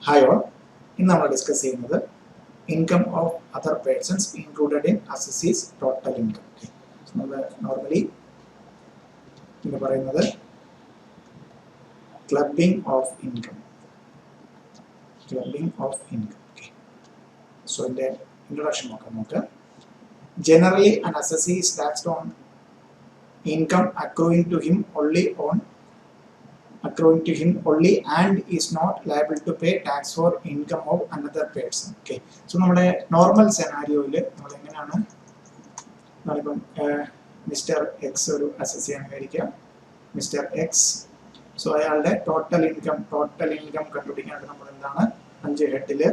Hi all. ഇന്ന് നമ്മൾ discuss ചെയ്യുന്നത് income of other persons included in assessee's total income. നമ്മൾ നോർമലി എന്ന് പറയുന്നത് ക്ലബിംഗ് ഓഫ് ഇൻകം. സോ ഇതിന്റെ ഇൻട്രൊഡക്ഷൻ നോക്കാം നമുക്ക്. Generally, an assessee is taxed on income accruing to him only and is not liable to pay tax for income of another person. Okay, so നമ്മുടെ normal സെനാരിയോയിൽ നമ്മൾ എങ്ങനെയാണ് നമ്മളിപ്പം mister X ഒരു assess ചെയ്യാൻ വിചാരിക്കാം. മിസ്റ്റർ എക്സ്, സോ അയാളുടെ total income കണ്ടുപിടിക്കാനായിട്ട് നമ്മൾ എന്താണ് 5 ഹെഡില്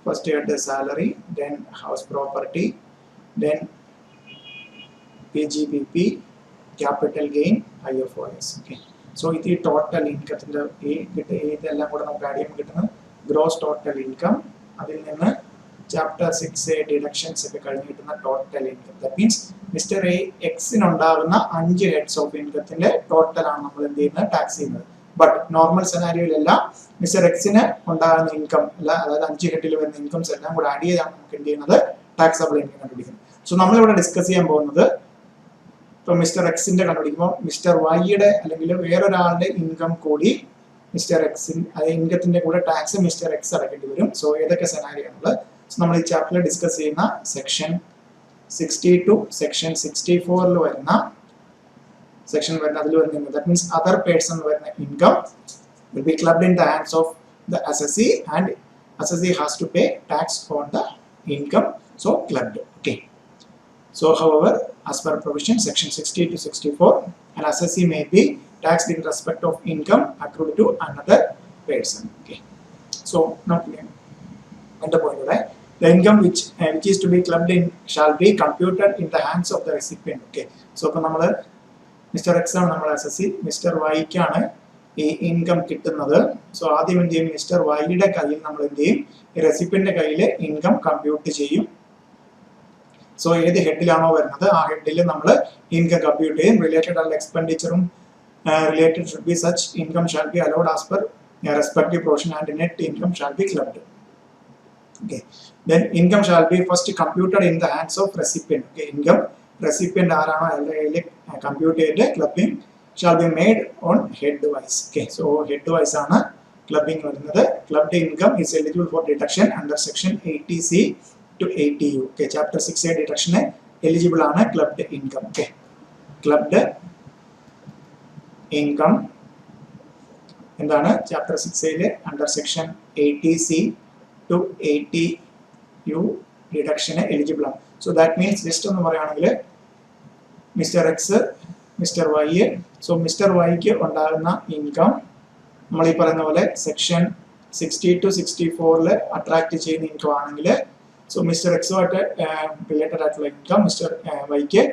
first head salary, then house property, then PGBP, capital gain, IFRS. Okay. So ഇത് ഈ ടോട്ടൽ ഇൻകത്തിന്റെ ഇതെല്ലാം കൂടെ നമുക്ക് ആഡ് ചെയ്യുമ്പോൾ കിട്ടുന്നത് ഗ്രോസ് ടോട്ടൽ ഇൻകം. അതിൽ നിന്ന് ചാപ്റ്റർ 6A ഡിഡക്ഷൻസ് ഒക്കെ കഴിഞ്ഞ് കിട്ടുന്ന total income. That means mister എക്സിനുണ്ടാകുന്ന 5 ഹെഡ്സ് ഓഫ് ഇൻകത്തിന്റെ ടോട്ടൽ ആണ് നമ്മൾ എന്ത് ചെയ്യുന്നത്, ടാക്സ് ചെയ്യുന്നത്. ബട്ട് നോർമൽ സെനാരിയോയിലല്ല, മിസ്റ്റർ എക്സിന് ഉണ്ടാകുന്ന ഇൻകം അല്ല, അതായത് 5 ഹെഡിൽ വരുന്ന ഇൻകംസ് എല്ലാം കൂടെ ആഡ് ചെയ്താണ് നമുക്ക് എന്ത് ചെയ്യുന്നത്, ടാക്സബിൾ ഇൻകം കണ്ടുപിടിക്കുന്നത്. സോ നമ്മളിവിടെ ഡിസ്കസ് ചെയ്യാൻ പോകുന്നത് ഇപ്പൊ മിസ്റ്റർ എക്സിന്റെ കണ്ടുപിടിക്കുമ്പോൾ മിസ്റ്റർ വൈയുടെ അല്ലെങ്കിൽ വേറൊരാളുടെ ഇൻകം കൂടി മിസ്റ്റർ എക്സിന് ഇൻകത്തിന്റെ കൂടെ ടാക്സ് മിസ്റ്റർ എക്സ് അടക്കേണ്ടി വരും. സോ ഏതൊക്കെ സെനാരിയോ ആണുള്ളത് നമ്മൾ ഈ ചാപ്റ്ററിൽ ഡിസ്കസ് ചെയ്യുന്ന സെക്ഷൻ 60 ടു സെക്ഷൻ 64 വരുന്ന അതിൽ വരുന്ന ദാറ്റ് മീൻസ് അതർ പേഴ്സൺ വരുന്ന income will be clubbed in the hands of the assessee and assessee has to pay tax on the income, so clubbed. Okay. So however, as per provision section 60 to 64, an assessee may be taxed in respect of income accrued to another person. Okay. So not and the point that the income which is to be clubbed in shall be computed in the hands of the recipient. Okay. So ഇപ്പോൾ നമ്മൾ mister X ആണ് നമ്മൾ assessee, mister വൈക്കാണ് ഈ income കിട്ടുന്നത്. So ആദ്യം എന്ത് ചെയ്യും, mister വൈയുടെ കയ്യിൽ നമ്മൾ എന്ത് ചെയ്യും, ഈ റെസിപ്പിയന്റെ കയ്യിൽ ഇൻകം കമ്പ്യൂട്ട് ചെയ്യും. സോ ഏത് ഹെഡിലാണോ വരുന്നത് ആ ഹെഡിൽ നമ്മൾ ഇൻകം കമ്പ്യൂട്ട് ചെയ്യും. റിലേറ്റഡ് ആയിട്ടുള്ള എക്സ്പെൻഡിച്ചറും related should be such income shall be allowed as per respective provision and net income shall be clubbed. Okay. Then income shall be first computed in the hands of recipient. Okay. Income recipient ആരാണോ അയാളുടെ കയ്യിൽ compute ചെയ്തിട്ട് clubbing shall be made on head wise. Okay. So head wise ആണ് clubbing വരുന്നത്. Clubbed income is eligible for deduction under section 80C to 80U. Okay. Chapter 6A deduction eligible ആണ് clubbed income. Okay. Clubbed income എന്താണ് chapter 6A under section 80C to 80U deduction eligible ആണ്. So that means just എന്ന് പറയുകയാണെങ്കിൽ Mr X, Mr Y, so Mr വൈക്ക് ഉണ്ടാകുന്ന income നമ്മൾ ഈ പറയുന്ന പോലെ സെക്ഷൻ 60 to 64 അട്രാക്ട് ചെയ്യുന്ന ഇൻകം ആണെങ്കിൽ, സോ മിസ്റ്റർ എക്സുമായിട്ട് റിലേറ്റഡ് ആയിട്ടുള്ള ഇൻകം മിസ്റ്റർ വൈക്ക്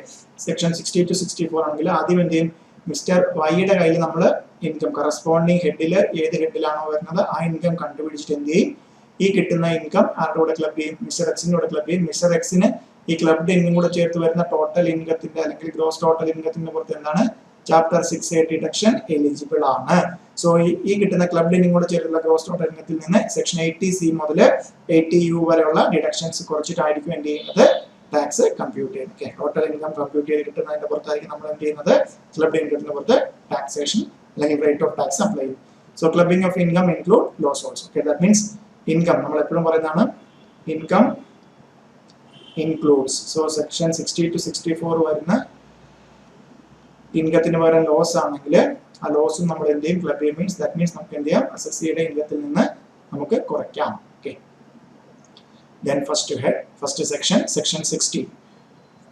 സെക്ഷൻ 60 to 64 ആണെങ്കിൽ ആദ്യം എന്ത് ചെയ്യും, മിസ്റ്റർ വൈയുടെ കയ്യിൽ നമ്മൾ ഇൻകം കറസ്പോണ്ടിങ് ഹെഡിൽ ഏത് ഹെഡിലാണോ വരുന്നത് ആ ഇൻകം കണ്ടുപിടിച്ചിട്ട് എന്ത് ചെയ്യും, ഈ കിട്ടുന്ന ഇൻകം ആരുടെ കൂടെ ക്ലബ് ചെയ്യും, മിസ്റ്റർ എക്സിന്റെ കൂടെ ക്ലബ് ചെയ്യും. മിസ്റ്റർ എക്സിന് ഈ ക്ലബ്ഡ് ഇൻകം കൂടെ ചേർത്ത് വരുന്ന ടോട്ടൽ ഇൻകത്തിന്റെ അല്ലെങ്കിൽ ഗ്രോസ് ടോട്ടൽ ഇൻകത്തിന്റെ പുറത്ത് എന്താണ് ചാപ്റ്റർ 6A ഡിഡക്ഷൻ എലിജിബിൾ ആണ്. സോ ഈ കിട്ടുന്ന ക്ലബ്ഡ് ഇൻകം കൂടെ ചേർത്തുള്ള ഗ്രോസ് ടോട്ടൽ ഇൻകത്തിൽ നിന്ന് സെക്ഷൻ 80C മുതൽ 80U വരെയുള്ള ഡിഡക്ഷൻസ് കുറച്ചിട്ടായിരിക്കും എന്ത് ചെയ്യുന്നത്, ടാക്സ് കമ്പ്യൂട്ട് ചെയ്യുന്നത്. ഓക്കെ, ടോട്ടൽ ഇൻകം കമ്പ്യൂട്ട് ചെയ്ത് കിട്ടുന്നതിന്റെ പുറത്തായിരിക്കും നമ്മൾ എന്ത് ചെയ്യുന്നത്, ക്ലബ്ഡ് ഇൻകത്തിന്റെ പുറത്ത് ടാക്സേഷൻ അല്ലെങ്കിൽ റേറ്റ് ഓഫ് ടാക്സ് അപ്ലൈ ചെയ്യും. So clubbing of income include loss also. Okay, that means income നമ്മൾ എപ്പോഴും പറയുന്നതാണ് income includes. So section 60 to 64 വരുന്ന ഇൻകത്തിന് പകരം ലോസ് ആണെങ്കിൽ ആ ലോസും നമ്മൾ എന്ത് ചെയ്യും, ക്ലബ് ചെയ്യും. മീൻസ് ദാറ്റ് മീൻസ് നമുക്ക് എന്ത് ചെയ്യാം, അസസിയുടെ ഇൻകത്തിൽ നിന്ന് നമുക്ക് കുറയ്ക്കാം. Okay, then first section 60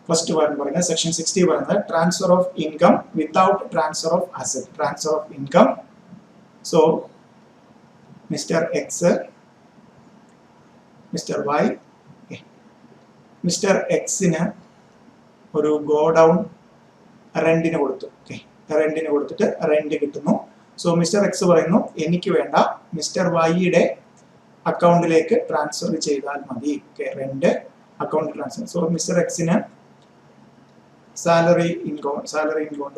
first പറയുന്നത് സെക്ഷൻ 60 പറയുന്നത് transfer of income without transfer of asset. Transfer of income, so Mr X, Mr Y, Mr എക്സിന് ഒരു ഗോഡൗൺ റെന്റിന് കൊടുത്തു. ഓക്കെ, റെന്റിന് കൊടുത്തിട്ട് റെന്റ് കിട്ടുന്നു. സോ മിസ്റ്റർ എക്സ് പറയുന്നു എനിക്ക് വേണ്ട, മിസ്റ്റർ വൈയുടെ അക്കൗണ്ടിലേക്ക് ട്രാൻസ്ഫർ ചെയ്താൽ മതി. Okay, rent account transfer. So mister എക്സിന് സാലറി ഇൻകം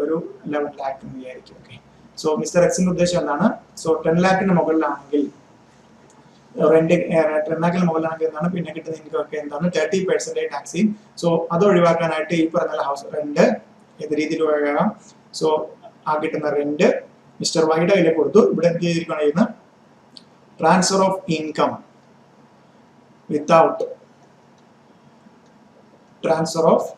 ഒരു 11 lakh എന്ന് വിചാരിക്കും. ഓക്കെ, സോ മിസ്റ്റർ എക്സിന്റെ ഉദ്ദേശം എന്താണ്, സോ 10 lakhന് മുകളിലാണെങ്കിൽ റെന്റ് റെന്റാക്കൽ മുകളിലാണെങ്കിൽ എന്താണ് പിന്നെ കിട്ടുന്ന ഇൻകം ഒക്കെ എന്താണ് 30% ടാക്സ് ചെയ്യും. സോ അത് ഒഴിവാക്കാനായിട്ട് ഈ പറഞ്ഞ ഹൗസ് റെന്റ് ഏത് രീതിയിൽ ഒഴിവാക്കാം. സോ ആ കിട്ടുന്ന റെന്റ് മിസ്റ്റർ വൈയുടെ കയ്യിൽ കൊടുത്തു. ഇവിടെ എന്ത് ചെയ്തിരിക്കുകയാണ് transfer of income without transfer of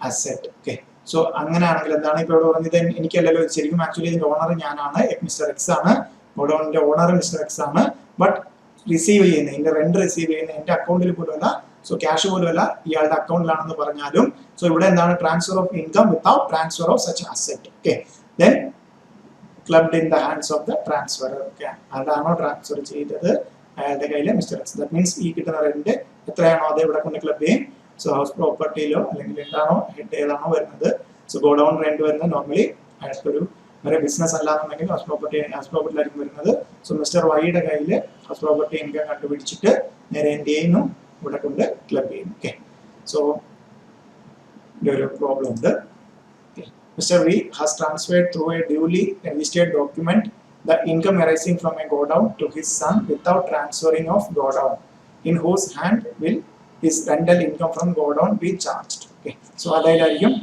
asset. Okay, so അങ്ങനെയാണെങ്കിൽ എന്താണ് ഇപ്പോൾ ഇവിടെ പറഞ്ഞത് എനിക്കല്ലല്ലോ ശരിക്കും ആക്ച്വലി ഇതിന്റെ ഓണർ ഞാനാണ്, മിസ്റ്റർ എക്സ് ആണ്, ഗോഡൌണിന്റെ ഓണർ മിസ്റ്റർ എക്സ് ആണ്. ബട്ട് റിസീവ് ചെയ്യുന്ന ഇതിന്റെ റെന്റ് റിസീവ് ചെയ്യുന്ന എന്റെ അക്കൗണ്ടിൽ പോലും അല്ല, സോ ക്യാഷ് പോലും അല്ല, ഇയാളുടെ അക്കൗണ്ടിലാണെന്ന് പറഞ്ഞാലും സോ ഇവിടെ എന്താണ് transfer of income without transfer of such asset. Okay, then clubbed in the hands of the transfer. Okay, അതാണോ ട്രാൻസ്ഫർ ചെയ്തത് അയാളുടെ കയ്യിൽ മിസ്റ്റർ എക്സ്. ദാറ്റ് മീൻസ് ഈ കിട്ടുന്ന റെന്റ് എത്രയാണോ അത് ഇവിടെ കൊണ്ട് ക്ലബ് ചെയ്യും. സോ ഹൗസ് പ്രോപ്പർട്ടിയിലോ അല്ലെങ്കിൽ എന്താണോ ഹെഡ് ഏതാണോ വരുന്നത്, സോ ഗോഡൌൺ റെന്റ് വരുന്നത് നോർമലി അയാൾക്കൊരു വേറെ ബിസിനസ് അല്ലാന്നുണ്ടെങ്കിൽ ഹൗസ് പ്രോപ്പർട്ടിയിലായിരിക്കും വരുന്നത്. സോ മിസ്റ്റർ വൈയുടെ കയ്യിൽ ഹൗസ് പ്രോപ്പർട്ടി ഇൻകം കണ്ടുപിടിച്ചിട്ട് നേരെ എന്ത് ചെയ്യുന്നു, ഇവിടെ കൊണ്ട് ക്ലബ് ചെയ്യുന്നു. ഓക്കെ, സോ ഇവിടെ ഒരു പ്രോബ്ലം ഉണ്ട്. Mr. V has transferred through a duly registered document the income arising from a godown to his son without transferring of godown, in whose hand will his rental income from godown be charged. Okay, so അതായിരിക്കും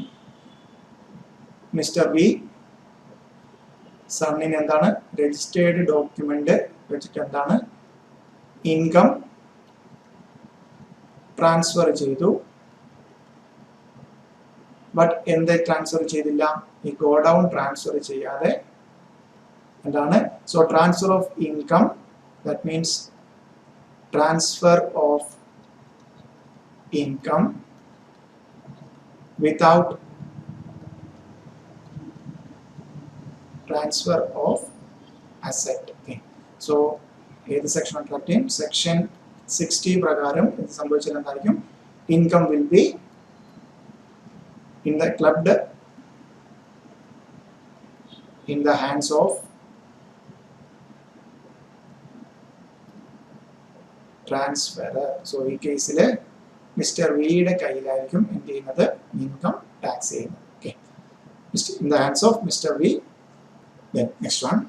mister V സണ്ണിന് എന്താണ് registered document വെച്ചിട്ട് എന്താണ് income transfer ചെയ്തു. But എന്ത് transfer ചെയ്തില്ല, ഈ godown transfer ചെയ്യാതെ എന്താണ്, so transfer of income that means transfer of income without transfer of asset. Okay, so ഏത് സെക്ഷൻ അട്രാക്ട് ചെയ്യും, സെക്ഷൻ 60 പ്രകാരം ഇത് സംഭവിച്ചാൽ എന്തായിരിക്കും, income will B in the clubbed in the hands of transferor. So ഈ കേസിൽ മിസ്റ്റർ വിയുടെ കയ്യിലായിരിക്കും എന്ത് ചെയ്യുന്നത്, ഇൻകം ടാക്സ് ചെയ്യുന്നത്. Okay, in the hands of Mr. V. Then next one,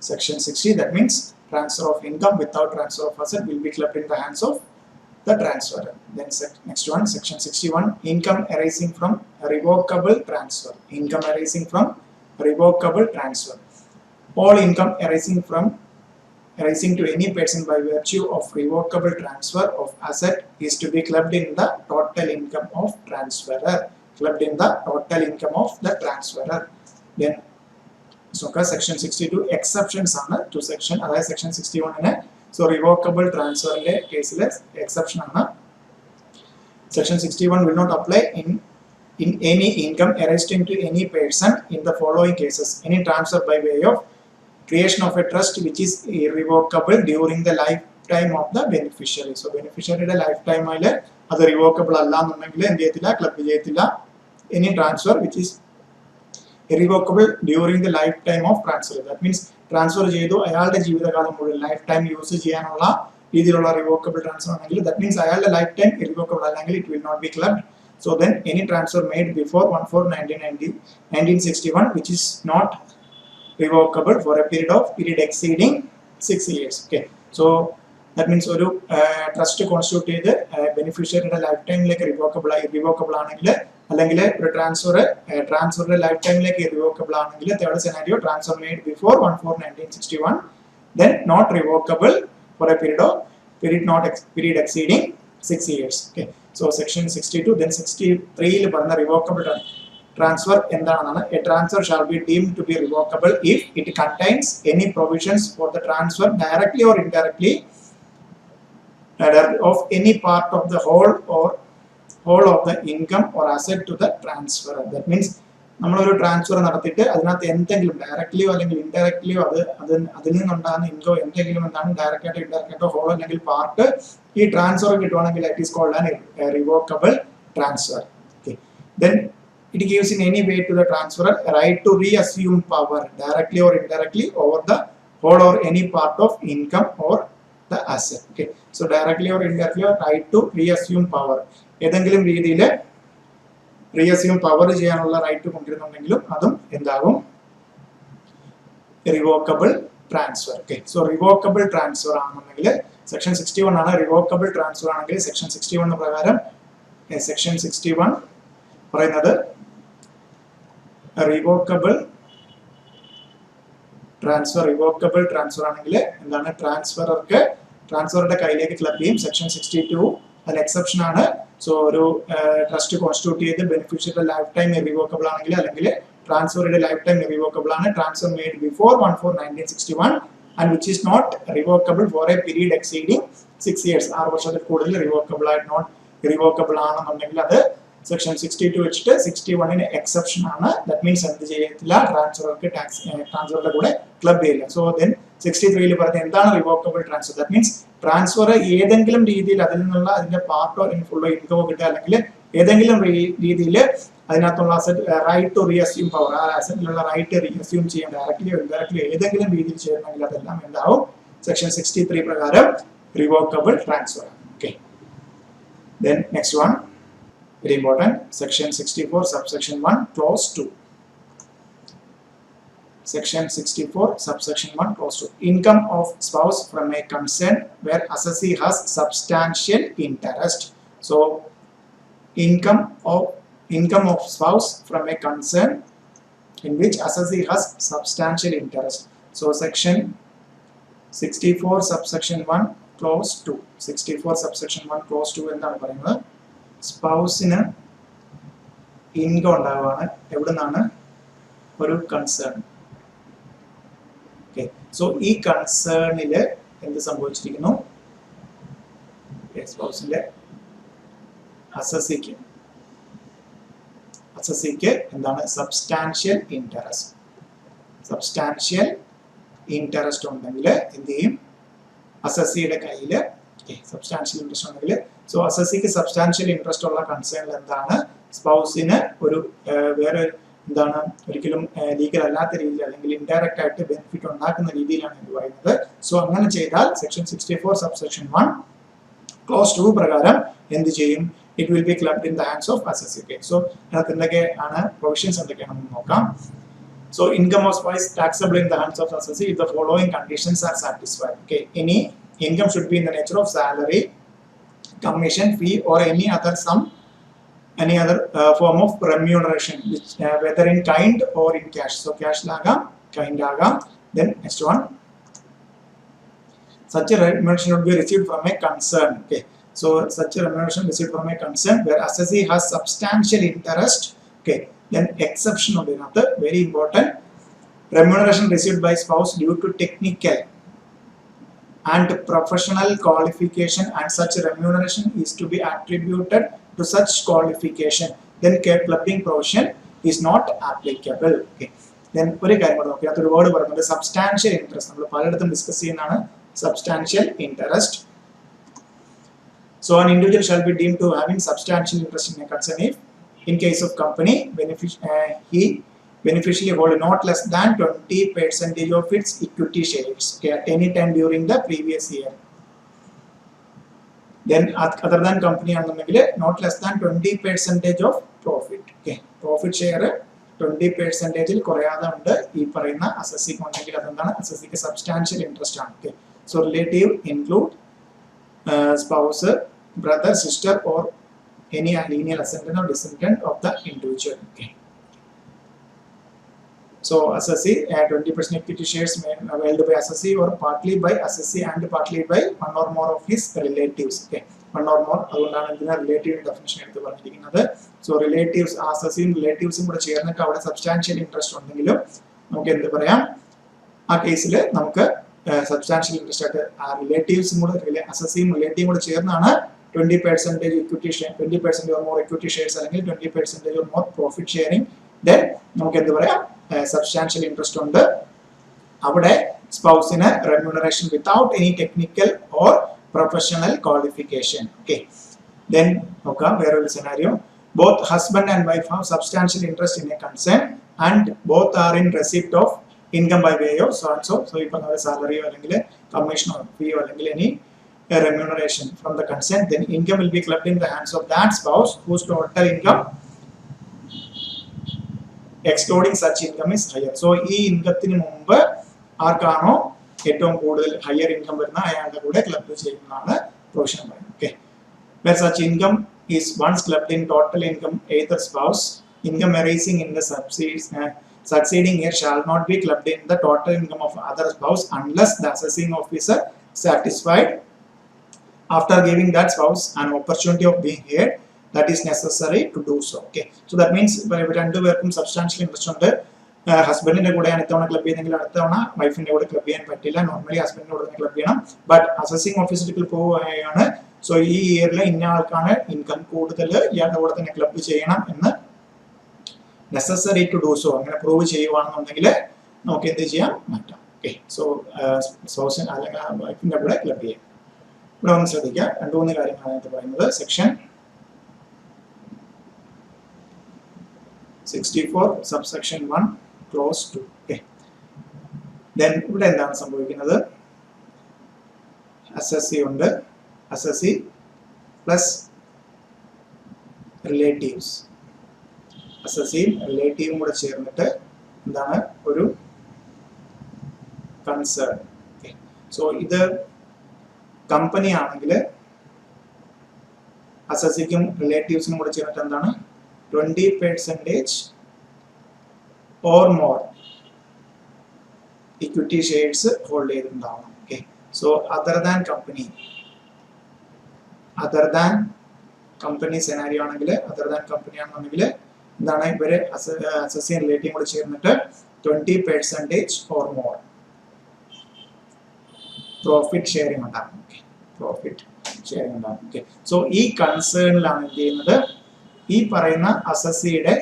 section 60, that means transfer of income without transfer of asset will be clubbed in the hands of the transferor. Then next one, section 61, income arising from revocable transfer. Income arising from revocable transfer. All income arising to any person by virtue of revocable transfer of asset is to be clubbed in the total income of transferor. Clubbed in the total income of the transferor. Then so section 62 exceptions ആണ് to section, അതായത് section 61 നെ so revocable ട്രാൻസ്ഫറിന്റെ കേസിൽ exception ആണ്. Section 61 will not apply in any income arising to any person in the following cases: any transfer by way of creation of a trust which is irrevocable during the lifetime of the beneficiary. So beneficiaryയുടെ life ടൈമിൽ അത് revocable അല്ല എന്നുണ്ടെങ്കിൽ എന്ത് ചെയ്യത്തില്ല, club ചെയ്യത്തില്ല. Any transfer which is irrevocable during the lifetime of transfer, that means transfer ചെയ്തു അയാളുടെ ജീവിതകാലം മുഴുവൻ ലൈഫ് ടൈം യൂസ് ചെയ്യാനുള്ള രീതിയിലുള്ള റിവോക്കബിൾ ട്രാൻസ്ഫർ ആണെങ്കിൽ ദാറ്റ് മീൻസ് അയാളുടെ ലൈഫ് ടൈം ഇറിവോക്കബിൾ അല്ലെങ്കിൽ it will not be clubbed. So then any transfer made before 1/4/1961 which is not revocable for a period exceeding 6 years. Okay, so that means ഒരു trust constitute ചെയ്ത് ബെനിഫിഷ്യറിയുടെ life ടൈമിലേക്ക് revocable ആണെങ്കിൽ, അല്ലെങ്കിൽ ഒരു ട്രാൻസ്ഫറിന്റെ life ടൈമിലേക്ക് irrevocable ആണെങ്കിൽ, third scenario transfer made before 1/4/1961 then not revocable for a period exceeding 6 years. Okay, so section 62. Then 63 ൽ പറഞ്ഞ റിവോക്കബിൾ ട്രാൻസ്ഫർ എന്താണെന്നാണ്, a transfer shall be deemed to be revocable if it contains any provisions for the transfer directly or indirectly of any part of the whole of the income or asset to the transferor. That means നമ്മളൊരു transfer നടത്തിയിട്ട് അതിനകത്ത് എന്തെങ്കിലും ഡയറക്ട്ലിയോ അല്ലെങ്കിൽ ഇൻഡയറക്ട്ലിയോ അതിൽ നിന്നുണ്ടാകുന്ന income എന്തെങ്കിലും എന്താണ് direct ആയിട്ടോ ഇൻഡയറക്റ്റ് ആയിട്ടോ ഹോൾ അല്ലെങ്കിൽ പാർട്ട് ഈ ട്രാൻസ്ഫർ കിട്ടുവാണെങ്കിൽ it is called an revocable transfer. Okay, then it gives in any way to the transferor right to reassume power directly or indirectly over the whole or any part of income or the asset. Okay, so directly or indirectly right to reassume power, ഏതെങ്കിലും രീതിയിൽ റീഅസ്യൂം power ചെയ്യാനുള്ള right കൊണ്ടിരുന്നുണ്ടെങ്കിലും അതും എന്താകും, revocable transfer. Okay, so revocable transfer ആണെന്നുണ്ടെങ്കിൽ section 61 ആണ്. revocable transfer ആണെങ്കിൽ section 61 പ്രകാരം section 61 പറയുന്നത് revocable transfer ആണെങ്കിൽ എന്താണ് ട്രാൻസ്ഫറർക്ക് ട്രാൻസ്ഫറുടെ കയ്യിലേക്ക് ക്ലബ് ചെയ്യും. സെക്ഷൻ 62 അതിന് എക്സെപ്ഷൻ ആണ്. സോ ഒരു ട്രസ്റ്റ് കോൺസ്റ്റിറ്റ്യൂട്ട് ചെയ്ത് ബെനിഫിഷ്യറിയുടെ ലൈഫ് ടൈം ഇറിവോക്കബിൾ ആണെങ്കിൽ അല്ലെങ്കിൽ ട്രാൻസ്ഫറുടെ ലൈഫ് ടൈം ഇറിവോക്കബിൾ ആണ്. Transfer made before 1/4/1961 and which is not revocable for a period exceeding 6 years. 6 വർഷത്തിൽ കൂടുതൽ റിവോക്കബിൾ ആയിട്ട് നോട്ട് റിവോക്കബിൾ ആണെന്നുണ്ടെങ്കിൽ അത് സെക്ഷൻ 62 വെച്ചിട്ട് 61 എക്സെപ്ഷൻ ആണ്. ദാറ്റ് മീൻസ് എന്ത് ചെയ്യത്തില്ല, ട്രാൻസ്ഫർക്ക് ടാക്സ് ട്രാൻസ്ഫറുടെ കൂടെ ക്ലബ് ചെയ്യില്ല. സോ ദെൻ 63 പറഞ്ഞ എന്താണ് revocable transfer? That means transfer ഏതെങ്കിലും രീതിയിൽ അതിൽ നിന്നുള്ള അതിന്റെ പാർട്ടോ അല്ലെങ്കിൽ ഫുള്ളോ ഇൻകമോ കിട്ടുക അല്ലെങ്കിൽ ഏതെങ്കിലും രീതിയിൽ അതിനകത്തുള്ള റൈറ്റ് ടു റീഅസ്യൂം പവർ, ആ അസറ്റിലുള്ള റൈറ്റ് റീഅസ്യൂം ചെയ്യാൻ ഡയറക്റ്റ്ലിയോ ഇൻഡയറക്റ്റ്ലിയോ ഏതെങ്കിലും രീതിയിൽ ചെയ്യണമെങ്കിൽ അതെല്ലാം എന്താവും? സെക്ഷൻ 63 പ്രകാരം revocable transfer. Okay, then next one very important, section 64 subsection 1 clause 2. Section 64 subsection 1 clause 2. Income of spouse from a concern where assessee has substantial interest. So income of spouse from a concern in which assessee has substantial interest. So section 64 subsection 1 clause 2. 64 subsection 1 clause 2 എന്താണ് പറയുന്നത്? സ്പൗസിന് income ഉണ്ടാവുകയാണ്. എവിടെ നിന്നാണ്? ഒരു concern. Okay, so ഈ കൺസേണില് എന്ത് സംഭവിച്ചിരിക്കുന്നു? സ്പൗസിന്റെ അസസിക്ക് എന്താണ്? സബ്സ്റ്റാൻഷ്യൽ ഇൻട്രസ്റ്റ് ഉണ്ടെങ്കിൽ എന്ത് ചെയ്യും? അസസിയുടെ കയ്യില് സബ്സ്റ്റാൻഷ്യൽ ഇൻട്രസ്റ്റ് ഉണ്ടെങ്കിൽ, സോ അസസിക്ക് സബ്സ്റ്റാൻഷ്യൽ ഇൻട്രസ്റ്റ് ഉള്ള കൺസേണിൽ എന്താണ്? സ്പൗസിന് ഒരു വേറെ എന്താണ് ഒരിക്കലും ലീഗൽ അല്ലാത്ത രീതിയിൽ അല്ലെങ്കിൽ ഇൻഡയറക്റ്റ് ആയിട്ട് ബെനിഫിറ്റ് ഉണ്ടാക്കുന്ന രീതിയിലാണ് ഇത് പറയുന്നത്. സോ അങ്ങനെ ചെയ്താൽ സെക്ഷൻ 64 സബ്സെക്ഷൻ 1 ക്ലോസ് 2 പ്രകാരം എന്ത് ചെയ്യും? It will be clubbed in the hands of assessee. Okay, so അതിനകത്ത് എന്തൊക്കെയാണ് പ്രൊവിഷൻസ് എന്തൊക്കെയാണെന്ന് നോക്കാം. So income of spouse taxable in the hands of assessee if the following conditions are satisfied. Okay, any income should be in the nature of salary, commission, fee or any other sum, any other form of remuneration, which whether in kind or in cash. So cash laga, kind laga. Then next one, such a remuneration should be received from a concern. Okay, so such a remuneration received from a concern where assessee has substantial interest. Okay, then exception of another very important, remuneration received by spouse due to technical and professional qualification and such remuneration is to be attributed to such qualification, then clubbing provision is not applicable. Okay, then ഒരു കാര്യം കൂടെ നോക്കിയാൽ ഒരു word പറയുന്നത് substantial interest. നമ്മൾ പലയിടത്തും discuss ചെയ്യുന്നതാണ് substantial interest. So an individual shall be deemed to having substantial interest in a concern if in case of company he beneficially hold not less than 20% of its equity shares, okay, at any time during the previous year. Then other than company ആണെന്നുണ്ടെങ്കിൽ not less than 20% of profit. Okay, profit share 20% കുറയാതെ ഉണ്ട് ഈ പറയുന്ന അസസിക്ക് ഉണ്ടെങ്കിൽ അതെന്താണ്? അസസിക്ക് substantial interest ആണ്. Okay, so relative include spouse, brother, sister or any lineal ascendant or descendant of the individual. Okay, so assessee 20% equity shares held by assessee or partly by assessee and partly by one or more of his relatives. Okay, one or more അതുകൊണ്ടാണ് ഇതിനെ relative definition എടുത്ത് പറഞ്ഞിരിക്കുന്നത്. So relatives അസസിയും റിലേറ്റീവ്സും കൂടെ ചേർന്നിട്ട് അവിടെ substantial interest ഉണ്ടെങ്കിലും നമുക്ക് എന്ത് പറയാം? ആ കേസിൽ നമുക്ക് സബ്സ്റ്റാൻഷ്യൽ ഇൻട്രസ്റ്റ് ആയിട്ട് ആ റിലേറ്റീവ്സും കൂടെ അസസിയും റിലേറ്റീവും കൂടെ ചേർന്നാണ് 20% equity share, 20% or more equity shares അല്ലെങ്കിൽ 20% or more profit sharing, then നമുക്ക് എന്ത് പറയാം? സബ്സ്റ്റാൻഷ്യൽ ഇൻട്രസ്റ്റ് ഉണ്ട്. അവിടെ സ്പൗസിന് remuneration without any technical or professional qualification. Okay, then നോക്കാം വേറൊരു scenario. Both husband and wife have substantial interest in a concern and both are in receipt of income by way of so and so. So ഇപ്പം സാലറിയോ അല്ലെങ്കിൽ കമ്മീഷനോ ഫീയോ അല്ലെങ്കിൽ any remuneration from the consent, then income will be clubbed in the hands of that spouse whose total income excluding such income is higher. So ഈ ഇൻകത്തിന് മുമ്പ് ആർക്കാണോ ഏറ്റവും കൂടുതൽ ഹയർ ഇൻകം വരുന്ന അയാളുടെ കൂടെ ക്ലബ് ചെയ്യുന്നതാണ് പ്രൊവിഷൻ പറയുന്നത്. Okay, where such income is once clubbed in total income either spouse, income arising in the succeeding year shall not be clubbed in the total income of other spouse unless the assessing officer satisfied after giving that spouse an opportunity of being heard that is necessary to do so. Okay, so that means രണ്ടു പേർക്കും substantial interest ഉണ്ട്. ഹസ്ബൻഡിന്റെ കൂടെ അടുത്തവണ club ചെയ്തെങ്കിൽ അടുത്തവണ വൈഫിന്റെ കൂടെ club ചെയ്യാൻ പറ്റില്ല. നോർമലി ഹസ്ബൻഡിന്റെ കൂടെ തന്നെ ക്ലബ് ചെയ്യണം. ബട്ട് അസസിംഗ് ഓഫീസിലേക്ക് പോവുകയാണ്. സോ ഈ ഇയറിൽ ഇന്ന ആൾക്കാണ് ഇൻകം കൂടുതൽ, ഇയാളുടെ കൂടെ തന്നെ ക്ലബ് ചെയ്യണം എന്ന് നെസസറി ടു ഡു സോ അങ്ങനെ പ്രൂവ് ചെയ്യുവാണെന്നുണ്ടെങ്കിൽ നമുക്ക് എന്ത് ചെയ്യാം, മാറ്റാം. ഓക്കെ, സോ സ്പൗസിന് അല്ലെങ്കിൽ വൈഫിന്റെ കൂടെ ക്ലബ് ചെയ്യാം. ഇവിടെ ഒന്ന് ശ്രദ്ധിക്കുക, 2-3 കാര്യങ്ങളാണ് ഇതിനകത്ത് പറയുന്നത്. Section 64 subsection 1 clause 2. Okay, then ഇവിടെ എന്താണ് സംഭവിക്കുന്നത്? അസസി ഉണ്ട്, അസസി പ്ലസ് റിലേറ്റീവ്സ്, അസസിയും റിലേറ്റീവും കൂടെ ചേർന്നിട്ട് എന്താണ് ഒരു കൺസേൺ. ഓക്കെ, സോ ഇത് കമ്പനി ആണെങ്കിൽ അസസിക്കും റിലേറ്റീവ്സിനും കൂടെ ചേർന്നിട്ട് എന്താണ് 20% or more equity shares hold ചെയ്തിട്ടുണ്ടാവണം. Okay, so other than company scenario ആണെങ്കിൽ, അതർ ദാൻ കമ്പനി ആണെന്നുണ്ടെങ്കിൽ എന്താണ് ഇവര് അസസിയും റിലേറ്റീവും കൂടെ ചേർന്നിട്ട് 20% ഓർ മോർ പ്രോഫിറ്റ് ഷെയറിംഗ് ഉണ്ടാകും. ഓക്കെ, പ്രോഫിറ്റ് ഷെയറിംഗ് ഉണ്ടാകും. ഓക്കെ, സോ ഈ കൺസേണിലാണ് എന്ത് ചെയ്യുന്നത്, ഈ പറയുന്ന അസസിയുടെ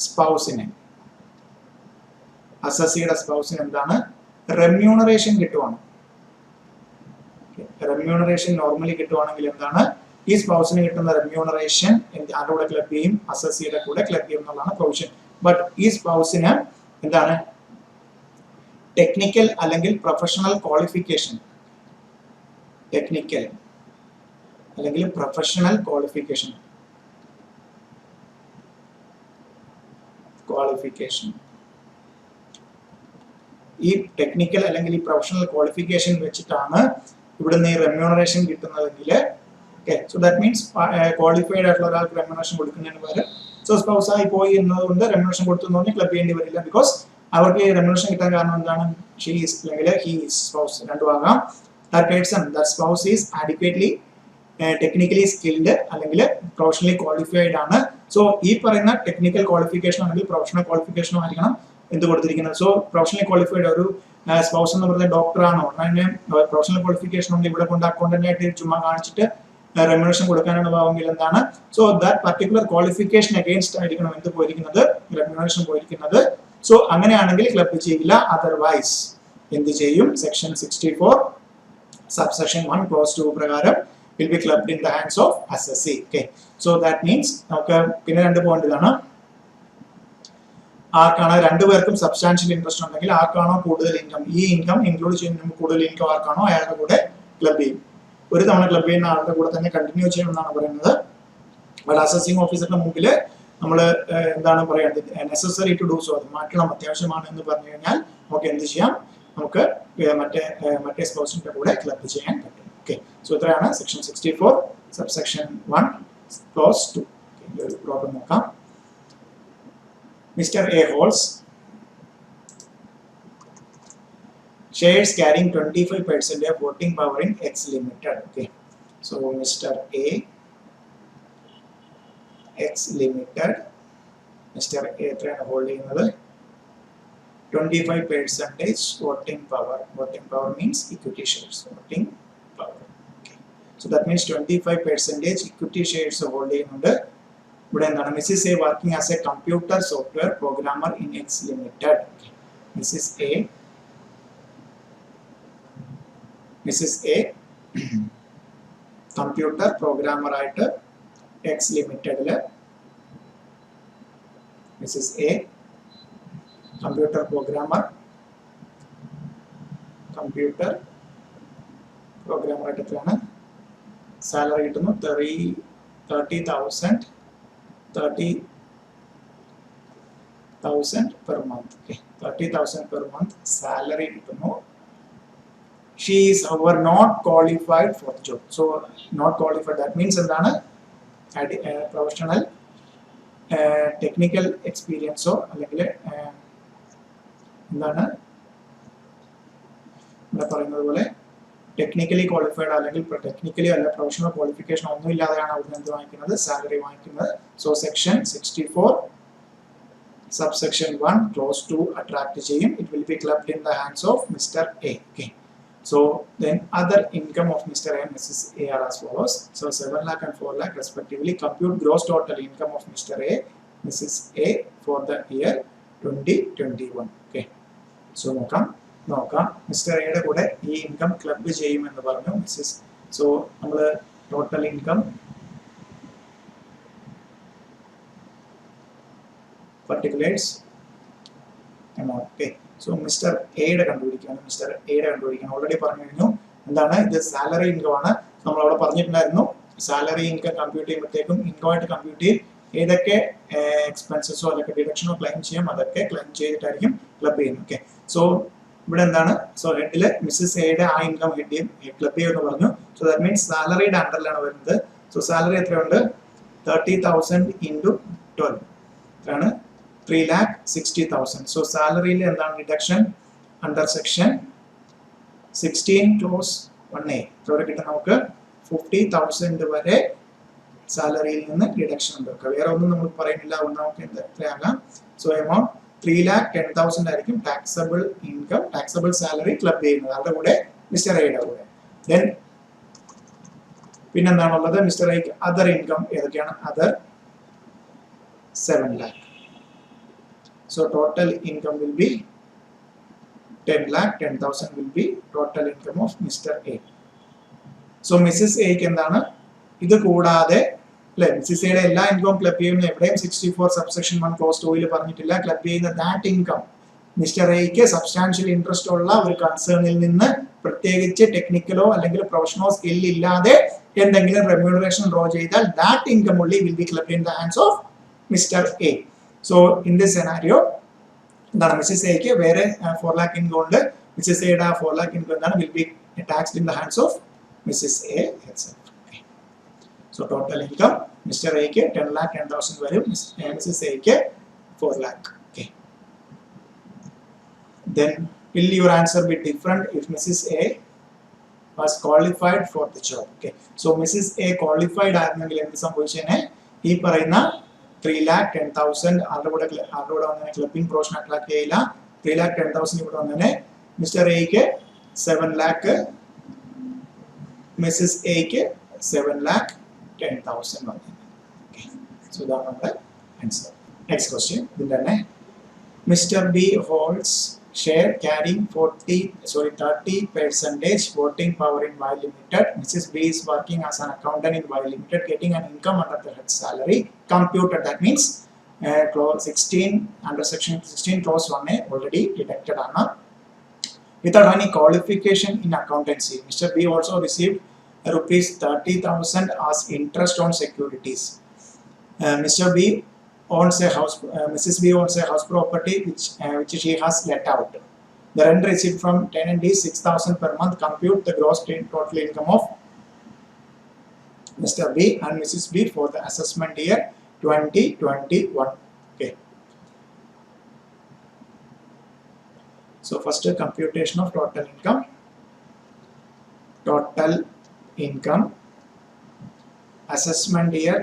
സ്പൗസിന് എന്താണ് റെമ്യൂണറേഷൻ കിട്ടുവാണ്. റെമ്യൂണറേഷൻ നോർമലി കിട്ടുവാണെങ്കിൽ എന്താണ് ഈ സ്പൗസിന് കിട്ടുന്ന റെമ്യൂണറേഷൻ ആരുടെ കൂടെ ക്ലബ് ചെയ്യും, അസസിയുടെ കൂടെ ക്ലബ് ചെയ്യും എന്നുള്ളതാണ് പ്രൊവിഷൻ. ബട്ട് ഈ സ്പൗസിന് എന്താണ് ടെക്നിക്കൽ അല്ലെങ്കിൽ പ്രൊഫഷണൽ ക്വാളിഫിക്കേഷൻ, ടെക്നിക്കൽ അല്ലെങ്കിൽ പ്രൊഫഷണൽ ക്വാളിഫിക്കേഷൻ ഈ ടെക്നിക്കൽ അല്ലെങ്കിൽ ഈ പ്രൊഫഷണൽ ക്വാളിഫിക്കേഷൻ വെച്ചിട്ടാണ് ഇവിടുന്ന് ഈ റെമ്യൂണറേഷൻ കിട്ടുന്നതെങ്കിൽ, okay, so that means qualified ആയിട്ടുള്ള ഒരാൾക്ക് റെമ്യൂണറേഷൻ കൊടുക്കുന്നതിന് പകരം സോ സ്പൗസ് ആയി പോയി എന്നതുകൊണ്ട് റെമ്യൂണറേഷൻ കൊടുത്തു എന്ന് പറഞ്ഞാൽ ക്ലബ് ചെയ്യേണ്ടി വരില്ല. ബിക്കോസ് അവർക്ക് ഈ റെമ്യൂണറേഷൻ കിട്ടാൻ കാരണം എന്താണ്, ഷീ ഈസ് അല്ലെങ്കിൽ ഹി ഈസ് സ്പൗസ് രണ്ടും ആകാം. That person that spouse is adequately technically skilled അല്ലെങ്കിൽ പ്രൊഫഷണലി ക്വാളിഫൈഡ് ആണ്. സോ ഈ പറയുന്ന ടെക്നിക്കൽ ക്വാളിഫിക്കേഷൻ ആണെങ്കിൽ പ്രൊഫഷണൽ ക്വാളിഫിക്കേഷനും ആയിരിക്കണം എന്ത് കൊടുത്തിരിക്കുന്നത്. സോ പ്രൊഫഷണലി ക്വാളിഫൈഡ് ഒരു സ്പൗസ് എന്ന് പറയുന്നത് ഡോക്ടറാണോ, അതിന് പ്രൊഫഷണൽ ക്വാളിഫിക്കേഷൻ ഉണ്ട്, ഇവിടെ കൊണ്ട് അക്കൗണ്ടന്റ് ആയിട്ട് ചുമ്മാ കാണിച്ചിട്ട് റെമ്യൂണറേഷൻ കൊടുക്കാനാണ് ഭാവമെങ്കിൽ എന്താണ്, so that particular qualification against ആയിരിക്കണം എന്ത് പോയിരിക്കുന്നത്, റെമ്യൂണറേഷൻ പോയിരിക്കുന്നത്. സോ അങ്ങനെയാണെങ്കിൽ ക്ലബ് ചെയ്യില്ല. അതർവൈസ് എന്ത് ചെയ്യും, സെക്ഷൻ 64 സബ്സെക്ഷൻ 1 ക്ലോസ് 2 പ്രകാരം will be clubbed in the hands of assessee. Okay, so that means നമുക്ക് പിന്നെ 2 പോയിന്റ് ഇതാണ്, ആർക്കാണ് രണ്ടുപേർക്കും സബ്സ്റ്റാൻഷ്യൽ ഇൻട്രസ്റ്റ് ഉണ്ടെങ്കിൽ ആർക്കാണോ കൂടുതൽ ഇൻകം, ഈ ഇൻകം ഇൻക്ലൂഡ് ചെയ്യുന്ന കൂടുതൽ ഇൻകം ആർക്കാണോ അയാളുടെ കൂടെ ക്ലബ് ചെയ്യും. ഒരു തവണ ക്ലബ് ചെയ്യുന്ന ആളുടെ കൂടെ തന്നെ കണ്ടിന്യൂ ചെയ്യണമെന്നാണ് പറയുന്നത്. ബട്ട് അസസിംഗ് ഓഫീസറുടെ മുമ്പിൽ നമ്മൾ എന്താണ് പറയേണ്ടത്, നെസസറി ടു ഡു സോ, അത് മാറ്റണം, അത്യാവശ്യമാണ് എന്ന് പറഞ്ഞു കഴിഞ്ഞാൽ നമുക്ക് എന്ത് ചെയ്യാം, നമുക്ക് മറ്റേ സ്പൗസിന്റെ കൂടെ ക്ലബ് ചെയ്യാൻ പറ്റും. Okay, so ഇത്രയാണ് സെക്ഷൻ 64 സബ്സെക്ഷൻ 1 ക്ലോസ് 2. ഒരു പ്രോബ്ലം നോക്കാം. Mr A holds shares carrying 25% of voting power in X Limited. Okay, so Mr. A, X Limited, Mr. A എത്രയാണ് ഹോൾഡ് ചെയ്യുന്നത്, 25% voting power. Voting power means equity shares, voting power. Okay, so that means 25% equity shares hold ചെയ്യുന്നുണ്ട്. ഇവിടെ എന്താണ്, Mrs. A working as a computer software programmer in X Limited. Okay, Mrs. A computer programmer ആയിട്ട് എക്സ് ലിമിറ്റഡില്, Mrs. A computer programmer ആയിട്ട് എത്രയാണ് salary കിട്ടുന്നു, 30,000 per month. Okay, 30,000 per month salary കിട്ടുന്നു. She is however not qualified for the job. So not qualified, that means എന്താണ് professional technical എക്സ്പീരിയൻസോ അല്ലെങ്കിൽ എന്താണ് ഇവിടെ പറയുന്നത് പോലെ ടെക്നിക്കലി ക്വാളിഫൈഡ് അല്ലെങ്കിൽ ടെക്നിക്കലി അല്ല പ്രൊഫഷണൽ ക്വാളിഫിക്കേഷൻ ഒന്നും ഇല്ലാതെയാണ് അവിടുന്ന് എന്ത് വാങ്ങിക്കുന്നത്, സാലറി വാങ്ങിക്കുന്നത്. So section 64 subsection 1 clause 2 attract ചെയ്യും. It will be clubbed in the hands of Mr. A. Okay. So then other income of Mr. A and Mrs. A are as follows. So 7 lakh and 4 lakh respectively. Compute gross total income of Mr. A, Mrs. A for the year 2021. Okay. So നോക്കാം mister എയുടെ കൂടെ ഈ income club ചെയ്യുമെന്ന് പറഞ്ഞു Mrs. So നമ്മൾ total income particulars amount. Okay. So Mr. A കണ്ടുപിടിക്കണം. Already പറഞ്ഞു കഴിഞ്ഞു എന്താണ് ഇത് സാലറി ഇൻകം ആണ്. നമ്മൾ അവിടെ പറഞ്ഞിട്ടുണ്ടായിരുന്നു സാലറി ഇൻകം കമ്പ്യൂട്ട് ചെയ്യുമ്പോഴത്തേക്കും ഇൻകം ആയിട്ട് കമ്പ്യൂട്ട് ചെയ്യും ഏതൊക്കെ എക്സ്പെൻസസോ അല്ലെങ്കിൽ ഡിഡക്ഷനോ ക്ലെയിം ചെയ്യാം അതൊക്കെ ക്ലെയിം ചെയ്തിട്ടായിരിക്കും ക്ലബ് ചെയ്യുന്നത്. ഓക്കെ. സോ ഇവിടെ എന്താണ്, സോ ഹെഡില് മിസ്സസ് എയുടെ ആ ഇൻകം ക്ലബ് ചെയ്യുമെന്ന് പറഞ്ഞു. സോ ദാറ്റ് മീൻസ് സാലറിയുടെ അണ്ടറിലാണ് വരുന്നത്. സോ സാലറി എത്രയുണ്ട്, 30,000 into 12 എത്രയാണ്, 3,60,000. സോ സാലറിയിൽ എന്താണ് deduction under section 16 close 1A ഇവിടെ കിട്ടും നമുക്ക് 50,000 വരെ സാലറിയിൽ നിന്ന് ഡിഡക്ഷൻ ഉണ്ട്. വേറെ ഒന്നും നമ്മൾ പറയുന്നില്ല, നമുക്ക് എത്രയാകാം. സോ എമൗണ്ട് 3,10,000 ആയിരിക്കും taxable income, taxable salary club ചെയ്യുന്നത് അവരുടെ കൂടെ മിസ്റ്റർ എയുടെ കൂടെ. ദെൻ പിന്നെന്താണുള്ളത് മിസ്റ്റർ ഐക്ക് അതർ ഇൻകം ഏതൊക്കെയാണ്, other 7 lakh. So total income will be 10 lakh, 10,000 will be total income of Mr. A. So Mrs. A എന്താണ് ഇത് കൂടാതെ അല്ലെ, മിസ്സിസ് എയുടെ എല്ലാ ഇൻകം ക്ലബ് ചെയ്യുന്ന എവിടെയും 64 സബ്സെക്ഷൻ 1 ക്ലോസ് 2 പറഞ്ഞിട്ടില്ല. ക്ലബ് ചെയ്യുന്ന ദാറ്റ് ഇൻകം മിസ്റ്റർ എക്ക് സബ്സ്റ്റാൻഷ്യൽ ഇൻട്രസ്റ്റ് ഉള്ള ഒരു കൺസേണിൽ നിന്ന് പ്രത്യേകിച്ച് ടെക്നിക്കലോ അല്ലെങ്കിൽ പ്രൊഫഷണലോ സ്കിൽ ഇല്ലാതെ എന്തെങ്കിലും റെമ്യൂണറേഷൻ ഡ്രോ ചെയ്താൽ that income only will be clubbed in the hands of Mr. A. So in this scenario എന്താണ് മിസ്സിസ് എക്ക് വേറെ 4 lakh ഇൻകം ഉണ്ട്, മിസ്സിസ് എയുടെ 4 lakh ഇൻകം എന്താണ് will be taxed in the hands of Mrs. A herself. Okay. So total income Mr. A ക്ക് 10 lakh 10,000 വരും, Mrs. A ക്ക് 4 lakh. Okay. Then will your answer be different if Mrs. A was qualified for the job? Okay. So Mrs. A qualified ആയിരുന്നെങ്കിൽ എന്ത് സംഭവിച്ചേനെ, ഈ പറയുന്ന 3,10,000 ആരുടെ കൂടെ വന്നതിനെ ക്ലബിംഗ് പ്രൊവിഷൻ അട്രാക്ട് ചെയ്യില്ല. 3,10,000 ഇവിടെ വന്നതിനെ മിസ്റ്റർ എക്ക് 7 lakh, മിസ്സിസ് എക്ക് 7,10,000 വന്നതിന്. ഓക്കെ. സോ ഇതാണ് നമ്മുടെ ആൻസർ. നെക്സ്റ്റ് ക്വസ്റ്റ്യൻ ഇതിൻ്റെ തന്നെ. Mister B holds share carrying 30% voting power in Y Limited. Mrs. B is working as an accountant in Y Limited, getting an income under the head salary computed. That means clause 16 under section 16 clause 1A already deducted ana without any qualification in accountancy. Mr. B also received rupees 30,000 as interest on securities. Mr. B owns a house, Mrs. B owns a house property which she has let out. The rent received from tenant is 6,000 per month. Compute the gross total income of Mr. B and Mrs. B for the assessment year 2021. Okay. So first computation of total income. Total income assessment year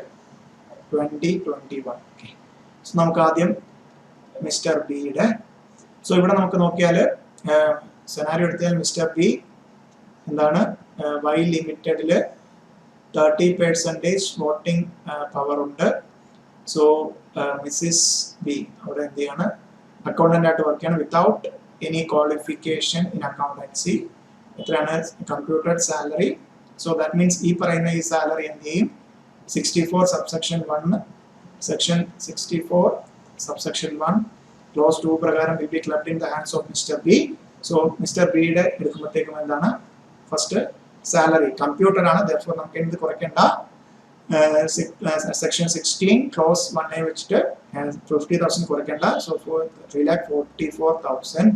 2021. Okay. So നമുക്ക് ആദ്യം mister ബിയുടെ, so ഇവിടെ നമുക്ക് നോക്കിയാൽ scenario എടുത്താൽ mister B എന്താണ് Y ലിമിറ്റഡിൽ 30% voting power ഉണ്ട്. സോ മിസ്സിസ് ബി അവിടെ എന്ത് ചെയ്യാണ്, അക്കൗണ്ടന്റ് ആയിട്ട് വർക്ക് ചെയ്യണം without any qualification in accountancy. എത്രയാണ് computed salary. So that means ഈ പറയുന്ന ഈ സാലറി എന്ത് ചെയ്യും, 64 subsection 1 section 64 subsection 1 clause 2 പ്രകാരം will be clubbed in the hands of Mr. B. So Mr. B യുടെ എടുക്കുമ്പോഴത്തേക്കും എന്താണ് ഫസ്റ്റ് സാലറി കമ്പ്യൂട്ടഡ് ആണ്, therefore നമുക്ക് എന്ത് കുറയ്ക്കേണ്ട സെക്ഷൻ 16 clause 1A വെച്ചിട്ട് and 50,000 കൊടുക്കണ്ട. So for 3,44,000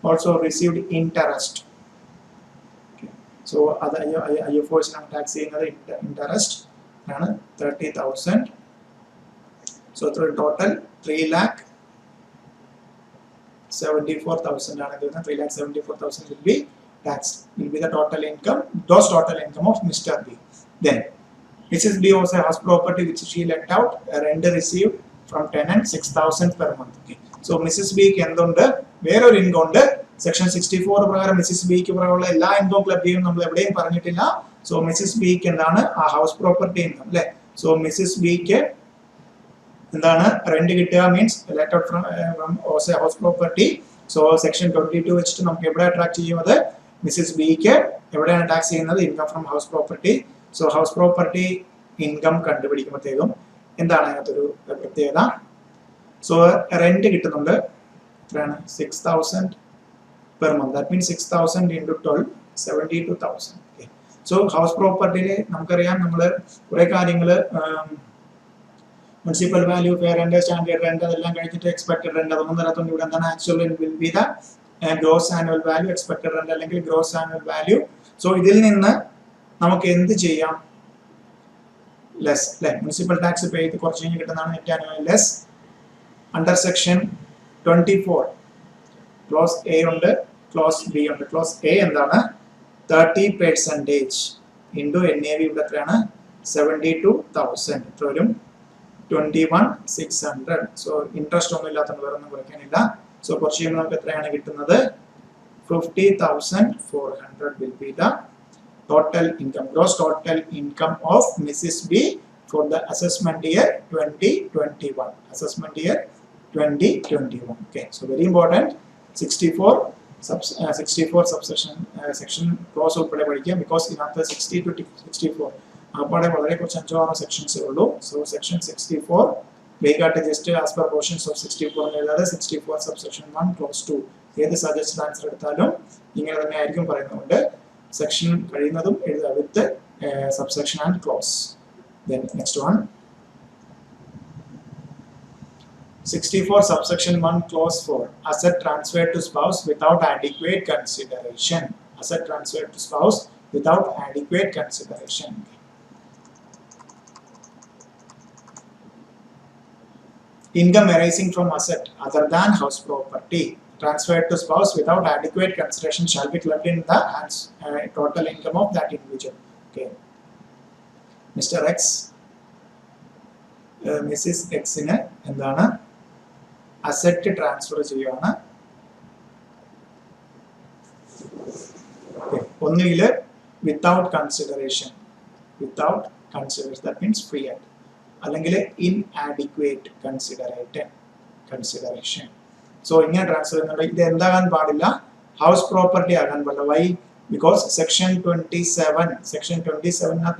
also received interest. Okay. So അത് IFOs നാം ടാക്സ് ചെയ്യുന്നത് interest ആണ് 30,000. So total 3,74,000 ആണ് വരുന്നത്. 3,74,000 will be taxed. Will be the total income, gross total income of Mr. B. Then Mrs. B also has property which she let out, rent received from tenant 6,000 per month. Okay. So Mrs. B ക്ക് എന്തുണ്ട്? വേറൊരു income ഉണ്ട്. Section 64 പ്രകാരം Mrs ബിക്ക് പറയാനുള്ള എല്ലാ income club ചെയ്യും നമ്മൾ എവിടെയും പറഞ്ഞിട്ടില്ല. സോ മിസ്സിസ് ബിക്ക് എന്താണ് ആ ഹൗസ് പ്രോപ്പർട്ടി ഇൻകം അല്ലേ? സോ മിസ്സിസ് ബിക്ക് എന്താണ് റെന്റ് കിട്ടുക means let out from house property. So section 22 വെച്ചിട്ട് നമുക്ക് എവിടെ അട്രാക്ട് ചെയ്യുന്നത്? മിസ്സിസ് ബിക്ക് എവിടെയാണ് ടാക്സ് ചെയ്യുന്നത്? Income from house property. So house property income കണ്ടുപിടിക്കുമ്പോഴത്തേക്കും എന്താണ് അതിനകത്തൊരു പ്രത്യേകത? സോ റെന്റ് കിട്ടുന്നുണ്ട് എത്രയാണ്? 6,000 per month. That means 6,000 into 12, 72,000. Okay. So house property നമുക്കറിയാം നമ്മൾ കുറെ കാര്യങ്ങൾ municipal value, fair rent, standard rent അതെല്ലാം കഴിഞ്ഞിട്ട് എക്സ്പെക്ടഡ് റെന്റ് അതൊന്നും തരത്തുണ്ട്. ഇവിടെ എന്താണ് actual will be the gross annual value, expected rent അല്ലെങ്കിൽ ഗ്രോസ് ആനുവൽ വാല്യൂ. സോ ഇതിൽ നിന്ന് നമുക്ക് എന്ത് ചെയ്യാം? ലെസ് അല്ലെ, മുനിസിപ്പൽ ടാക്സ് പേ ചെയ്ത് കുറച്ച് കഴിഞ്ഞ് കിട്ടുന്നതാണ് net annual less. Under section 24 close A ഉണ്ട്, ക്ലോസ് ബി ഉണ്ട്. ക്ലോസ് എ എന്താണ്? 30% ഇൻറ്റു NAV ഇവിടെ എത്രയാണ്? 72,000. എത്ര വരും? 21,600. സോ ഇൻട്രസ്റ്റ് ഒന്നും ഇല്ലാത്തതുകൊണ്ട് വേറെ ഒന്നും കുറയ്ക്കാനില്ല. സോ കുറച്ച് കഴിയുമ്പോൾ നമുക്ക് എത്രയാണ് കിട്ടുന്നത്? 50,400 will be the total income, gross total income of Mrs. B for the assessment year 2021. Assessment year 2021. Okay, so very important. 64 subsection section clause ഉൾപ്പെടെ പഠിക്കാം. ബിക്കോസ് ഇതിനകത്ത് 60 to 64 അപ്പോഴേ വളരെ കുറച്ച് 5-6 സെക്ഷൻസേ ഉള്ളൂ. സോ സെക്ഷൻ 64 വേഗമായിട്ട് just as per portions of 64 എഴുതാതെ 64 സബ്സെക്ഷൻ 1 ക്ലോസ് 2 ഏത് സജസ്റ്റഡ് ആൻസർ എടുത്താലും ഇങ്ങനെ തന്നെ ആയിരിക്കും പറയുന്നുണ്ട്. സെക്ഷൻ കഴിയുന്നതും എഴുതുക with subsection and clause. Then next one 64 subsection 1 clause 4 asset transferred to spouse without adequate consideration. Asset transferred to spouse without adequate consideration. Income arising from asset other than house property transferred to spouse without adequate consideration shall be clubbed in the total income of that individual. Okay. Mr. X Mrs. X ന് എന്താണ് asset transfer ചെയ്യുകയാണ്. ഒന്നുകിൽ without consideration, that means free ആയിട്ട്, അല്ലെങ്കിൽ inadequate consideration. So ഇങ്ങനെ transfer ചെയ്യുന്നുണ്ട്. ഇത് എന്താകാൻ പാടില്ല? ഹൗസ് പ്രോപ്പർട്ടി ആകാൻ പാടില്ല. വൈ? ബിക്കോസ് സെക്ഷൻ 27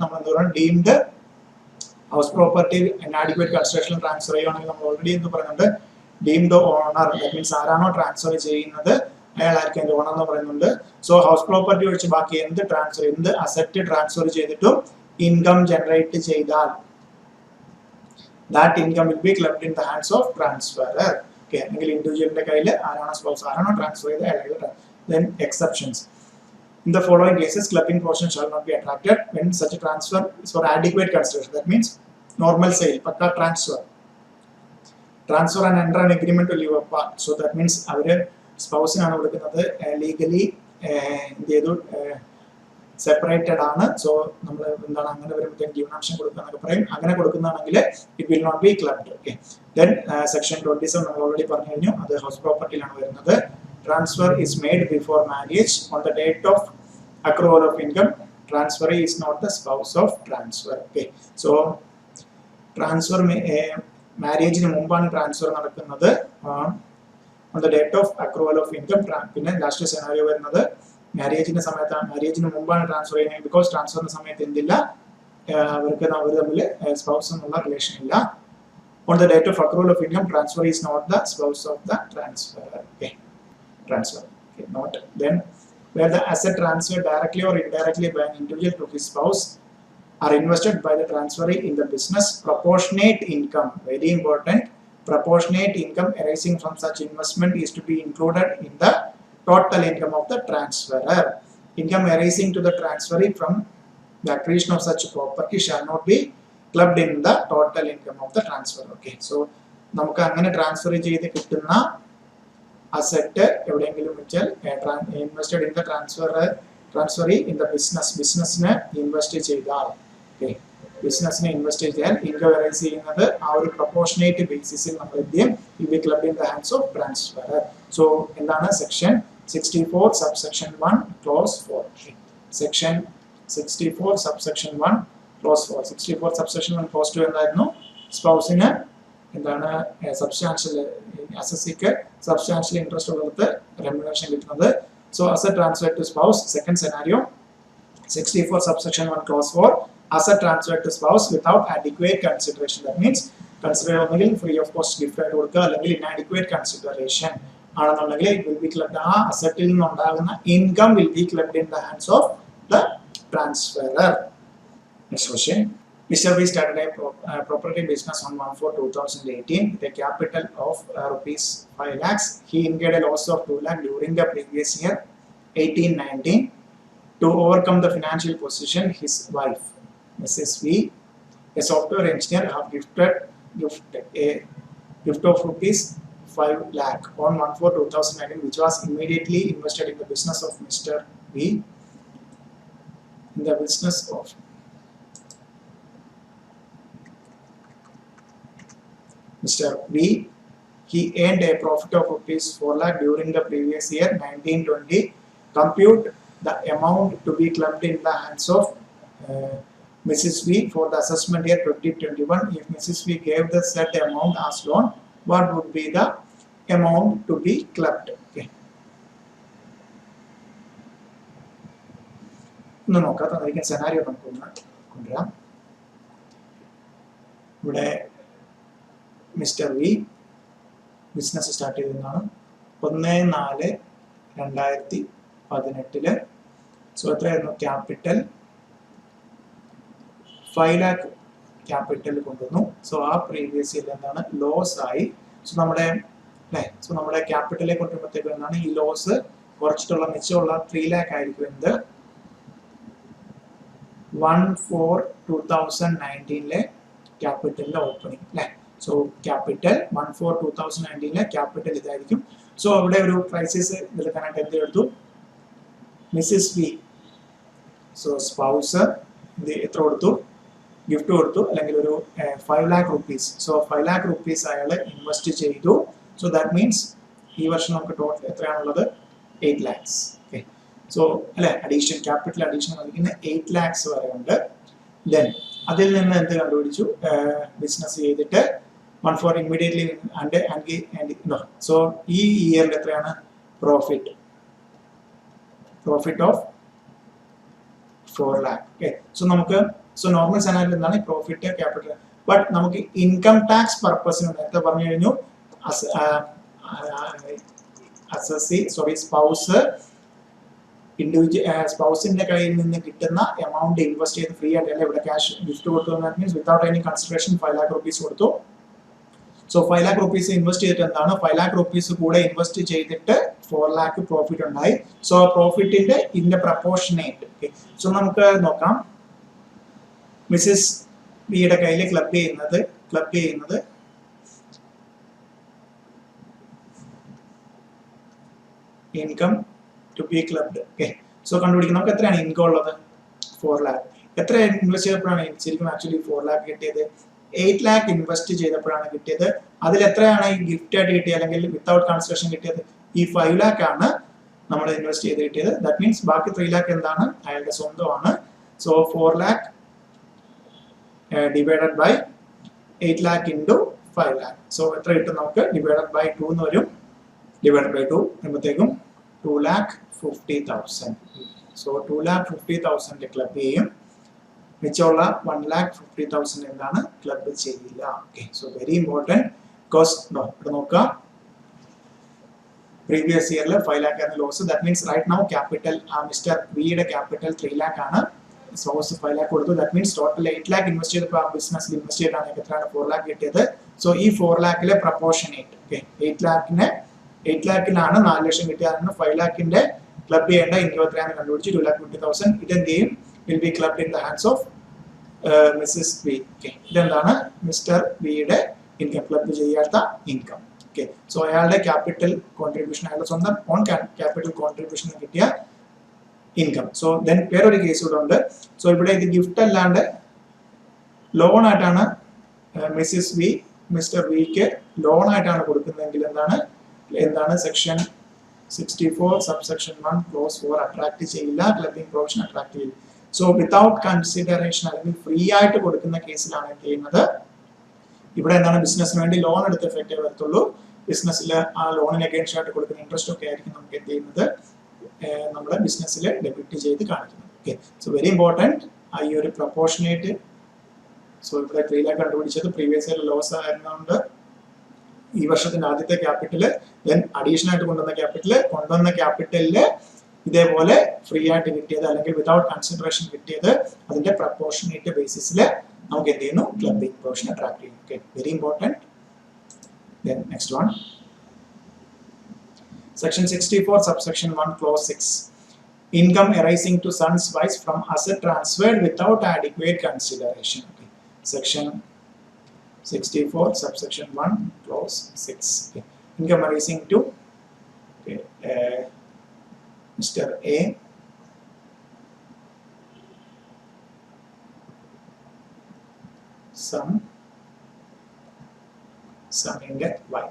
നമ്മൾ എന്ത് പറയുന്നത്? Deemed house property inadequate consideration transfer ചെയ്യുകയാണെങ്കിൽ നമ്മൾ ഓൾറെഡി എന്ത് പറയുന്നുണ്ട്? ഡീംഡ് ഓണർ, ദാറ്റ് മീൻസ് ആരാണോ ട്രാൻസ്ഫർ ചെയ്യുന്നത് അയാളായിരിക്കും അതിന്റെ ഓണർ എന്ന് പറയുന്നുണ്ട്. സോ ഹൗസ് പ്രോപ്പർട്ടി ഒഴിച്ച് ബാക്കി എന്ത് അസറ്റ് ട്രാൻസ്ഫർ ചെയ്തിട്ടും ഇൻകം ജനറേറ്റ് ചെയ്താൽ that income will be clubbed in the hands of transferor. Okay, അല്ലെങ്കിൽ ഇൻഡിവിജ്വലിന്റെ കയ്യിൽ ആരാണോ സ്പൗസ് ആരാണോ ട്രാൻസ്ഫർ ചെയ്ത് അയാളുടെ. Then exceptions. In the following cases, clubbing portion shall not be attracted when such a transfer is for adequate consideration. That means normal sale, pakka transfer and enter an agreement to live apart. So that means അവര് സ്പൗസിനാണ് കൊടുക്കുന്നത്, legally എന്ത് ചെയ്തു separated ആണ്. So നമ്മൾ എന്താണ് അങ്ങനെ വരുമ്പോഴത്തേക്ക് ജീവനാംശം കൊടുക്കുക എന്നൊക്കെ പറയും. അങ്ങനെ കൊടുക്കുന്നതാണെങ്കിൽ it will not be clubbed. Okay. Then section 27 നമ്മൾ ഓൾറെഡി പറഞ്ഞു കഴിഞ്ഞു, അത് ഹൗസ് പ്രോപ്പർട്ടിയിലാണ് വരുന്നത്. Transfer is made before marriage on the date of accrual of income. Transfer is not the spouse of transfer. Okay. So transfer മാരേജിന് മുമ്പാണ് ട്രാൻസ്ഫർ നടക്കുന്നത് on the date of accrual of income. പിന്നെ ലാസ്റ്റ് സെനാരിയോ വരുന്നത് മാരേജിന്റെ സമയത്താണ്, മാരേജിന് മുമ്പാണ് transfer ചെയ്യുന്നത്. ബിക്കോസ് ട്രാൻസ്ഫറിന്റെ സമയത്ത് എന്തില്ല, അവർ തമ്മിൽ സ്പൗസ് എന്നുള്ള റിലേഷൻ ഇല്ല. On the date of accrual of income transfer is not the spouse of the transfer. Okay. Transfer not. Then where the asset transferred directly or indirectly by an individual to his spouse are invested by the transferee in the business, proportionate income, very important, proportionate income arising from such investment is to be included in the total income of the transferor. Income arising to the transferee from the acquisition of such property shall not be clubbed in the total income of the transfer. Okay, so നമുക്ക് അങ്ങനെ transfer ചെയ്ത് കിട്ടുന്ന asset എവിടെയെങ്കിലും വെച്ചാൽ invested in the transferee in the ബിസിനസ്സിന് invest ചെയ്താൽ, okay, ബിസിനസ്സിനെ invest ചെയ്താൽ ഇൻകം അറൈസ് ചെയ്യുന്നത് ആ ഒരു പ്രൊപ്പോർഷനേറ്റ് ബേസിസിൽ നമ്മൾ എന്ത് ചെയ്യും, will be clubbed in the hands of transferor. So എന്താണ് section 64 subsection 1 clause 4. Section 64 subsection 1 clause 4. 64 subsection 1 clause 2 എന്തായിരുന്നു? സ്പൗസിന് എന്താണ് സബ്സ്റ്റാൻഷ്യൽ അസസിക്ക് സബ്സ്റ്റാൻഷ്യൽ ഇൻട്രസ്റ്റ് ഉള്ളത് റെമ്യൂണറേഷൻ കിട്ടുന്നത്. So asset transfer to spouse. Second scenario 64 subsection 1 clause 4, asset transfer to spouse without adequate consideration. That means consider ഒന്നെങ്കിൽ free of cost gift ആയിട്ട് കൊടുക്കുക, അല്ലെങ്കിൽ inadequate consideration ആണെന്നുണ്ടെങ്കിൽ it will be clubbed. ആ അസറ്റിൽ നിന്നുണ്ടാകുന്ന income will be clubbed in the hands of the transferor. Next question. Mr. V started a property business on 1/4/2018 with a capital of rupees 5 lakhs. He incurred a loss of 2 lakh during the previous year 18-19. To overcome the financial position, his wife, Mrs. V, a software engineer, have a gift of rupees 5 lakh on 1/4/2019, which was immediately invested in the business of Mr. V. In the business of Mr. V, he earned a profit of rupees 4 lakh during the previous year 19-20. Compute the amount to be clubbed in the hands of Mrs. V for the assessment year 2021. If Mrs. V gave the set amount as loan, what would be the amount to be clubbed? Okay. No, തന്നിരിക്കുന്ന scenario നമുക്ക് കൊണ്ടുവരാം. ഇവിടെ mister V business start ചെയ്തതാണ് 1/4/2018. So എത്രയായിരുന്നു capital? 5 lakh capital കൊണ്ടുവന്നു. So ആ previous year എന്താണ് loss ആയി. സോ നമ്മുടെ ക്യാപിറ്റലെ കൊണ്ടുവരുമ്പോഴത്തേക്ക് എന്താണ് ഈ ലോസ് കുറച്ചിട്ടുള്ള മിച്ചമുള്ള 3 ലാക്ക് ആയിരിക്കും എന്ത് 1/4/2019 ക്യാപിറ്റലിന്റെ ഓപ്പണിംഗ് അല്ലേ. സോ ക്യാപിറ്റൽ 1/4/2019 ക്യാപിറ്റൽ ഇതായിരിക്കും. സോ അവിടെ ഒരു ക്രൈസിസ് എടുക്കാനായിട്ട് എന്ത് എടുത്തു? Mrs V. സോ സ്പൗസ് എത്ര കൊടുത്തു? ഗിഫ്റ്റ് കൊടുത്തു, അല്ലെങ്കിൽ ഒരു 5 lakh rupees. So 5 lakh rupees അയാൾ ഇൻവെസ്റ്റ് ചെയ്തു. സോ ദാറ്റ് മീൻസ് ഈ വർഷം നമുക്ക് ടോട്ടൽ എത്രയാണുള്ളത്? 8 lakhs. ഓക്കെ, സോ അല്ലെ അഡീഷൻ ക്യാപിറ്റൽ അഡീഷൻ വന്നിരിക്കുന്ന 8 lakhs വരെ ഉണ്ട്. ദെൻ അതിൽ നിന്ന് എന്ത് കണ്ടുപിടിച്ചു? ബിസിനസ് ചെയ്തിട്ട് 1/4 ഇമ്മീഡിയറ്റ്ലി സോ ഈ ഇയറിൽ എത്രയാണ് profit of 4 lakh. Okay, so നമുക്ക് നോർമൽ സെനാരിയിൽ എന്താണ് പ്രോഫിറ്റ് ക്യാപിറ്റൽ. ബട്ട് നമുക്ക് ഇൻകം ടാക്സ് പർപ്പസിന് നേരത്തെ പറഞ്ഞു കഴിഞ്ഞു സ്പൗസിന്റെ കയ്യിൽ നിന്ന് കിട്ടുന്ന എമൗണ്ട് ഇൻവെസ്റ്റ് ചെയ്ത് ഫ്രീ ആയിട്ട് ഇവിടെ ക്യാഷ് ഗിഫ്റ്റ് കൊടുത്തു. ദാറ്റ് means without any consideration 5 lakh rupees കൊടുത്തു. സോ 5 lakh rupees ഇൻവെസ്റ്റ് ചെയ്തിട്ട് എന്താണ് 5 lakh rupees കൂടെ ഇൻവെസ്റ്റ് ചെയ്തിട്ട് 4 lakh പ്രോഫിറ്റ് ഉണ്ടായി. സോ പ്രോഫിറ്റിന്റെ ഇതിന്റെ പ്രപ്പോർഷനേറ്റ്. ഓക്കെ, സോ നമുക്ക് നോക്കാം. മിസ്സിസ് വിയുടെ കയ്യിൽ ക്ലബ് ചെയ്യുന്നത് income to be clubbed. Okay, so കണ്ടുപിടിക്കും. നമുക്ക് എത്രയാണ് ഇൻകം ഉള്ളത്? 4 lakh. എത്ര ഇൻവെസ്റ്റ് ചെയ്തപ്പോഴാണ് ശരിക്കും ആക്ച്വലി 4 lakh കിട്ടിയത്? 8 lakh ഇൻവെസ്റ്റ് ചെയ്തപ്പോഴാണ് കിട്ടിയത്. അതിൽ എത്രയാണ് ഈ ഗിഫ്റ്റ് ആയിട്ട് കിട്ടിയത് അല്ലെങ്കിൽ വിത്തൗട്ട് കൺസിഡറേഷൻ കിട്ടിയത്? ഈ 5 lakh ആണ് നമ്മൾ ഇൻവെസ്റ്റ് ചെയ്ത് കിട്ടിയത്. ദാറ്റ് മീൻസ് ബാക്കി 3 lakh എന്താണ്? അയാളുടെ സ്വന്തമാണ്. സോ 4 lakh divided by 8 lakh into 5 lakh. സോ എത്ര കിട്ടും നമുക്ക്? ഡിവൈഡഡ് ബൈ 2 എന്ന് വരും. ഡിവൈഡഡ് ബൈ 2 വരുമ്പോഴത്തേക്കും 2,50,000. സോ 2,50,000 ക്ലബ് ചെയ്യും. മിച്ചമുള്ള 1,50,000 എന്താണ്? ക്ലബ് ചെയ്യില്ല. Okay, so very important. Because ഇവിടെ നോക്കുക, പ്രീവിയസ് ഇയറിൽ 5 lakh ആണ് loss. That means right now capital Mr വിയുടെ ക്യാപിറ്റൽ 3 lakh ആണ്. സോഴ്സ് 5 lakh കൊടുത്തു. ദാറ്റ് മീൻസ് ടോട്ടൽ 8 lakh ഇൻവെസ്റ്റ് ചെയ്തപ്പോൾ ആ ബിസിനസ്സിൽ ഇൻവെസ്റ്റ് ചെയ്താണ് എത്രയാണ് 4 lakh കിട്ടിയത്. സോ ഈ 4 ലാഖിലെ പ്രപ്പോർഷനേറ്റ് ഓക്കെ 8 ലാഖിലാണ് 4 ലക്ഷം കിട്ടിയതാണ് 5 ലാഖിന്റെ ക്ലബ് ചെയ്യേണ്ട ഇൻകം എത്രയാണെന്ന് കണ്ടുപിടിച്ച് 2,50,000 ഇതെന്ത് ചെയ്യും will be clubbed in the hands of Mrs V okay ഇതെന്താണ് മിസ്റ്റർ വിയുടെ ഇൻകം ക്ലബ് ചെയ്യാത്ത ഇൻകം ഓക്കെ സോ അയാളുടെ ക്യാപിറ്റൽ കോൺട്രിബ്യൂഷൻ അയാളുടെ സ്വന്തം ഓൺ ക്യാപിറ്റൽ കോൺട്രിബ്യൂഷൻ കിട്ടിയ ഇൻകം സോ ദെൻ വേറൊരു കേസ് കൂടെ ഉണ്ട് സോ ഇവിടെ ഇത് ഗിഫ്റ്റ് അല്ലാണ്ട് ലോൺ ആയിട്ടാണ് മിസ്സിസ് വി മിസ്റ്റർ വിക്ക് ലോൺ ആയിട്ടാണ് കൊടുക്കുന്നതെങ്കിൽ എന്താണ് സെക്ഷൻ 64 സബ്സെക്ഷൻ 1 ക്ലോസ് 4 അട്രാക്ട് ചെയ്യില്ല ക്ലബിംഗ് പ്രൊവിഷൻ അട്രാക്ട് ചെയ്യില്ല സോ വിതൗട്ട് കൺസിഡറേഷൻ അല്ലെങ്കിൽ ഫ്രീ ആയിട്ട് കൊടുക്കുന്ന കേസിലാണ് എന്ത് ചെയ്യുന്നത് ഇവിടെ എന്താണ് ബിസിനസ്സിന് വേണ്ടി ലോൺ എടുത്ത് എഫക്റ്റീവ് വരത്തുള്ളൂ ബിസിനസ്സിൽ ആ ലോണിന് അഗൈൻസ്റ്റ് ആയിട്ട് കൊടുക്കുന്ന ഇൻട്രസ്റ്റ് ഒക്കെ ആയിരിക്കും നമുക്ക് എന്ത് ചെയ്യുന്നത് നമ്മുടെ ബിസിനസ്സിൽ ഡെബിറ്റ് ചെയ്ത് കാണിക്കുന്നത് ഓക്കെ സോ വെരി ഇമ്പോർട്ടൻറ്റ് ഈ ഒരു പ്രപ്പോർഷനേറ്റ് സോ ഇവിടെ 3 ലാഖ് കണ്ടുപിടിച്ചത് പ്രീവിയസ് ഇയർ ലോസ് ആയിരുന്നതുകൊണ്ട് ഈ വർഷത്തിന്റെ ആദ്യത്തെ ക്യാപിറ്റല് ദെൻ അഡീഷണൽ ആയിട്ട് കൊണ്ടുവന്ന ക്യാപിറ്റലില് ഇതേപോലെ ഫ്രീ ആയിട്ട് കിട്ടിയത് അല്ലെങ്കിൽ വിതൗട്ട് കൺസിഡറേഷൻ കിട്ടിയത് അതിന്റെ പ്രപ്പോർഷനേറ്റ് ബേസിസിൽ നമുക്ക് എന്ത് ചെയ്യുന്നു ക്ലബിംഗ് പ്രൊവിഷൻ അട്രാക്ട് ചെയ്യുന്നു okay very important then next one Section 64, subsection 1, clause 6. Income arising to sons wives from asset transferred without adequate consideration. Okay. Section 64, subsection 1, clause 6. Okay. Income arising to Mr. A. Son in the wife.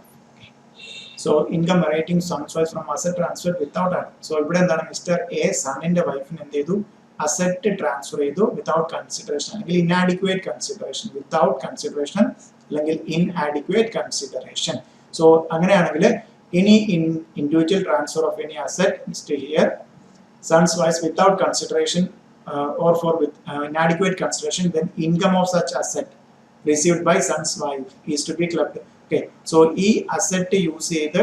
So income arising sons wives from asset transferred without so ഇവിടെ എന്താണ് mister A സണ്ണിന്റെ വൈഫിന് എന്ത് ചെയ്തു asset transfer ചെയ്തു without consideration അല്ലെങ്കിൽ inadequate consideration without consideration അല്ലെങ്കിൽ inadequate consideration so അങ്ങനെയാണെങ്കിൽ any individual transfer of any asset mister here sons wives without consideration or for with inadequate consideration then income of such asset received by sons wife is to be clubbed okay so ഈ asset use ചെയ്ത്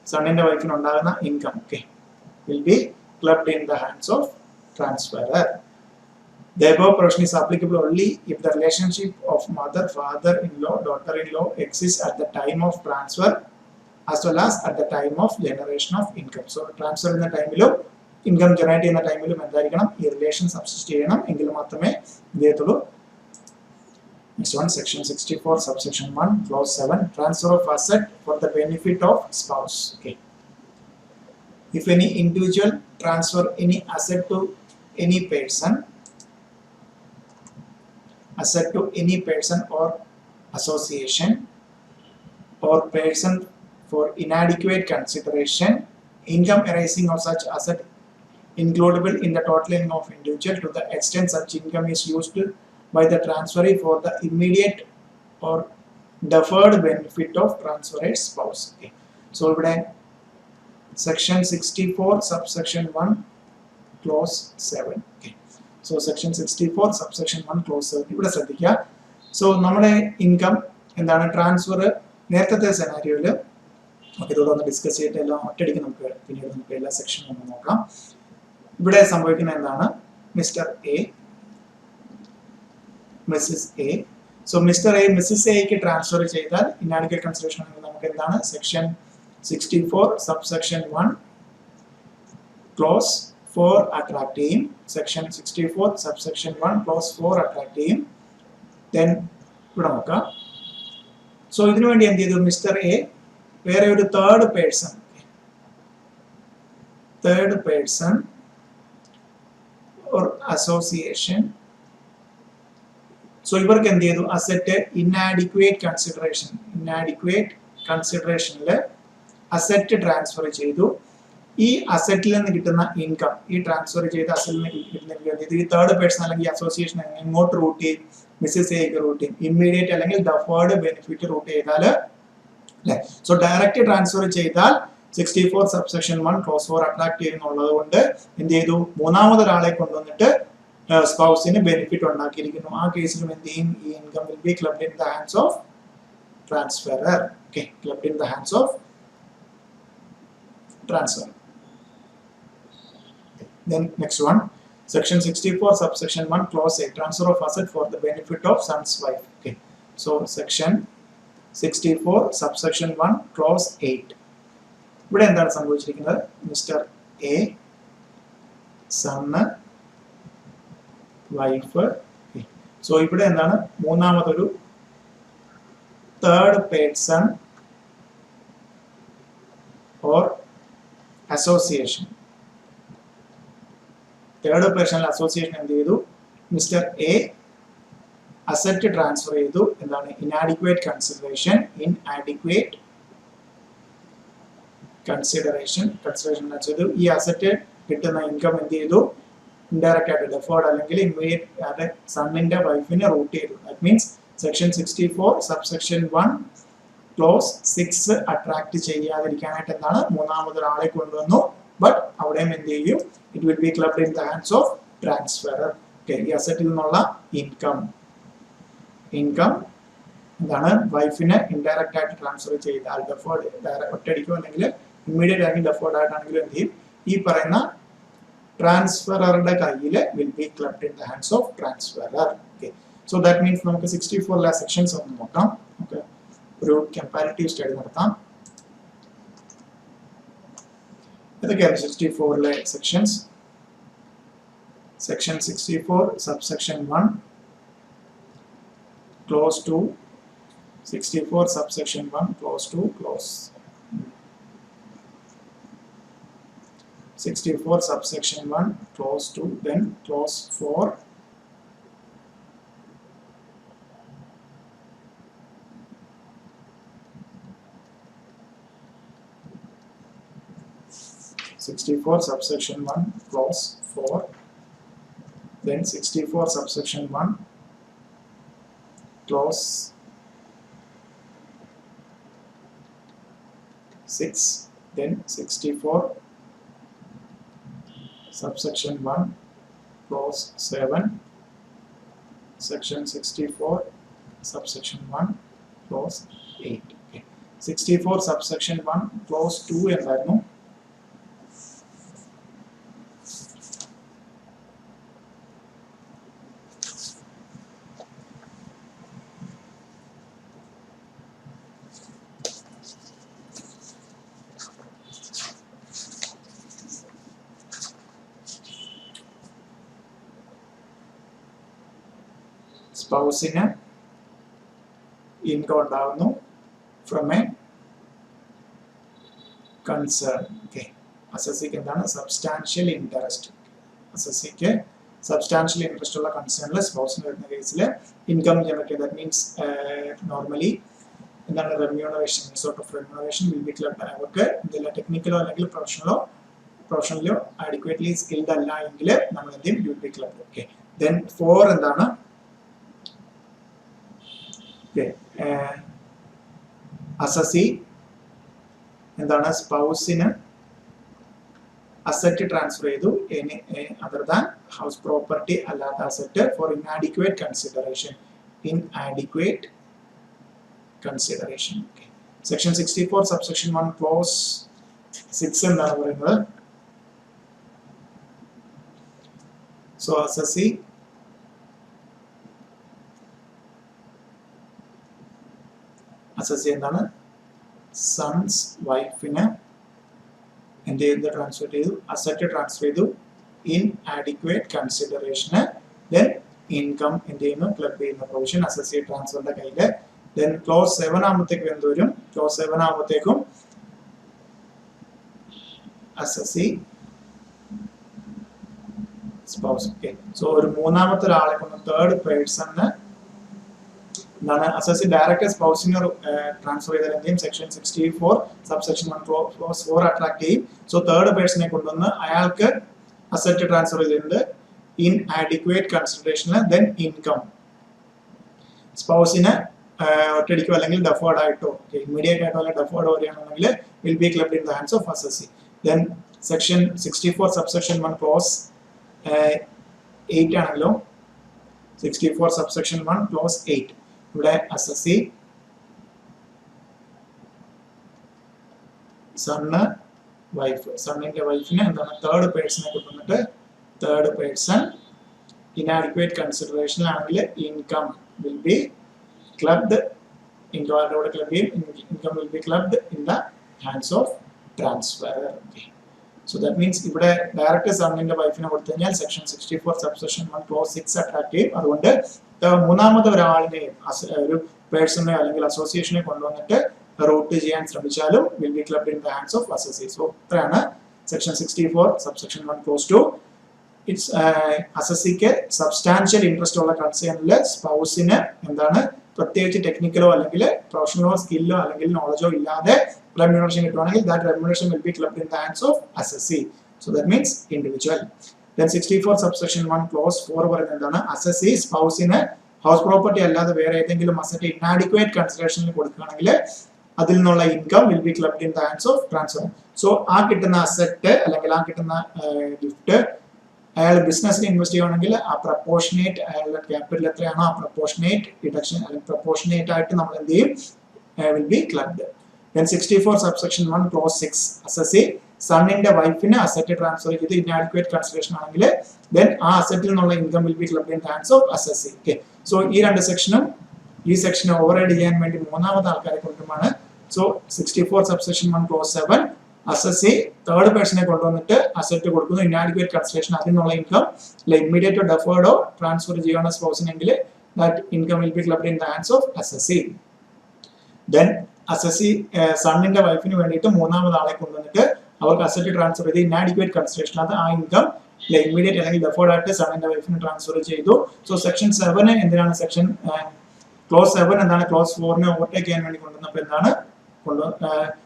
സണ്ണിന്റെ വൈഫിന് ഉണ്ടാകുന്ന income okay will be clubbed in the hands of transferor the above provision is applicable only if the relationship of mother father-in-law daughter-in-law exists at the time of transfer as well as at the time of generation of income so transfer in the time below income generate in the time below എന്തായിരിക്കണം ഈ relation സബ്സിസ്റ്റ് ചെയ്യണം എങ്കിൽ മാത്രമേ ഇതേതുള്ളൂ Next one, section 64, subsection 1, clause 7, transfer of asset for the benefit of spouse. Okay. If any individual transfer any asset to any person or association or person for inadequate consideration, income arising of such asset includable in the total income of individual to the extent such income is used by the transferee for the immediate or deferred benefit of transferred spouse. Okay. So, section 64, subsection 1, clause 7. Okay. So, section 64, subsection 1, clause 7. So, നമ്മുടെ income എന്താണ് transfer നേരത്തെ സെനാരിയോയിൽ നമുക്ക് ഇതോടെ ഒന്ന് discuss ചെയ്തിട്ട് എല്ലാം ഒറ്റയടിക്ക് പിന്നീട് നമുക്ക് എല്ലാ സെക്ഷനും ഒന്ന് നോക്കാം ഇവിടെ സംഭവിക്കുന്നത് എന്താണ് mister A Mrs. A. So Mr. A, Mrs. A ക്ക് ട്രാൻസ്ഫർ ചെയ്താൽ inadequate consideration ആണെങ്കിൽ നമുക്ക് എന്താണ് സെക്ഷൻ 64 subsection 1 clause 4 attract ചെയ്യും സെക്ഷൻ 64 subsection 1 clause 4 attract ചെയ്യും then ഇവിടെ നോക്കാം സോ ഇതിനു വേണ്ടി എന്ത് ചെയ്തു മിസ്റ്റർ എ വേറെ ഒരു third person or association so ഇവർക്ക് എന്ത് ചെയ്തു അസറ്റ് ഇന്നാഡിക്വേറ്റ് കൺസിഡറേഷനിൽ അസറ്റ് ട്രാൻസ്ഫർ ചെയ്തു ഈ അസറ്റിൽ നിന്ന് കിട്ടുന്ന ഇൻകം ഈ ട്രാൻസ്ഫർ ചെയ്ത അസറ്റിൽ നിന്ന് കിട്ടുന്ന ഈ തേർഡ് പേഴ്സൺ അല്ലെങ്കിൽ അസോസിയേഷൻ എങ്ങോട്ട് റൂട്ട് ചെയ്യും മിസ്സസ് എക്ക് റൂട്ട് ചെയ്യും ഇമ്മീഡിയറ്റ് അല്ലെങ്കിൽ ഡെഫേർഡ് ബെനിഫിറ്റ് റൂട്ട് ചെയ്താൽ അല്ലെ സോ ഡയറക്റ്റ് ട്രാൻസ്ഫർ ചെയ്താൽ 64 സബ്സെക്ഷൻ 1 ക്ലോസ് 4 അട്രാക്ട് ചെയ്യുന്നുള്ളത് കൊണ്ട് എന്ത് ചെയ്തു മൂന്നാമതൊരാളെ കൊണ്ടുവന്നിട്ട് സ്പൗസിന് ബെനിഫിറ്റ് ഉണ്ടാക്കിയിരിക്കുന്നു ആ കേസിലും എന്ത് ചെയ്യും ഈ income will be clubbed in the hands of transferor okay clubbed in the hands of transfer then next one section 64 subsection 1 clause 8 transfer of asset for the benefit of son's wife okay So section 64 subsection 1 clause 8. ഇവിടെ എന്താണ് സംഭവിച്ചിരിക്കുന്നത്? Mister A sun wife. So ഇവിടെ എന്താണ് മൂന്നാമതൊരു third person or association. Third personal association എന്ത് ചെയ്തു? Mister A asset transfer ചെയ്തു. എന്താണ്? Inadequate consideration. ഇൻആഡിക്വേറ്റ് കൺസിഡറേഷൻ ചെയ്തു. ഈ അസറ്റ് കിട്ടുന്ന ഇൻകം എന്ത് ചെയ്തു? ഇൻഡയറക്റ്റ് ആയിട്ട് ഡെഫേർഡ് അല്ലെങ്കിൽ ഇമ്മീഡിയറ്റ് ആയിട്ട് സണ്ണിന്റെ വൈഫിനെ റൂട്ട് ചെയ്തു. That means section 64 subsection 1 clause 6 attract ചെയ്യാതിരിക്കാനായിട്ട് എന്താണ് മൂന്നാമതൊരാളെ കൊണ്ടുവന്നു. ബട്ട് അവിടെയും എന്ത് ചെയ്യും? It will be clubbed in the hands of transferor. Okay, ഈ അസറ്റിൽ നിന്നുള്ള ഇൻകം എന്താണ് വൈഫിനെ ഇൻഡയറക്റ്റ് ആയിട്ട് ട്രാൻസ്ഫർ ചെയ്താൽ ഡെഫേർഡ് ഒറ്റയടിക്കോ അല്ലെങ്കിൽ ഇമ്മീഡിയറ്റ് ആയിട്ട് ഡെഫേർഡ് ആയിട്ടാണെങ്കിലും എന്ത് ചെയ്യും? ഈ പറയുന്ന ട്രാൻസ്ഫററുടെ കയ്യിൽ will be clubbed in the hands of transferor. Okay, so that means നമുക്ക് 64 സെക്ഷൻസ് ഒന്ന് നോക്കാം. ഓക്കെ, ഒരു കമ്പാരിറ്റീവ് സ്റ്റഡി നടത്താം. ഇതൊക്കെയാണ് 64 sections. Section 64 subsection 1 clause 2, 64 subsection 1 clause 2 clause 64 subsection 1 clause 2, then clause 4, subsection 1 clause 4, then 64 subsection 1 clause 6, then 64 subsection 1 clause 7, section 64 subsection 1 clause 8. Okay. 64 subsection 1 clause 2 എന്തായിരുന്നു? സ്പൗസിന് income ഉണ്ടാകുന്നു from a concern. Okay, അസസിക്ക് എന്താണ്? Substantial interest. അസസിക്ക് substantial interest ഉള്ള കൺസേണിൽ സ്പൗസിന് വരുന്ന കേസിൽ income generate. That means normally എന്താണ് remuneration, sort of remuneration will be clubbed. അവർക്ക് എന്തെല്ലാം ടെക്നിക്കലോ അല്ലെങ്കിൽ പ്രൊഫഷണലോ അഡിക്വേറ്റ്ലി സ്കിൽഡ് അല്ല എങ്കിൽ നമ്മൾ എന്ത് ചെയ്യും? Will be clubbed. Okay, then 4 എന്താണ്? അസസി എന്താണ്? സ്പൗസിന് അസറ്റ് ട്രാൻസ്ഫർ ചെയ്തു, അതർ ദാൻ ഹൗസ് പ്രോപ്പർട്ടി അല്ലാത്ത asset for inadequate consideration. Section 64 subsection 1 clause 6 എന്താണ് പറയുന്നത്? സോ അസസി എന്താണ്? സൺസ് വൈഫിന് എന്ത് ചെയ്ത് ട്രാൻസ്ഫർ ചെയ്തു? അസറ്റ് ട്രാൻസ്ഫർ ചെയ്തു. ഇൻആഡിക്വേറ്റ് കൺസിഡറേഷന് ദെൻ ഇൻകം എന്ത് ചെയ്യുന്നു? ക്ലബ് ചെയ്യുന്ന പ്രൊവിഷൻ അസസി ട്രാൻസ്ഫറിന്റെ കയ്യില്. ദെൻ ക്ലോസ് 7 ആകുമ്പോഴത്തേക്കും എന്ത് വരും? ക്ലോസ് 7 ആകുമ്പോഴത്തേക്കും അസസി സ്പൗസ്. ഓക്കെ, സോ ഒരു മൂന്നാമത്തെ ഒരാളെ കൊണ്ട് തേർഡ് പേഴ്സണ് എന്താണ്? അസസി ഡയറക്റ്റ് സ്പൗസിന് ട്രാൻസ്ഫർ ചെയ്താൽ എന്ത് ചെയ്യും? സെക്ഷൻ 64 സബ്സെക്ഷൻ 1 ക്ലോസ് 4 അട്രാക്ട് ചെയ്യും. സോ തേർഡ് പേഴ്സണെ കൊണ്ടുവന്ന് അയാൾക്ക് അസറ്റ് ട്രാൻസ്ഫർ ചെയ്തിട്ടുണ്ട് ഇൻആഡിക്വേറ്റ് കൺസിഡറേഷന്. ദെൻ ഇൻകം സ്പൗസിന് ഒറ്റയടിക്കോ അല്ലെങ്കിൽ ഡെഫേർഡ് ആയിട്ടോ ഇമ്മീഡിയറ്റ് ആയിട്ടോ അല്ലെങ്കിൽ ഡെഫേർഡ് വരികയാണെന്നുണ്ടെങ്കിൽ will be clubbed in the hands of assessee. Then section 64 subsection 1 close 8 ആണല്ലോ. 64 സബ്സെക്ഷൻ 1 ക്ലോസ് 8. ഇവിടെ അസസി സണ്ണ് വൈഫ്, സണ്ണിന്റെ വൈഫിന് എന്താണ്? തേർഡ് പേഴ്സണെ കൊണ്ടുവന്നിട്ട് തേർഡ് പേഴ്സൺ ഇനാഡിക്വേറ്റ് കൺസിഡറേഷൻ ആണെങ്കിൽ income will B clubbed income will be clubbed in the hands of transferor. Okay. So that means ഇവിടെ direct സണ്ണിന്റെ വൈഫിനെ കൊടുത്തു കഴിഞ്ഞാൽ സെക്ഷൻ 64 സബ്സെക്ഷൻ 1 ക്ലോസ് 6 അട്രാക്ട് ചെയ്യും. അതുകൊണ്ട് മൂന്നാമത് ഒരാളിനെയും ഒരു പേഴ്സണെ അല്ലെങ്കിൽ അസോസിയേഷനെ കൊണ്ടുവന്നിട്ട് റൂട്ട് ചെയ്യാൻ ശ്രമിച്ചാലും will be clubbed in the hands of assessee. So ഇത്രയാണ് സെക്ഷൻ 64 സബ്സെക്ഷൻ 1 ക്ലോസ് 2. ഇറ്റ്സ് അസസിക്ക് സബ്സ്റ്റാൻഷ്യൽ ഇൻട്രസ്റ്റ് ഉള്ള കൺസേണില് സ്പൗസിന് എന്താണ് പ്രത്യേകിച്ച് ടെക്നിക്കലോ അല്ലെങ്കിൽ പ്രൊഫഷണലോ സ്കില്ലോ അല്ലെങ്കിൽ നോളജോ ഇല്ലാതെ remuneration കിട്ടുവാണെങ്കിൽ that remuneration will be clubbed in the hands of assessee. So that means individual. Then 64 subsection 1 clause 4 പറയുന്നത് എന്താണ്? assessee സ്പൗസിന് ഹൗസ് പ്രോപ്പർട്ടി അല്ലാതെ വേറെ ഏതെങ്കിലും അസറ്റ് ഇന്നാഡിക്വേറ്റ് കൺസിഡറേഷനിൽ കൊടുക്കുകയാണെങ്കിൽ അതിൽ നിന്നുള്ള income will be clubbed in the hands of transfer. So ആ കിട്ടുന്ന അസറ്റ് അല്ലെങ്കിൽ ആ കിട്ടുന്ന ഗിഫ്റ്റ് അയാൾ ബിസിനസ്സിൽ ഇൻവെസ്റ്റ് ചെയ്യുകയാണെങ്കിൽ ആ പ്രപ്പോർഷനേറ്റ് അയാളുടെ ക്യാപിറ്റൽ എത്രയാണോ ആ പ്രപ്പോർഷനേറ്റ് ഡിഡക്ഷൻ അല്ലെങ്കിൽ പ്രപ്പോർഷനേറ്റ് ആയിട്ട് നമ്മൾ എന്ത് ചെയ്യും will be clubbed. Then 64 subsection 1 clause 6 assessee സണ്ണിന്റെ വൈഫിന് അസറ്റ് ട്രാൻസ്ഫർ ചെയ്ത് ഇന്നാഡിക്വേറ്റ് കൺസിഡറേഷൻ ആണെങ്കിൽ then ആ അസറ്റിൽ നിന്നുള്ള income will be clubbed in the hands of assessee. Okay. So ഈ രണ്ട് സെക്ഷനും ഈ സെക്ഷനെ ഓവർറൈഡ് ചെയ്യാൻ വേണ്ടി മൂന്നാമത്തെ ആൾക്കാരെ കൊണ്ടുമാണ്. So 64 subsection 1 clause 7 assessee third പേഴ്സണെ കൊണ്ടുവന്നിട്ട് അസറ്റ് കൊടുക്കുന്നു ഇന്നാഡിക്വേറ്റ് കൺസിഡറേഷൻ അതിൽ നിന്നുള്ള ഇൻകം ഇമ്മീഡിയറ്റ് ഡെഫേർഡോ ട്രാൻസ്ഫർ ചെയ്യുന്ന സ്പൗസിനെങ്കിൽ that income will be clubbed in the hands of assessee. Then assessee സണ്ണിന്റെ വൈഫിന് വേണ്ടിയിട്ട് മൂന്നാമത് ആളെ കൊണ്ടുവന്നിട്ട് അവർക്ക് അസറ്റ് ട്രാൻസ്ഫർ ചെയ്ത് ഇന്നാഡിക്വേറ്റ് കൺസിഡറേഷൻ അത് ആ ഇൻകം ഇമ്മീഡിയറ്റ് അല്ലെങ്കിൽ ഡെഫേർഡ് ആയിട്ട് സണ്ണിന്റെ വൈഫിന് ട്രാൻസ്ഫർ ചെയ്തു. സോ സെക്ഷൻ 7 എന്തിനാണ് സെക്ഷൻ ക്ലോസ് 7 എന്താണ് ക്ലോസ് 4നെ ഓവർടേക്ക് ചെയ്യാൻ വേണ്ടി കൊണ്ടുവന്നപ്പോൾ എന്താണ്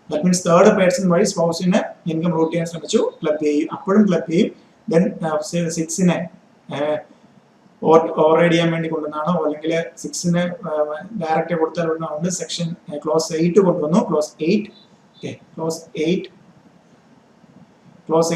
ദാറ്റ് മീൻസ് തേർഡ് പേഴ്സൺ വഴി സ്പൗസിന് ഇൻകം റൂട്ട് ചെയ്യാൻ ശ്രമിച്ചു ക്ലബ് ചെയ്യും അപ്പോഴും ക്ലബ് ചെയ്യും. ദെൻ 6നെ ഓവർറൈഡ് ചെയ്യാൻ വേണ്ടി കൊണ്ടുവന്നാണോ അല്ലെങ്കിൽ 6ന് ഡയറക്റ്റ് കൊടുത്താൽ കൊണ്ടുവന്നുകൊണ്ട് സെക്ഷൻ ക്ലോസ് 8 കൊണ്ടുവന്നു. ക്ലോസ്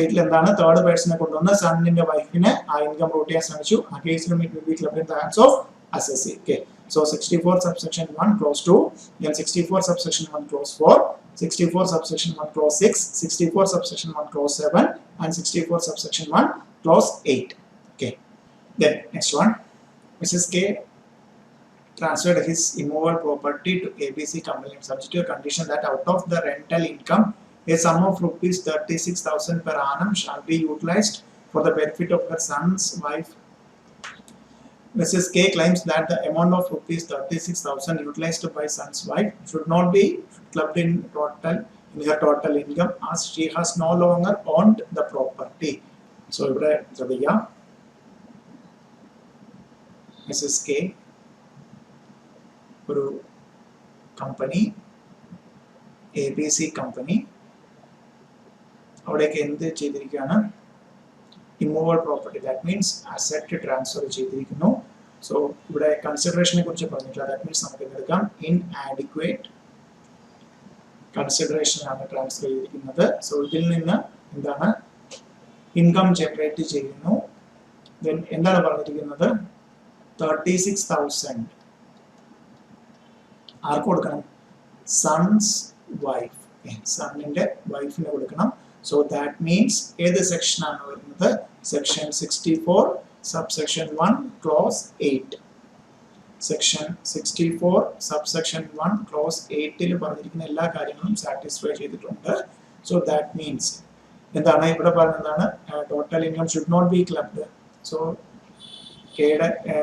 8 എന്താണ് തേർഡ് പേഴ്സണെ കൊണ്ടുവന്ന് സണ്ണിന്റെ വൈഫിനെ ആ ഇൻകം റൂട്ട് ചെയ്യാൻ ശ്രമിച്ചു. ആ കേസിലും it will be clubbed in the hands of assessee. Okay. So 64 subsection 1 clause 2 then 64 subsection 1 clause 4 64 subsection 1 clause 6 64 subsection 1 clause 7 and 64 subsection 1 clause 8. Okay. Then next one, Mrs. K transferred his immovable property to ABC company subject to a condition that out of the rental income a sum of rupees 36,000 per annum shall be utilized for the benefit of her son's wife. Mrs. K claims that the amount of rupees 36,000 utilized by son's wife should not be clubbed in her total income as she has no longer owned the property. So ഇവിടെ ശ്രദ്ധിക്കുക. Mrs. K ഒരു company ABC company അവിടേക്ക് എന്ത് ചെയ്തിരിക്കുകയാണ് immovable property that means asset transfer ചെയ്തിരിക്കുന്നു. So ഇവിടെ കൺസിഡറേഷനെ കുറിച്ച് പറഞ്ഞിട്ടില്ല. ദാറ്റ് മീൻസ് നമുക്ക് എടുക്കാം ഇൻആഡിക്വേറ്റ് കൺസിഡറേഷൻ ആണ് ട്രാൻസ്ഫർ ചെയ്തിരിക്കുന്നത്. സോ ഇതിൽ നിന്ന് എന്താണ് ഇൻകം ജനറേറ്റ് ചെയ്യുന്നു. ദെൻ എന്താണ് പറഞ്ഞിരിക്കുന്നത് 36,000 ആർക്ക് കൊടുക്കണം സൺസ് വൈഫ് സണ്ണിന്റെ വൈഫിന് കൊടുക്കണം. സോ ദാറ്റ് മീൻസ് ഏത് സെക്ഷൻ ആണ് വരുന്നത് section 64 subsection 1 clause 8 section 64 subsection 1 clause 8 പറഞ്ഞിരിക്കുന്ന എല്ലാ കാര്യങ്ങളും സാറ്റിസ്ഫൈ ചെയ്തിട്ടുണ്ട്. സോ ദാറ്റ് മീൻസ് എന്താണ് ഇവിടെ പറഞ്ഞതാണ് total income should not be clubbed. So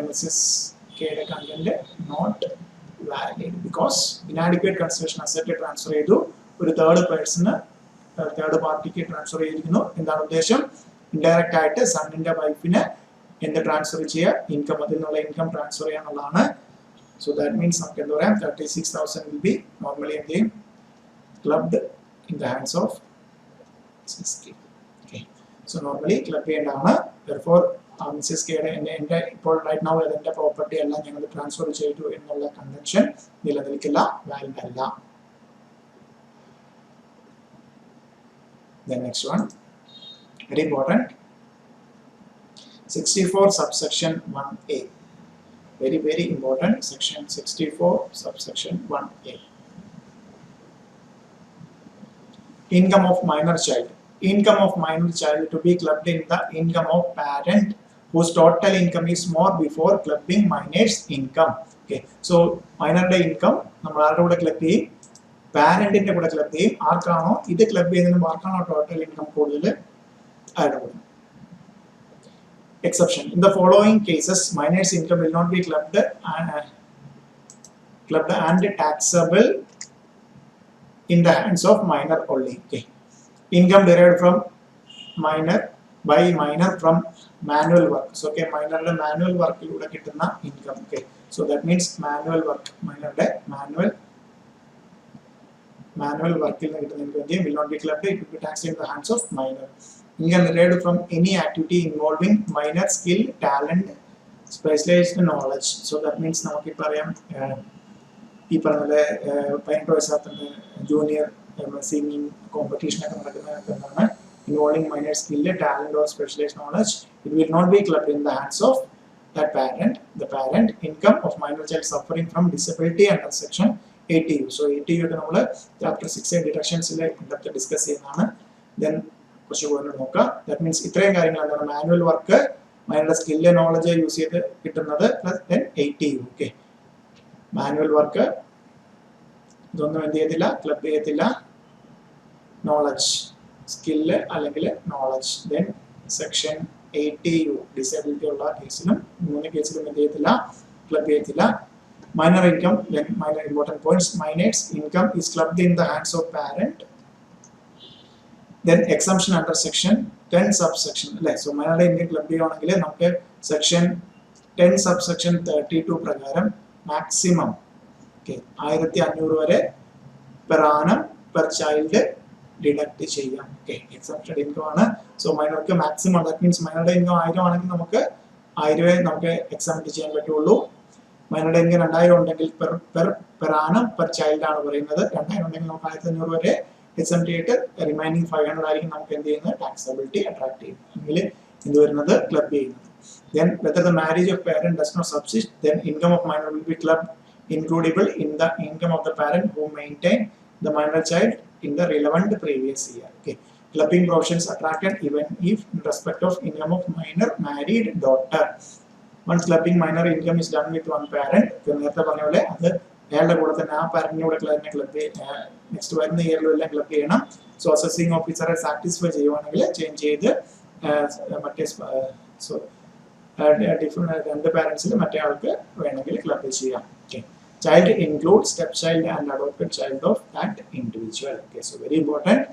Mrs കെയുടെ content not valid because inadequate consideration asset transfer ചെയ്തു ഒരു തേർഡ് പാർട്ടിക്ക് ട്രാൻസ്ഫർ ചെയ്തിരിക്കുന്നു. എന്താണ് ഉദ്ദേശം ഇൻഡയറക്റ്റ് ആയിട്ട് സണ്ണിന്റെ വൈഫിന് എന്ത് ട്രാൻസ്ഫർ ചെയ്യുക ഇൻകം അതിൽ നിന്നുള്ള ഇൻകം ട്രാൻസ്ഫർ ചെയ്യാന്നുള്ളതാണ്. സോ ദാറ്റ് മീൻസ് നമുക്ക് എന്താ പറയാം 36,000 വിൽ ബി നോർമലി എന്ത് ചെയ്യും clubbed in the hands of okay. So normally club ചെയ്യേണ്ടതാണ്. therefore മിസ്സസ് കെയുടെ എൻ്റെ ഇപ്പോൾ റൈറ്റ് നൗ അതിൻ്റെ പ്രോപ്പർട്ടി എല്ലാം ഞങ്ങൾ ട്രാൻസ്ഫർ ചെയ്തു എന്നുള്ള കൺവെൻഷൻ നിലനിൽക്കില്ല, വാലിഡ് അല്ല. The next one, very important, 64 subsection 1a, very important, section 64 subsection 1a. Income of minor child to be clubbed in the income of parent whose total income is more before clubbing minor's income. ഓക്കെ. So മൈനറുടെ income നമ്മൾ ആരുടെ കൂടെ club ചെയ്യും? പാരന്റിന്റെ കൂടെ club ചെയ്യും. ആർക്കാണോ ഇത് ക്ലബ് ചെയ്യുന്നതിനും ആർക്കാണോ ടോട്ടൽ ഇൻകം കൂടുതൽ ആരുടെ കൂടെ. Exception. In the following cases, minor's income will not be clubbed and taxable in the hands of minor only. Okay. Income derived from minor by minor from manual work. So, okay, minor manual work you would get income. Okay. So that means manual work. Minor manual work will not be clubbed. It will be taxed in the hands of minor. Income derived from any activity involving minor skill, talent, specialized knowledge. So that means നമുക്ക് പറയാം ഈ പറഞ്ഞ 18 വയസ്സാകുന്ന junior singing competition ഒക്കെ നടക്കുന്നതാണ് involving minor skill, talent or specialised knowledge. It will not be clubbed in the hands of that parent. The parent income of minor child suffering from disability under section 80U. So 80U ഒക്കെ നമ്മൾ chapter 6 ഡിഡക്ഷൻസിൽ discuss ചെയ്യുന്നതാണ്. ദെൻ കുറച്ച് point നോക്കാം. ദാറ്റ് മീൻസ് ഇത്രയും കാര്യങ്ങൾ എന്താണ്? മാനുവൽ വർക്ക്, മൈനറുടെ സ്കില്ല്, നോളജ് യൂസ് ചെയ്ത് കിട്ടുന്നത്, plus then 80U. Okay. Manual work ഇതൊന്നും എന്ത് ചെയ്യത്തില്ല, ക്ലബ് ചെയ്യത്തില്ല. നോളജ്, സ്കില്ല് അല്ലെങ്കിൽ knowledge. Then section 80U disability ഉള്ള കേസിലും 3 കേസിലും എന്ത് ചെയ്യത്തില്ല, ക്ലബ് ചെയ്യത്തില്ല. Minor income, then minor important points. Minor's income is clubbed in the hands of parent. Then exemption under section 10 subsection. So minor income club ചെയ്യുകയാണെങ്കിൽ നമുക്ക് section 10 subsection 32 പ്രകാരം maximum 1500 വരെ per annum per child deduct ചെയ്യാം. Exempted income ആണ്. So മൈനർക്ക് maximum, that means മൈനറുടെ income 1000 ആണെങ്കിൽ നമുക്ക് 1000 നമുക്ക് എക്സംപ്റ്റ് ചെയ്യാൻ പറ്റുള്ളൂ. മൈനറുടെ ഇൻകം 2000 ഉണ്ടെങ്കിൽ പെർ ആനം പെർ ചൈൽഡ് ആണ് പറയുന്നത്. 2000 ഉണ്ടെങ്കിൽ നമുക്ക് 1500 വരെ എക്സംപ്റ്റ് ചെയ്തിട്ട് റിമൈനിങ് 500 ആയിരിക്കും നമുക്ക് എന്ത് ചെയ്യുന്നത്, ടാക്സബിലിറ്റി അട്രാക്ട് ചെയ്യും. അല്ലെങ്കിൽ എന്ത് വരുന്നത്, ക്ലബ് ചെയ്യുന്നത്. Then whether the marriage of parent does not subsist, then income of minor will be clubbed includable in the income of the parent who maintain the minor child in the relevant previous year. Okay. Clubbing provisions attracted even if in respect of income of minor married daughter. Once clubbing minor income is done with one parent, നേരത്തെ പറഞ്ഞ പോലെ അത് അയാളുടെ കൂടെ തന്നെ ആ പാരന്റിനൂടെ club next വരുന്ന ഇയറിലും എല്ലാം ക്ലബ് ചെയ്യണം. സോ അസസിംഗ് ഓഫീസറെ സാറ്റിസ്ഫൈ ചെയ്യുവാണെങ്കിൽ ചേഞ്ച് ചെയ്ത് മറ്റേ രണ്ട് പാരന്റ്സിൽ മറ്റേ ആൾക്ക് വേണമെങ്കിൽ ക്ലബ് ചെയ്യാം. Okay. Child include step child and adopted child of that individual. Okay. So very important.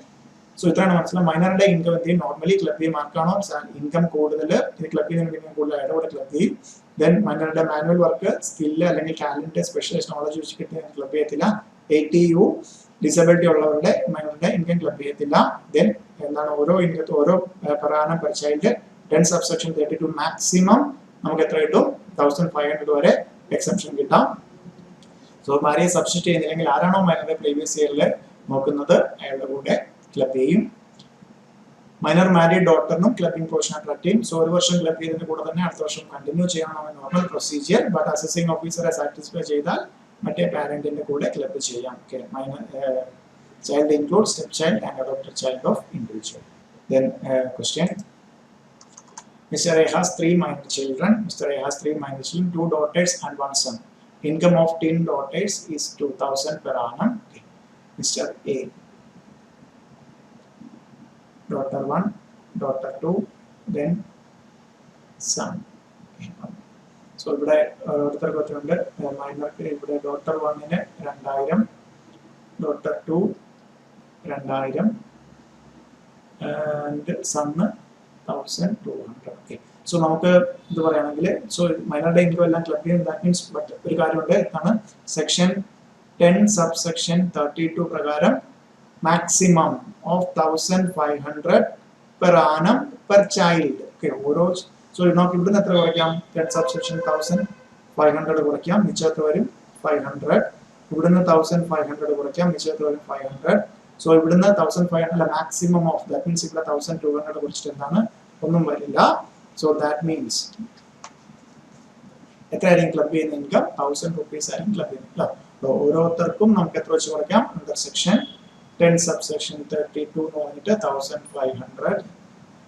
So ഇത്രയാണ് മനസ്സിലാവും. മൈനറുടെ ഇൻകം എന്ത് ചെയ്യും, നോർമലി ക്ലബ് ചെയ്യും. ആർക്കാണോ ഇൻകം കൂടുതൽ ഇത് ക്ലബ് ചെയ്യുന്ന കൂടുതൽ അയാളുടെ ക്ലബ് ചെയ്യും. ദെൻ മൈനറുടെ മാനുവൽ വർക്ക്, സ്കില്ല് അല്ലെങ്കിൽ ടാലന്റ്, സ്പെഷ്യലൈസ്ഡ് നോളജ് വെച്ച് കിട്ടിയ ക്ലബ് ചെയ്യത്തില്ല. 80U ഡിസബിലിറ്റി ഉള്ളവരുടെ മൈനറുടെ ഇൻകം ക്ലബ് ചെയ്യത്തില്ല. ദെൻ എന്താണ്, ഓരോ ഇൻകത്തും ഓരോ പ്രകാരം പെർ ചൈൽഡ് 10 subsection 32 മാക്സിമം നമുക്ക് എത്ര കിട്ടും, 1500 വരെ എക്സംപ്ഷൻ കിട്ടാം. സോ മാരിയെ സബ്സ്റ്റിറ്റ്യൂട്ട് ചെയ്യുന്നില്ലെങ്കിൽ ആരാണോ മൈനറുടെ പ്രീവിയസ് ഇയറിൽ നോക്കുന്നത് അയാളുടെ കൂടെ ക്ലബ് ചെയ്യും. മൈനർ മാരീഡ് ഡോട്ടറിനും ക്ലബിംഗ് പോർഷൻ അട്രാക്ട് ചെയ്യും. സോ ഒരു വർഷം ക്ലബ് ചെയ്തതിന് കൂടെ തന്നെ അടുത്ത വർഷം കണ്ടിന്യൂ ചെയ്യണമെന്ന് നോർമൽ പ്രൊസീജിയർ. ബട്ട് അസസിംഗ് ഓഫീസറെ സാറ്റിസ്ഫൈ ചെയ്താൽ മറ്റേ പാരന്റിന്റെ കൂടെ ക്ലബ് ചെയ്യാം. Minor child include step child and adopted child of individual. Then question. Mr. A has 3 minor children. Mr. A has 3 minor children, 2 daughters and 1 son. Income of 10 daughters is 2000 per annum. Okay. Mr. A. Daughter 1, daughter 2, then son. Okay. So ഇവിടെ ഓരോരുത്തർക്ക് വെച്ചുകൊണ്ട് മൈനർക്ക് ഇവിടെ daughter 1ന് 2000, daughter 2 2000 and son 1200. Okay. So നമുക്ക് ഇത് പറയുകയാണെങ്കിൽ so മൈനറുടെ ഇൻകം എല്ലാം ക്ലബ് ചെയ്യും. ദാറ്റ് മീൻസ് ബട്ട് ഒരു കാര്യമുണ്ട്, ഇതാണ് സെക്ഷൻ 10 subsection 32 പ്രകാരം maximum of 1500 per annum per child. Okay. ഓരോ സോ നമുക്ക് ഇവിടുന്ന് എത്ര കുറയ്ക്കാം, 10 subsection 1500 കുറയ്ക്കാം, മിച്ചത്ത് വരും 500. ഇവിടുന്ന് 1500 കുറയ്ക്കാം, മിച്ചത്ത് വരും 500. സോ ഇവിടുന്ന് 1500 അല്ല, മാക്സിമം ഓഫ് ദാറ്റ് മീൻസ് ഇവിടെ 1200 കുറിച്ചിട്ട് എന്താണ് ഒന്നും വരില്ല. സോ ദാറ്റ് മീൻസ് എത്രയായിരിക്കും ക്ലബ് ചെയ്യുന്ന ഇൻകം, 1000 rupees ആയിരിക്കും ക്ലബ് ചെയ്യുന്നത്. ഓരോരുത്തർക്കും നമുക്ക് എത്ര വെച്ച് കുറയ്ക്കാം, അണ്ടർ സെക്ഷൻ 10 subsection 32 എന്ന് പറഞ്ഞിട്ട് 1500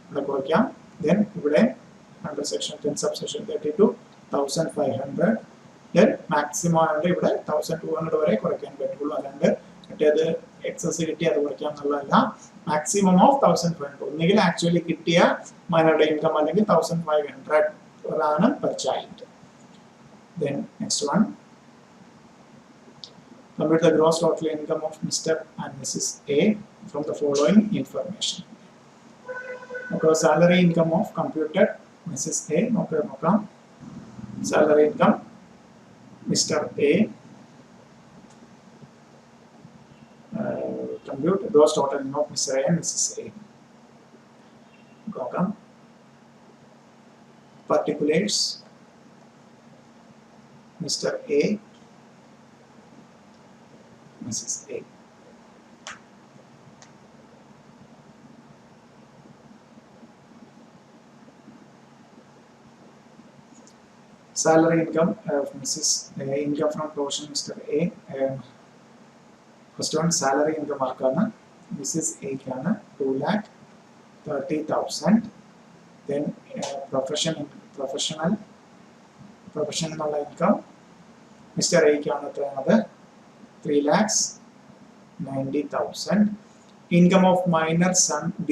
ഇവിടെ കുറയ്ക്കാം. ദെൻ ഇവിടെ under section 10 subsection 32 1500 Then maximum ആയതുകൊണ്ട് ഇവിടെ 1200 വരെ കുറയ്ക്കാൻ പറ്റുള്ളൂ. അല്ലാണ്ട് മറ്റേത് എക്സസ് കിട്ടി അത് കുറയ്ക്കാൻ എന്നുള്ളതല്ല. Maximum of 1500. ഒന്നുകിൽ ആക്ച്വലി കിട്ടിയ മൈനറുടെ ഇൻകം അല്ലെങ്കിൽ 1500 per annum per child. Then next one. Compute the gross total income of Mr. and Mrs. A from the following information. Okay, salary income of computed Mrs. A. Okay, salary income Mr. A. Compute gross total income of Mr. A and Mrs. A. Okay. Particulars Mr. A, Mrs. A. Salary income of Mrs. Income from portion Mr. A. First one salary income ആർക്കാണ് Mrs. A ക്കാണ് 2,30,000. Then professional എന്നുള്ള income Mr. A ക്കാണ് എത്രയാണത് 3,90,000. Income of minor son B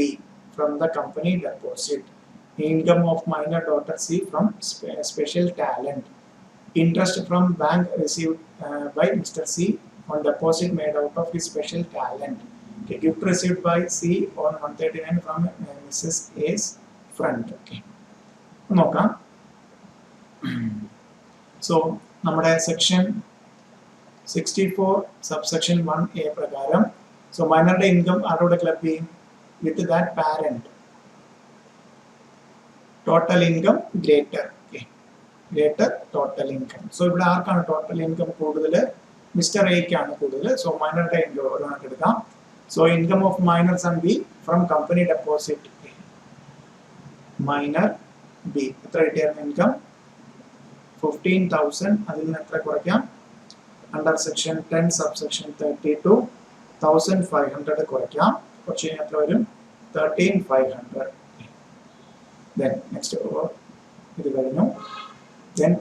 from the company deposit. Income of minor daughter C from special talent. Interest from bank received by Mr. C on deposit made out of his special talent. Okay, gift received by C on 139 from Mrs. A's friend. Okay. നോക്കാം. So നമ്മുടെ section 64 subsection 1A പ്രകാരം so മൈനറുടെ income ആരോടെ club ചെയ്യും with that parent total income greater total income. So ഇവിടെ ആർക്കാണ് total income കൂടുതൽ Mr എക്കാണ് കൂടുതൽ. സോ മൈനറുടെ ഇൻകം ഓരോന്നൊക്കെ എടുക്കാം. So income of minor son B from company deposit minor B എത്ര കിട്ടിയായിരുന്നു ഇൻകം 15,000. അതിൽ നിന്ന് എത്ര കുറയ്ക്കാം അണ്ടർ സെക്ഷൻ 10 സബ്സെക്ഷൻ 32 1,500 കുറയ്ക്കാം. കുറച്ച് കഴിഞ്ഞാൽ എത്ര വരും 13,500. Then next ഇത് കഴിഞ്ഞു. Then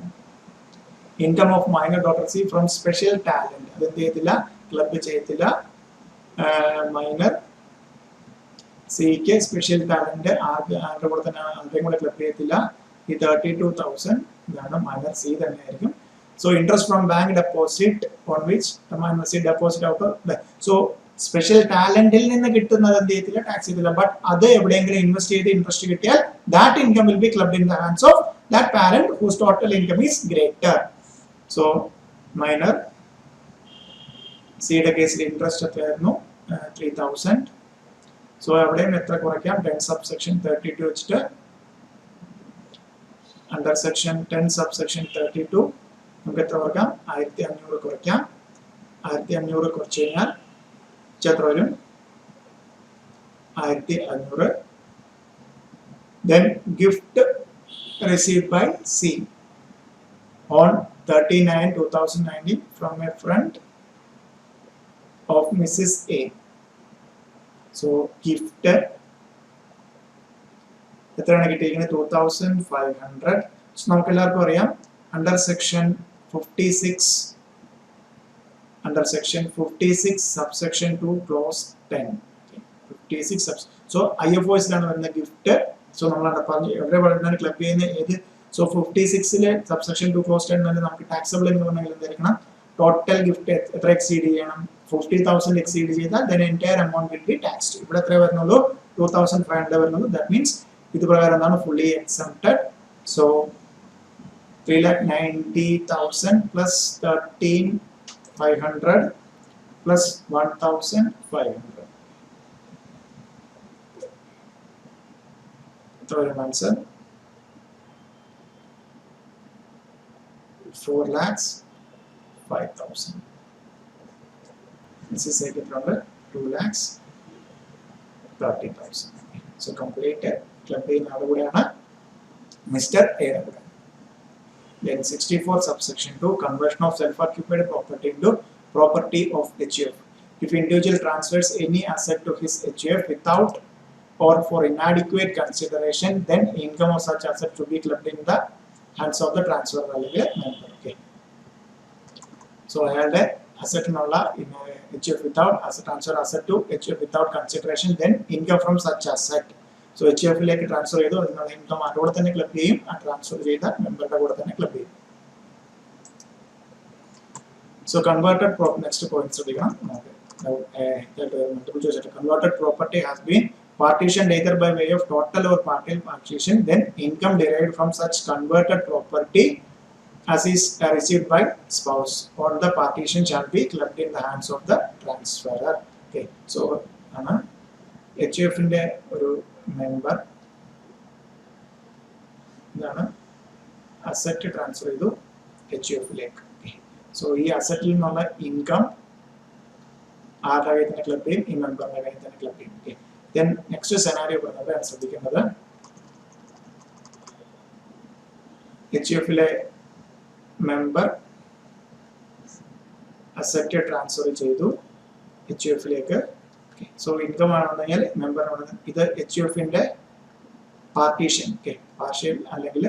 income of minor daughter C from special talent. അത് എന്ത് ചെയ്തില്ല ക്ലബ് ചെയ്തില്ല. മൈനർ സിക്ക് സ്പെഷ്യൽ ടാലന്റ് ആരുടെ കൂടെ തന്നെ ആരുടെയും കൂടെ ക്ലബ് ചെയ്യത്തില്ല. ഈ 32,000 ഇതാണ് മൈനർ സി തന്നെ ആയിരിക്കും. So interest from bank deposit on which minor C deposit out. So special ടാലന്റിൽ നിന്ന് കിട്ടുന്നത് എന്ത് ചെയ്യത്തില്ല ടാക്സ് ചെയ്തില്ല. ബട്ട് അത് എവിടെയെങ്കിലും ഇൻവെസ്റ്റ് ചെയ്ത് ഇൻട്രസ്റ്റ് കിട്ടിയാൽ that income will be clubbed in the hands of that parent whose total income is greater. So minor സിയുടെ കേസിൽ ഇൻട്രസ്റ്റ് എത്രയായിരുന്നു 3,000. സോ എവിടെയും എത്ര കുറയ്ക്കാം 10 സബ്സെക്ഷൻ 32 വെച്ചിട്ട് അണ്ടർ സെക്ഷൻ 10 സബ്സെക്ഷൻ 32 നമുക്ക് എത്ര കുറയ്ക്കാം 1,500 കുറയ്ക്കാം. 1,500 കുറച്ച് കഴിഞ്ഞാൽ എത്ര വരും 1,500. Then gift received by C on 39/2019 from a friend of Mrs. A. So gift എത്രയാണ് കിട്ടിയിരിക്കുന്നത് 2,500. നമുക്ക് എല്ലാവർക്കും അറിയാം under section 56 subsection 2 clause 10. 56 so IFOs ലാണ് വരുന്ന ഗിഫ്റ്റ്. സോ നമ്മൾ പറഞ്ഞു എവിടെ വരുന്നതാണ് ക്ലബ് ചെയ്യുന്ന ഏത്. സോ 56 സബ്സെക്ഷൻ 2 ക്ലോസ് 10 തന്നെ നമുക്ക് ടാക്സബിൾ എന്ന് പറഞ്ഞാൽ എന്തായിരിക്കണം ടോട്ടൽ ഗിഫ്റ്റ് എത്ര എക്സീഡ് ചെയ്യണം 50,000 എക്സീഡ് ചെയ്താൽ then entire amount will be taxed. ഇവിടെ എത്ര വരുന്നുള്ളൂ 2,500 വരുന്നുള്ളൂ. ദാറ്റ് മീൻസ് ഇത് പ്രകാരം എന്താണ് fully exempted. So 3,90,000 plus 13,500 plus 1,500. Third answer 4,05,000. This is second number 2,30,000. So complete club in adugoodana Mr. A. Then 64 subsection 2 conversion of self-occupied property into property of HUF. If individual transfers any asset to his HUF without or for inadequate consideration, then income of such asset should be clubbed in the hands of the transfer value member. Okay. So അയാളുടെ അസറ്റിനുള്ള HUF without asset transfer asset to HUF without consideration, then income from such asset. So HUF-ലേക്ക് transfer ചെയ്തു, അതിനുള്ള income അതോടെ തന്നെ club ചെയ്യും, ആ transfer ചെയ്ത മെമ്പറുടെ കൂടെ തന്നെ ക്ലബ് ചെയ്യും. So converted property, next point ശ്രദ്ധിക്കണം. Converted property has been partitioned either by way of total or partial partition, then income derived from such converted property as is received by spouse or the partition shall be clubbed in the hands of the transferor. Okay, so HUF ന്റെ ഒരു member ഇതാണ് asset transfer ചെയ്തു HUF-ലേക്ക്. So ഈ അസറ്റിൽ നിന്നുള്ള income ആരുടെ കയ്യിൽ തന്നെ ക്ലബ് ചെയ്യും, ഈ മെമ്പറിന്റെ കയ്യിൽ തന്നെ ക്ലബ് ചെയ്യും. ഓക്കെ, ദെൻ നെക്സ്റ്റ് സെനാരിയോ പറഞ്ഞത് ശ്രദ്ധിക്കേണ്ടത്, HUF-ലെ മെമ്പർ അസറ്റ് ട്രാൻസ്ഫർ ചെയ്തു HUF-ലേക്ക്. സോ ഇൻകം ആണെന്നുണ്ടെങ്കിൽ മെമ്പറിനോട് ഇത് HUF-ന്റെ പാർട്ടീഷൻ, പാർഷ്യൽ അല്ലെങ്കിൽ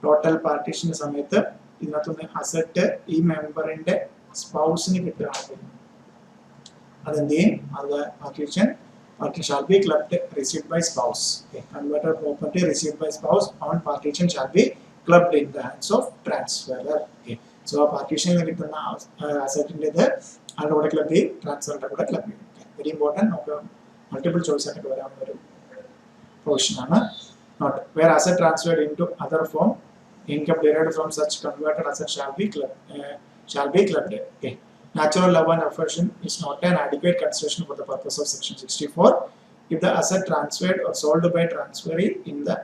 ടോട്ടൽ പാർട്ടീഷന്റെ സമയത്ത് ഇതിനകത്തുനിന്ന് അസറ്റ് ഈ മെമ്പറിന്റെ സ്പൗസിന് കിട്ടുകയാണെങ്കിൽ അതെന്ത് ചെയ്യും, അത് partition shall be clubbed received by spouse. Okay, converted property received by spouse on partition shall be clubbed in the hands of transferor. Okay, so ആ പാർട്ടീഷനിൽ കിട്ടുന്ന അസറ്റിൻ്റെത് ആരുടെ കൂടെ ക്ലബ് ചെയ്യും, ട്രാൻസ്ഫറിന്റെ കൂടെ ക്ലബ് ചെയ്യും. വെരി ഇമ്പോർട്ടൻറ്റ്, നമുക്ക് മൾട്ടിപ്പിൾ ചോയ്സ് ആയിട്ട് വരാവുന്ന ഒരു പ്രൊവിഷനാണ്. Note where asset transferred into other form, income derived from such converted asset shall be clubbed. Okay, natural love and affection is not an adequate consideration for the purpose of section 64. If the asset transferred or sold by transferee in the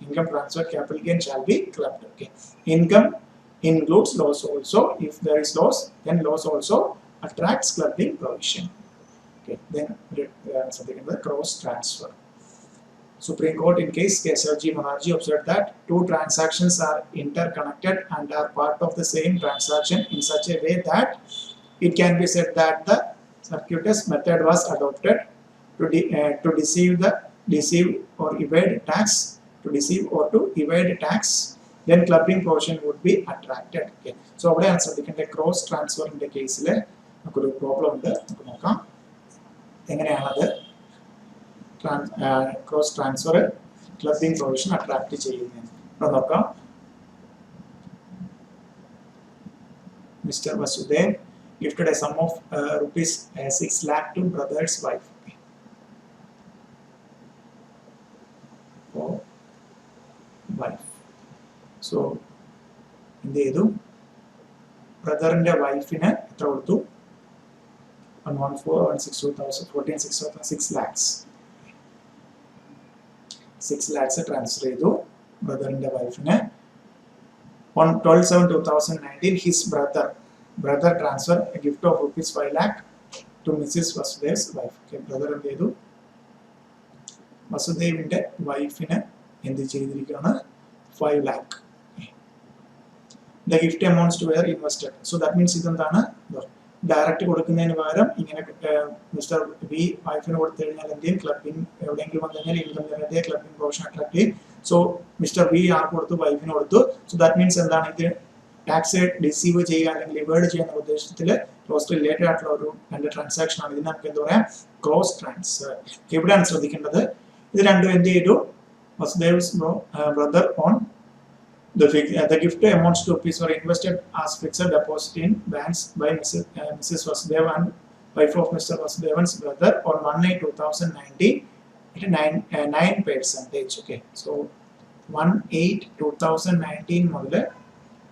income transfer, capital gain shall be clubbed. Okay, income includes loss also. If there is loss, then loss also attracts clubbing provision. Okay, then something in the cross transfer. Supreme Court in case KSRG Monergy observed that two transactions are interconnected and are part of the same transaction in such a way that it can be said that the circuitous method was adopted to deceive or evade tax, then clubbing provision would be attracted. Okay, so അവിടെയാണ് ശ്രദ്ധിക്കേണ്ട cross ട്രാൻസ്ഫറിന്റെ കേസിൽ നമുക്കൊരു problem ഉണ്ട്. നമുക്ക് നോക്കാം എങ്ങനെയാണത് cross transfer clubbing provision attract ചെയ്യുന്നത്. ഇവിടെ നോക്കാം. Mister Vasudev gifted a sum of rupees 6 lakh to brother's wife. So എന്ത് ചെയ്തു, ബ്രദറിന്റെ വൈഫിന് എത്ര കൊടുത്തു, 6 lakhs ട്രാൻസ്ഫർ ചെയ്തു ബ്രദറിന്റെ വൈഫിന്. On 12/7/2019 his brother transfer a gift of rupees 5 lakh to Mrs. Vasudev's wife. Okay, brother എന്ത് ചെയ്തു, വസുദേവിന്റെ വൈഫിന് എന്ത് ചെയ്തിരിക്കുകയാണ്, 5 lakh. The gift amounts to were invested. So that means ഇതെന്താണ്, ഡയറക്റ്റ് കൊടുക്കുന്നതിന് പകരം ഇങ്ങനെ മിസ്റ്റർ വി വൈഫിന് കൊടുത്തു കഴിഞ്ഞാൽ എന്തെങ്കിലും ക്ലബിംഗ് എവിടെയെങ്കിലും വന്നു കഴിഞ്ഞാൽ income generate clubbing provision attract ചെയ്യും. സോ മിസ്റ്റർ വി ആർക്ക് കൊടുത്തു, വൈഫിന് കൊടുത്തു. സോ ദാറ്റ് മീൻസ് എന്താണ്, ഇത് ടാക്സ് ഡിസീവ് ചെയ്യുക അല്ലെങ്കിൽ ഇവേഡ് ചെയ്യുന്ന ഉദ്ദേശത്തിൽ ക്ലോസ് റിലേറ്റഡ് ആയിട്ടുള്ള ഒരു രണ്ട് ട്രാൻസാക്ഷൻ ആണ്. ഇതിന് നമുക്ക് എന്താ പറയാം, ക്രോസ് ട്രാൻസ്ഫർ. ഇവിടെയാണ് ശ്രദ്ധിക്കേണ്ടത്. ഇത് രണ്ടും എന്ത് ചെയ്തു, വസുദേവ്സ് brother on the gift amounts to rupees were invested as fixed deposit in banks by Mrs. Vasudeva and wife of Mr. Vasudevan's brother on 1/8/2019 at 9%. Okay, so 1/8/2019 മുതൽ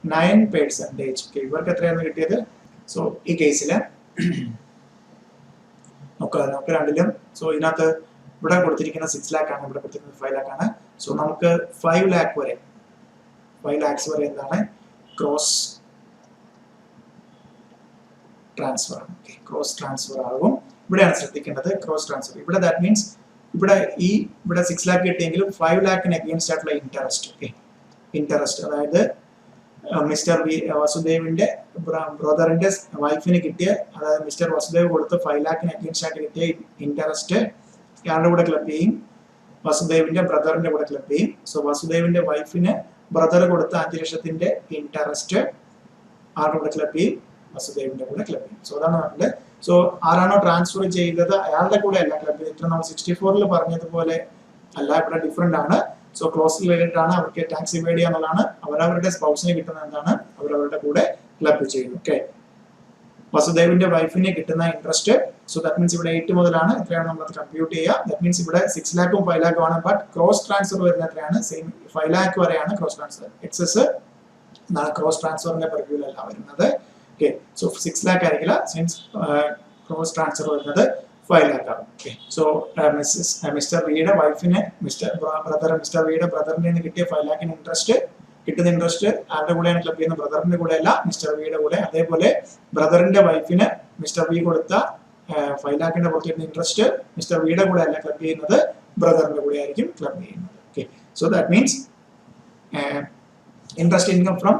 9%. Okay, ഇവർക്ക് എത്രയാണ് കിട്ടിയത്. സോ ഈ കേസിൽ നമുക്ക് രണ്ടിലും, സോ ഇതിനകത്ത് ഇവിടെ കൊടുത്തിരിക്കുന്ന 6 lakh ആണ്, ഇവിടെ കൊടുത്തിരിക്കുന്നത് 5 lakh ആണ്. സോ നമുക്ക് 5 lakh വരെ എന്താണ്, ക്രോസ് ട്രാൻസ്ഫർ ആണ്. ക്രോസ് ട്രാൻസ്ഫർ ആകും. ഇവിടെയാണ് ശ്രദ്ധിക്കേണ്ടത് ക്രോസ് ട്രാൻസ്ഫർ. ഇവിടെ ദാറ്റ് മീൻസ് ഇവിടെ 6 lakh കിട്ടിയെങ്കിലും 5 lakhന് അഗെയിൻസ്റ്റ് ആയിട്ടുള്ള ഇൻട്രസ്റ്റ്, അതായത് മിസ്റ്റർ വസുദേവിന്റെ ബ്രദറിന്റെ വൈഫിന് കിട്ടിയ, അതായത് മിസ്റ്റർ വസുദേവ് കൊടുത്ത് 5 lakhന് അഗെയിൻസ്റ്റ് ആയിട്ട് കിട്ടിയ ഇൻട്രസ്റ്റ് ആരുടെ കൂടെ ക്ലബ് ചെയ്യും, വസുദേവിന്റെ ബ്രദറിന്റെ കൂടെ ക്ലബ് ചെയ്യും. സോ വസുദേവിന്റെ വൈഫിന് ബ്രദർ കൊടുത്ത 5 ലക്ഷത്തിന്റെ ഇൻട്രസ്റ്റ് ആരുടെ കൂടെ ക്ലബ് ചെയ്യും? വസുദേവിന്റെ കൂടെ ക്ലബ് ചെയ്യും. സോ അതാണ് പറഞ്ഞത്. സോ ആരാണോ ട്രാൻസ്ഫർ ചെയ്തത് അയാളുടെ കൂടെ അല്ല ക്ലബ് ചെയ്തിട്ട് നമ്മൾ 64 പറഞ്ഞതുപോലെ അല്ല, ഇവിടെ ഡിഫറെന്റ് ആണ്. സോ ക്ലോസ് റിലേറ്റഡ് ആണ്. അവർക്ക് ടാക്സ് ഇവേഡ് ചെയ്യാന്നുള്ളതാണ്. അവരവരുടെ സ്പൗസിന് കിട്ടുന്ന എന്താണ്? അവരവരുടെ കൂടെ ക്ലബ് ചെയ്യുന്നു. ഓക്കെ, വസുദേവിന്റെ വൈഫിന് കിട്ടുന്ന ഇൻട്രസ്റ്റ്, സോ ദാറ്റ് മീൻസ് ഇവിടെ 8 മുതലാണ് എത്രയാണ് നമ്മൾ കമ്പ്യൂട്ട് ചെയ്യുക. ദാറ്റ് മീൻസ് ഇവിടെ 6 lakhും 5 lakhും ആണ്. ബട്ട് ക്രോസ് ട്രാൻസ്ഫർ വരുന്ന എത്രയാണ്? സെയിം 5 lakh വരെയാണ് ക്രോസ് ട്രാൻസ്ഫർ. എക്സസ് ക്രോസ് ട്രാൻസ്ഫറിന്റെ പരിധിയിലല്ല വരുന്നത്. ഓക്കെ, സോ 6 lakh ആയിരിക്കില്ല, സിൻസ് ക്രോസ് ട്രാൻസ്ഫർ വരുന്നത് 5 lakh ആണ്. ഓക്കെ, സോ മിസ്റ്റർ വിയുടെ വൈഫിന് മിസ്റ്റർ വിയുടെ ബ്രദറിന്റെ നിന്ന് കിട്ടിയ 5 lakhന് ഇൻട്രസ്റ്റ്, കിട്ടുന്ന ഇൻട്രസ്റ്റ് ആരുടെ കൂടെയാണ് ക്ലബ് ചെയ്യുന്നത്? ബ്രദറിന്റെ കൂടെ അല്ല, മിസ്റ്റർ വിയുടെ കൂടെ. അതേപോലെ ബ്രദറിന്റെ വൈഫിന് മിസ്റ്റർ വി കൊടുത്ത 5 lakhന്റെ പുറത്ത് കിട്ടുന്ന ഇൻട്രസ്റ്റ് മിസ്റ്റർ വിയുടെ കൂടെ അല്ല ക്ലബ് ചെയ്യുന്നത്, ബ്രദറിന്റെ കൂടെ ആയിരിക്കും ക്ലബ് ചെയ്യുന്നത്. Okay, so that means interest income from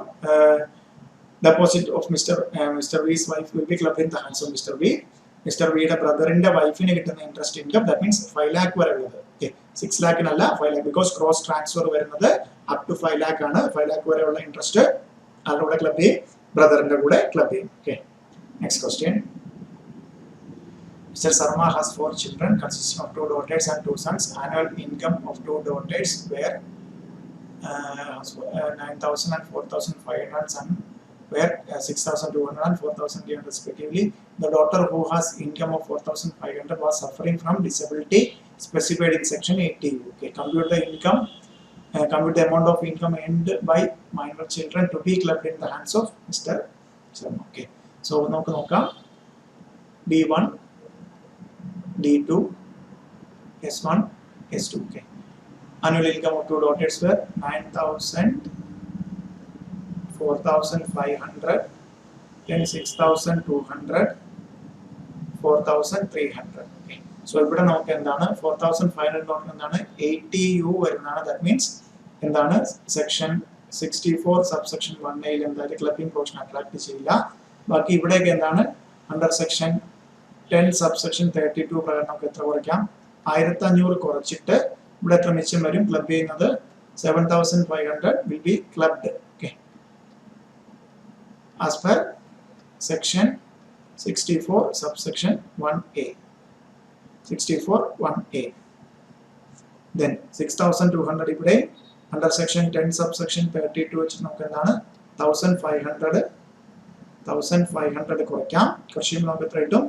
deposit of Mr. V's wife will be clubbed in the hands of Mr. V. Mr. Vയുടെ ബ്രദറിന്റെ വൈഫിന് കിട്ടുന്ന interest income, that means 5 lakh വരെ ഉള്ളത്. Okay, 6 lakhനല്ല 5 lakh, because cross transfer വരുന്നത് up to 5 lakh ആണ്. 5 lakh വരെ ഉള്ള interest ആരുടെ കൂടെ ക്ലബ് ചെയ്യും? ബ്രദറിന്റെ കൂടെ ക്ലബ് ചെയ്യും. Okay, next question. Mr. Sarma has 4 children consisting of 2 daughters and 2 sons. Annual income of 2 daughters were 9,000 and 4,500, son were 6,200 and 4,300 respectively. The daughter who has income of 4,500 was suffering from disability specified in section 80. Okay, compute the income, compute the amount of income earned by minor children to be clubbed in the hands of Mr. Sharma. Okay, so നമുക്ക് നോക്കാം. D1, D2, S1, S2. Okay, annual income of 2 daughters were 9,000, 4,500, then 6,200, 4,300. Okay, so ഇവിടെ നമുക്ക് എന്താണ് 4,500 നോക്കുന്ന എന്താണ് 80U വരുന്നതാണ്. That means എന്താണ് section 64 subsection 1A എന്തായാലും ക്ലബിംഗ് പോർഷൻ അട്രാക്ട് ചെയ്യില്ല. ബാക്കി ഇവിടെയൊക്കെ എന്താണ് അണ്ടർ സെക്ഷൻ 10 സബ്സെക്ഷൻ 32 പ്രകാരം നമുക്ക് എത്ര കുറയ്ക്കാം? 1,500 കുറച്ചിട്ട് ഇവിടെ എത്ര മിച്ചം വരും? ക്ലബ് ചെയ്യുന്നത് 7,500 will be clubbed. Okay, as per section 64 subsection 1A. 64 1A. Then 6,200 ഇവിടെ under section 10 subsection 32 വെച്ച് നമുക്ക് എന്താണ് 1,500 കുറയ്ക്കാം. കുറച്ചും നമുക്ക് എത്ര കിട്ടും?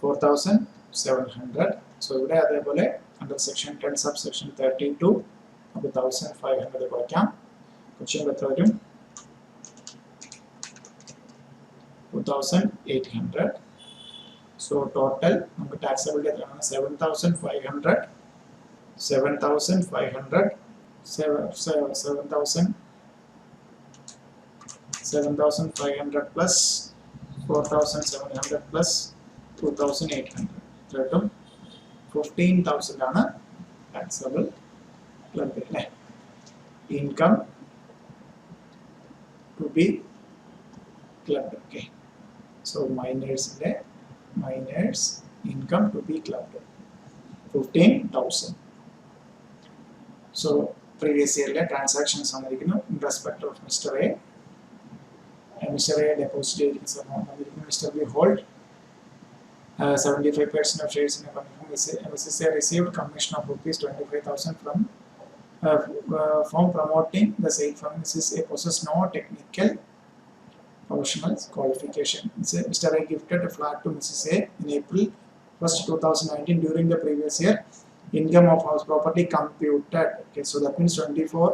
4,700. സോ ഇവിടെ അതേപോലെ under section 10 subsection 32 നമുക്ക് 1,500 കുറയ്ക്കാം. കുറച്ചും എത്ര വരും? 2,800. സോ ടോട്ടൽ നമുക്ക് ടാക്സബിലിറ്റി എത്രയാണ്? 7,500 plus 4,700 plus 2,800 കിട്ടും. 15,000 ആണ് ടാക്സബിൾ ക്ലബ് അല്ലേ? Income to be clubbed. Okay, so minor's income to be clubbed 15,000. So previous ഇയറിലെ ട്രാൻസാക്ഷൻസ് വന്നിരിക്കുന്നു. In respect of Mister A, Mister A deposit ചെയ്തിരിക്കുന്ന വന്നിരിക്കുന്നു. Mister B hold 75% of shares in a company. Mrs. A received commission of rupees 25,000 from promoting the sale from Mrs. A possess no technical professional qualification. Mr. A gifted a flat to Mrs. A in April 1st, 2019. During the previous year, income of house property computed. Okay, so that means 24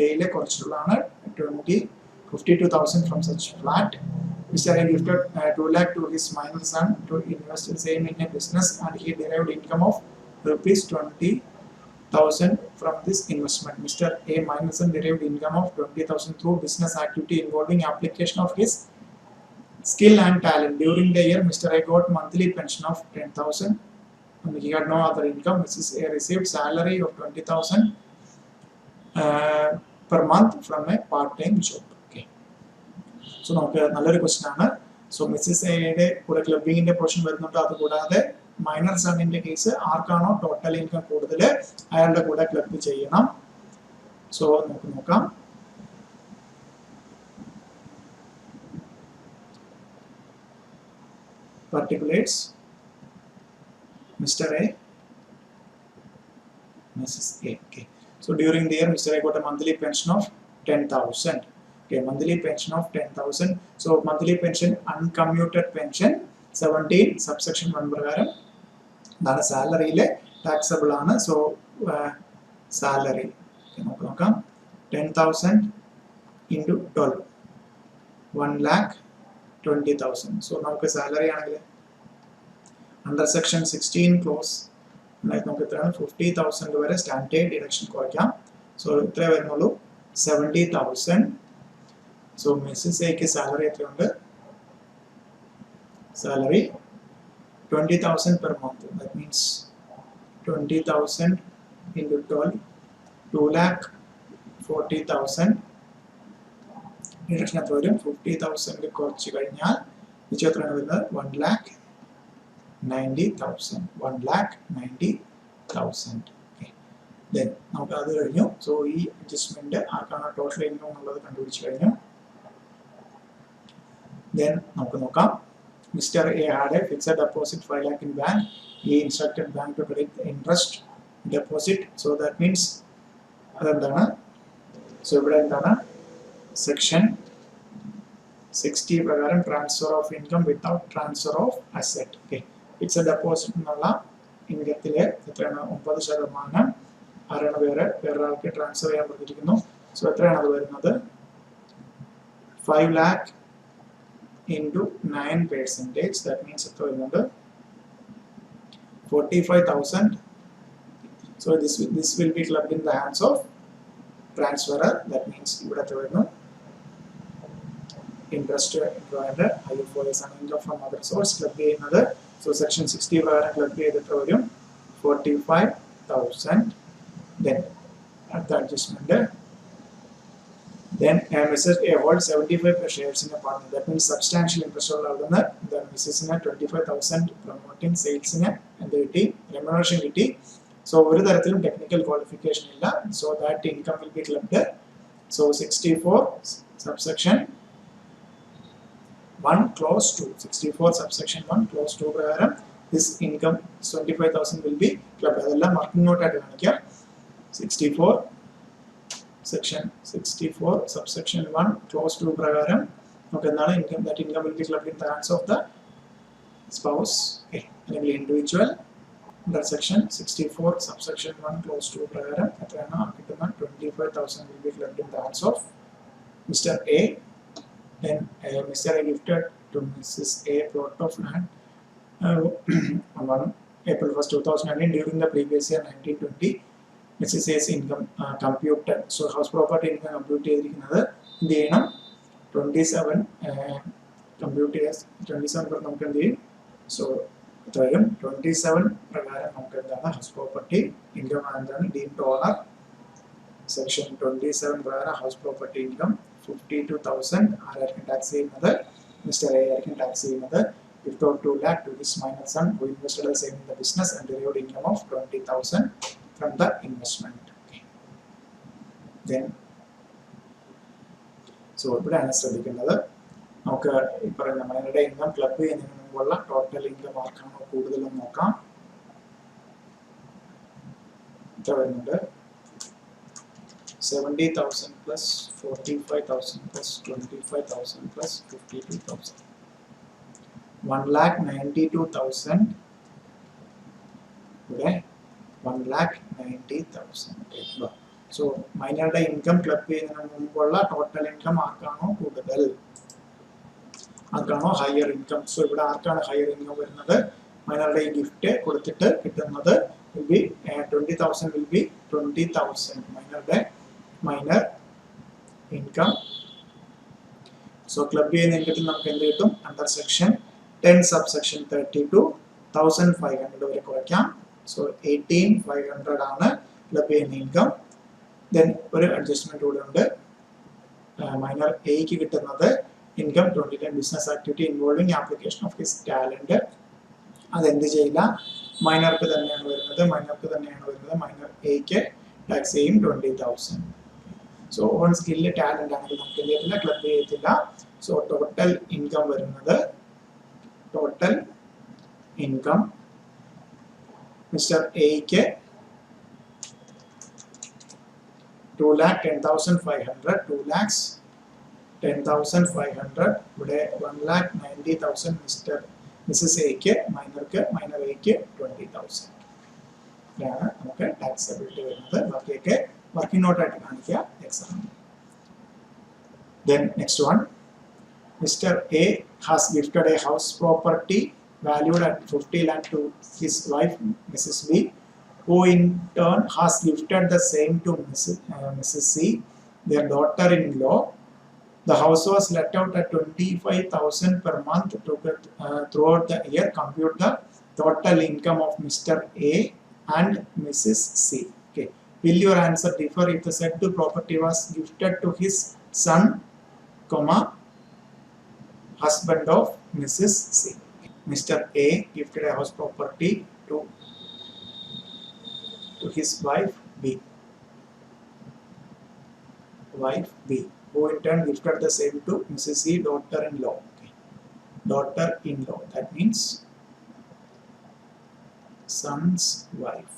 A ile korchulana 52,000 from such flat. Mr. A gifted 2 lakh to his minor son to invest in same in a business, and he derived income of rupees 20,000 from this investment. Mr. A minor son derived income of 20,000 through business activity involving application of his skill and talent. During the year, Mr. A got monthly pension of 10,000 and he had no other income. Mrs. A received salary of 20,000 per month from a part-time job. So നമുക്ക് നല്ലൊരു question ആണ്. So Mrs എയുടെ കൂടെ ക്ലബിങ്ങിന്റെ portion വരുന്നുണ്ട്. അതുകൂടാതെ minor സണ്ണിന്റെ case ആർക്കാണോ total income കൂടുതൽ അയാളുടെ കൂടെ ക്ലബ് ചെയ്യണം. സോ നമുക്ക് നോക്കാം. Particulates Mr. A, Mrs. A. Okay. So during the year, Mr. A got a monthly pension of 10,000. Okay, monthly pension of 10,000. So monthly pension, uncommuted pension 17 subsection 1 പ്രകാരം എന്താണ് സാലറിയിലെ taxable ആണ്. So salary നമുക്ക് നോക്കാം. 10,000 into 12 1,20,000. So നമുക്ക് salary ആണെങ്കിൽ under section 16 close നമുക്ക് എത്രയാണ് 50,000 വരെ സ്റ്റാൻഡേർഡ് ഡിഡക്ഷൻ കുറയ്ക്കാം. സോ ഇത്രേ വരുന്നുള്ളൂ 70,000. സോ മിസ്സസ് എക്ക് സാലറി എത്രയുണ്ട്? Salary 20,000 per month. That means 20,000 into 12 2,40,000. Deduction എത്ര വരും? 50,000 കുറച്ച് കഴിഞ്ഞാൽ മിച്ചം എത്രയാണ് വരുന്നത്? 1,90,000. 1,90,000. Then നമുക്ക് അത് കഴിഞ്ഞു. സോ ഈ അഡ്ജസ്റ്റ്മെന്റ് ആർക്കാണ് ടോട്ടൽ ഇൻകം എന്നുള്ളത് കണ്ടുപിടിച്ച് കഴിഞ്ഞു. Then നമുക്ക് നോക്കാം. Mr. A had a fixed deposit 5 lakh in bank. He instructed bank to credit the interest deposit. So that means അതെന്താണ്? സോ ഇവിടെ എന്താണ്? സെക്ഷൻ 60 പ്രകാരം transfer of income without transfer of asset. Okay, fixed deposit എന്നുള്ള ഇൻകത്തിലെ എത്രയാണ്? 90% ആരാണ് വേറൊരാൾക്ക് transfer ചെയ്യാൻ പറഞ്ഞിരിക്കുന്നു. സോ എത്രയാണ് അത് വരുന്നത്? 5 lakh into 9%. That means എത്ര വരുന്നുണ്ട്? 45,000. So this will be clubbed in the hands of transferor. That means ഇവിടെ എത്ര വരുന്നു? Interest provided IFOS and income from other source club ചെയ്യുന്നത്. So section 60 പ്രകാരം club ചെയ്ത് എത്ര വരും? 45,000. Then at the adjustment, then Mrs. A holds 75 shares in a partner. That means substantial interest allowed. Then Mrs. in 25,000 promoting sales in a and the remuneration kitty. So over the technical qualification illa. So that income will be clubbed. So 64 subsection 1 clause 2. 64 subsection 1 clause 2 പ്രകാരം this income 25,000 will be clubbed. അതെല്ലാം marking note ആയിട്ട് കാണിക്കാം. 64 section 64 subsection 1 clause 2 പ്രകാരം നമുക്ക് എന്താണ് income? That income will be clubbed in the hands of the spouse, okay, അല്ലെങ്കിൽ individual. Under section 64 subsection 1 clause 2 പ്രകാരം എത്രയാണ് കിട്ടുന്ന? 25,000 will be clubbed in the hands of Mr. A. Then Mr. A gifted to Mrs. A plot of land on April 1st 2019. During the previous year 1920 Mrs. A's income computed. So house property income compute ചെയ്തിരിക്കുന്നത് എന്ത് ചെയ്യണം? 27 compute as 27 per നമുക്ക് എന്ത് ചെയ്യും? So എത്രയും 27 പ്രകാരം നമുക്ക് എന്താണ് ഹൗസ് പ്രോപ്പർട്ടി ഇൻകം എന്താണ്? ഡീംഡ് ഓണർ സെക്ഷൻ 27 പ്രകാരം ഹൗസ് പ്രോപ്പർട്ടി ഇൻകം 52,000 ആരായിരിക്കും ടാക്സ് ചെയ്യുന്നത്? മിസ്റ്റർ എ ആയിരിക്കും ടാക്സ് ചെയ്യുന്നത്. Gift of 2 lakh to his minor son who invested the same in the business and derived income of 20,000 from the investment. Okay. Then so ഇവിടെയാണ് ശ്രദ്ധിക്കുന്നത്. നമുക്ക് ഈ പറയുന്ന മൈനറുടെ income club ചെയ്യുന്നതിന് മുമ്പുള്ള ടോട്ടൽ ഇൻകം ആർക്കാണോ കൂടുതലും നോക്കാം. എത്ര വരുന്നുണ്ട്? 70,000 plus 45,000 plus 25,000 plus 52,000. 1,92,000. Okay, 1,90,000. So മൈനറുടെ income club ചെയ്യുന്നതിന് മുമ്പുള്ള ടോട്ടൽ ഇൻകം ആർക്കാണോ കൂടുതൽ, ആർക്കാണോ ഹയർ ഇൻകം. സോ ഇവിടെ ആർക്കാണ് ഹയർ ഇൻകം വരുന്നത്? മൈനറുടെ ഈ ഗിഫ്റ്റ് കൊടുത്തിട്ട് കിട്ടുന്നത് will be 20,000 will be 20,000 മൈനറുടെ മൈനർ ഇൻകം. സോ ക്ലബ് ചെയ്യുന്ന ഇൻകത്തിൽ നമുക്ക് എന്ത് കിട്ടും? അണ്ടർ സെക്ഷൻ 10 subsection 32 1,500 വരെ കുറയ്ക്കാം. സോ 18,500 ആണ് ക്ലബ് ചെയ്യുന്ന ഇൻകം. ദെൻ ഒരു അഡ്ജസ്റ്റ്മെന്റ് കൂടെ ഉണ്ട്. മൈനർ എക്ക് കിട്ടുന്നത് income 20 business activity involving application of his talent. അതെന്ത് ചെയ്യില്ല? മൈനർക്ക് തന്നെയാണ് വരുന്നത്. മൈനർ എക്ക് ടാക്സ് ചെയ്യും 20,000. സോ ഓൺ സ്കില്ല് ടാലന്റ് ആണെങ്കിൽ നമുക്ക് എന്ത് ചെയ്യത്തില്ല? ക്ലബ് ചെയ്യത്തില്ല. സോ ടോട്ടൽ ഇൻകം വരുന്നത് ടോട്ടൽ income. Mr. A-ക്ക് 2,10,500, 2,10,500, ഇവിടെ 1,90,000 Mrs. A-ക്ക്, minor A-ക്ക് 20,000. ഇതാണ് നമുക്ക് ടാക്സബിലിറ്റി വരുന്നത്. ബാക്കിയൊക്കെ വർക്കിംഗ് നോട്ടായിട്ട് കാണിക്കുക exam. Then next one, Mr. A has gifted a house property valued at 50 lakh to his wife Mrs. B, who in turn has gifted the same to Mrs. C, their daughter-in-law. The house was let out at 25,000 per month throughout the year. Compute the total income of Mr. A and Mrs. C. Okay. Will your answer differ if the said property was gifted to his son, husband of Mrs. C? Mr. A gifted a house property to his wife B, who in turn gifted the same to Mrs. C, daughter-in-law. Okay. Daughter-in-law, that means son's wife.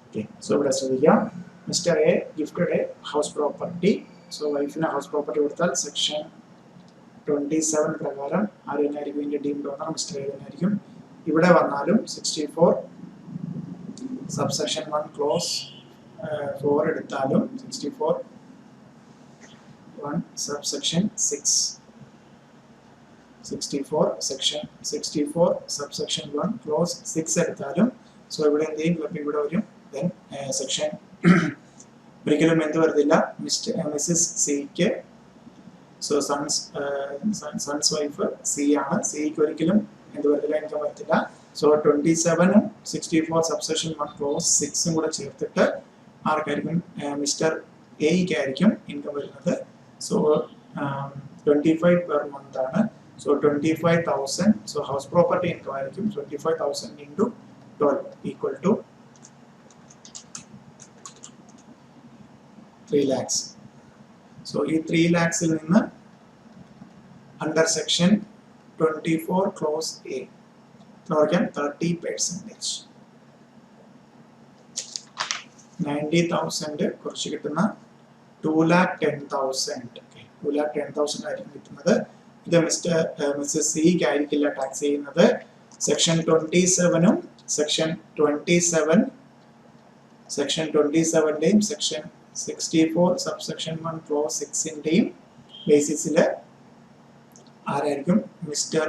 Okay, so let's review. Mr. A gifted a house property. So wife in a house property കൊടുത്താൽ section 27 പ്രകാരം ആരെന്നായിരിക്കും ഇതിന്റെ deemed honour mister A എന്നായിരിക്കും. ഇവിടെ വന്നാലും 64 subsection 1 clause 4 എടുത്താലും 64 1 subsection 6, 64 section 64 subsection 1 clause 6 എടുത്താലും so ഇവിടെ എന്തെയും club ഇവിടെ വരും. ദെൻ സെക്ഷൻ ഒരിക്കലും എന്ത് വരുന്നില്ല മിസ്സസ് സിക്ക്, സോ സൺസ് വൈഫ് സി ആണ്, സിക്ക് ഒരിക്കലും എന്ത് വരത്തില്ല, ഇൻകം വരത്തില്ല. സോ 27 64 സബ്സെക്ഷൻ 1 ക്ലോസ് 6 കൂടെ ചേർത്തിട്ട് ആർക്കായിരിക്കും മിസ്റ്റർ എയ്ക്കായിരിക്കും ഇൻകം വരുന്നത്. So 25 per month ആണ്. So 25,000. So house property income ആയിരിക്കും 25,000 into 12 equal to 3 lakhs. So ഈ 3 lakhsൽ നിന്ന് under section 24 clause A നോക്കാം 30%. 90,000 കുറച്ച് കിട്ടുന്ന 2,10,000. 2,10,000 ആയിരിക്കും കിട്ടുന്നത്. ഇത് മിസ്റ്റർ സിക്ക് ആയിരിക്കില്ല ടാക്സ് ചെയ്യുന്നത്. സെക്ഷൻ 27ഉം സെക്ഷൻ 27ന്റെയും സെക്ഷൻ 64 സബ്സെക്ഷൻ 1 ക്ലോസ് 6ന്റെയും ബേസിസിൽ ആരായിരിക്കും മിസ്റ്റർ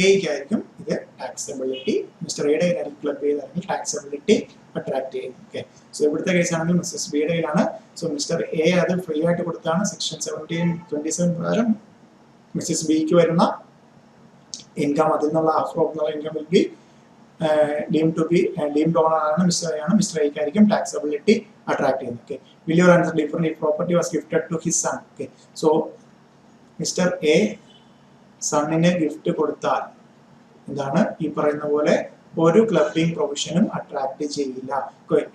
എയ്ക്കായിരിക്കും ഇത് ടാക്സബിലിറ്റി. മിസ്റ്റർ എയുടെ കയ്യിലായിരിക്കും ക്ലബ് ചെയ്തായിരിക്കും ടാക്സബിലിറ്റി അട്രാക്ട് ചെയ്യുന്നത്. ഓക്കെ, സോ ഇവിടുത്തെ കേസ് ആണെങ്കിൽ മിസ്സസ് ബിയുടെ കയ്യിലാണ്. സോ മിസ്റ്റർ എ അത് ഫ്രീ ആയിട്ട് കൊടുത്താണ്. സെക്ഷൻ 27 പ്രകാരം മിസ്സസ് ബിക്ക് വരുന്ന ഇൻകം, അതിൽ നിന്നുള്ള half of income will be deemed owner ആണ് മിസ്റ്റർ എ ആണ്. മിസ്റ്റർ എക്ക് ആയിരിക്കും ടാക്സബിലിറ്റി അട്രാക്ട് ചെയ്യുന്നത്. Okay, will your answer different if property was gifted to his son? Okay, so Mister A സണ്ണിന് ഗിഫ്റ്റ് കൊടുത്താൽ എന്താണ് ഈ പറയുന്ന പോലെ ഒരു ക്ലബിംഗ് പ്രൊവിഷനും അട്രാക്ട് ചെയ്യില്ല.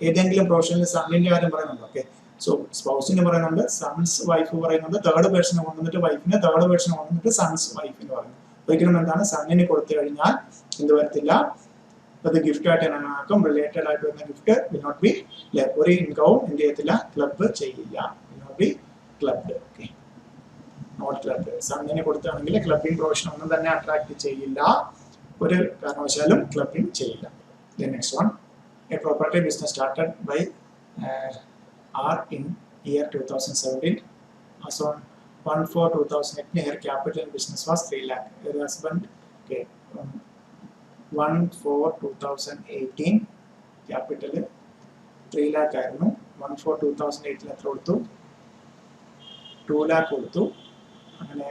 ഏതെങ്കിലും പ്രൊവിഷനിൽ സണ്ണിന്റെ കാര്യം പറയുന്നുണ്ട്. ഓക്കെ, സോ സ്പൗസിന് പറയുന്നുണ്ട്, സൺസ് വൈഫ് പറയുന്നുണ്ട്, തേർഡ് പേഴ്സണെ കൊണ്ടുവന്നിട്ട് വൈഫിന്, തേർഡ് പേഴ്സണെ കൊണ്ടുവന്നിട്ട് സൺസ് വൈഫിന് പറയുന്നു. ഒരിക്കലും എന്താണ് സണ്ണിന് കൊടുത്തു കഴിഞ്ഞാൽ എന്ത് വരത്തില്ല, അത് ഗിഫ്റ്റ് ആയിട്ട് കണക്കാക്കും. റിലേറ്റഡ് ആയിട്ട് വരുന്ന ഗിഫ്റ്റ് വിൽ നോട്ട് ബി ഒരു ഇൻകവും എന്ത് ചെയ്യത്തില്ല, ക്ലബ് ചെയ്യില്ല. Will not be clubbed. Okay, not clubbed. സണ്ണിന് കൊടുത്താണെങ്കിൽ ക്ലബിംഗ് പ്രൊവിഷൻ ഒന്നും തന്നെ അട്രാക്ട് ചെയ്യില്ല, ഒരു കാരണവശാലും ക്ലബിംഗ് ചെയ്യില്ല. Next one, a property business started by R in year 2017. As on 1/4/2018, her capital in business was 3 lakh. Her husband, okay, 1/4/2018 capital 3 lakh ആയിരുന്നു. 1/4/2018 എത്ര കൊടുത്തു? 2 lakh കൊടുത്തു. അങ്ങനെ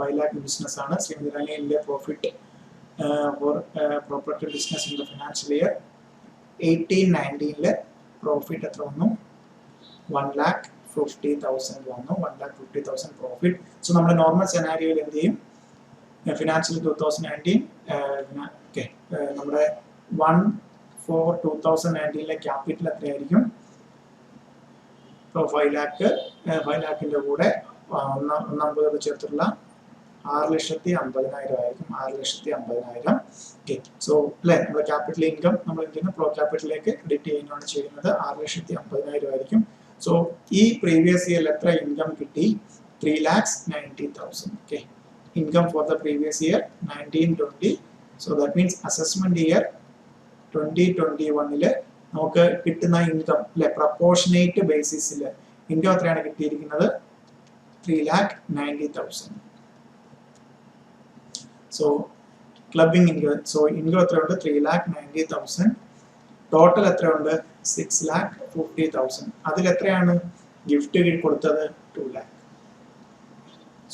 5 lakh ബിസിനസ് ആണ്. ശ്രീമതിരാണിയുടെ profit for property business in the financial year 18-19 profit എത്ര വന്നു? 1,50,000 വന്നു. 1,50,000 പ്രോഫിറ്റ്. സോ നമ്മുടെ നോർമൽ സെനാരിയോയിൽ എന്ത് ചെയ്യും? ഫിനാൻഷ്യൽ 2019 ഓക്കെ, നമ്മുടെ 1/4/2019 ക്യാപിറ്റൽ എത്രയായിരിക്കും? ഇപ്പോൾ 5 ലാഖിൻ്റെ കൂടെ ഒന്നാം തുക ചേർത്തുള്ള 6,50,000 ആയിരിക്കും. 6,50,000. ഓക്കെ. സോ അല്ലെ നമ്മുടെ ക്യാപിറ്റൽ ഇൻകം നമ്മൾ എന്ത് ചെയ്യുന്നു, പ്രോ ക്യാപിറ്റലിലേക്ക് ക്രെഡിറ്റ് ചെയ്യുന്നതാണ് ചെയ്യുന്നത്. 6,50,000 ആയിരിക്കും. സോ ഈ പ്രീവിയസ് ഇയറിൽ എത്ര ഇൻകം കിട്ടി? 3,90,000. Okay. Income for the previous year 1920. So that means assessment year 2021 നമുക്ക് കിട്ടുന്ന ഇൻകം അല്ലെ പ്രപ്പോർഷനേറ്റ് ബേസിസിൽ ഇൻകം എത്രയാണ് കിട്ടിയിരിക്കുന്നത്? 3,90,000. So clubbing income, so income എത്രയുണ്ട്? 3,90,000. ടോട്ടൽ എത്രയുണ്ട്? 6,50,000. അതിൽ എത്രയാണ് ഗിഫ്റ്റ് കൊടുത്തത്? 2 lakh.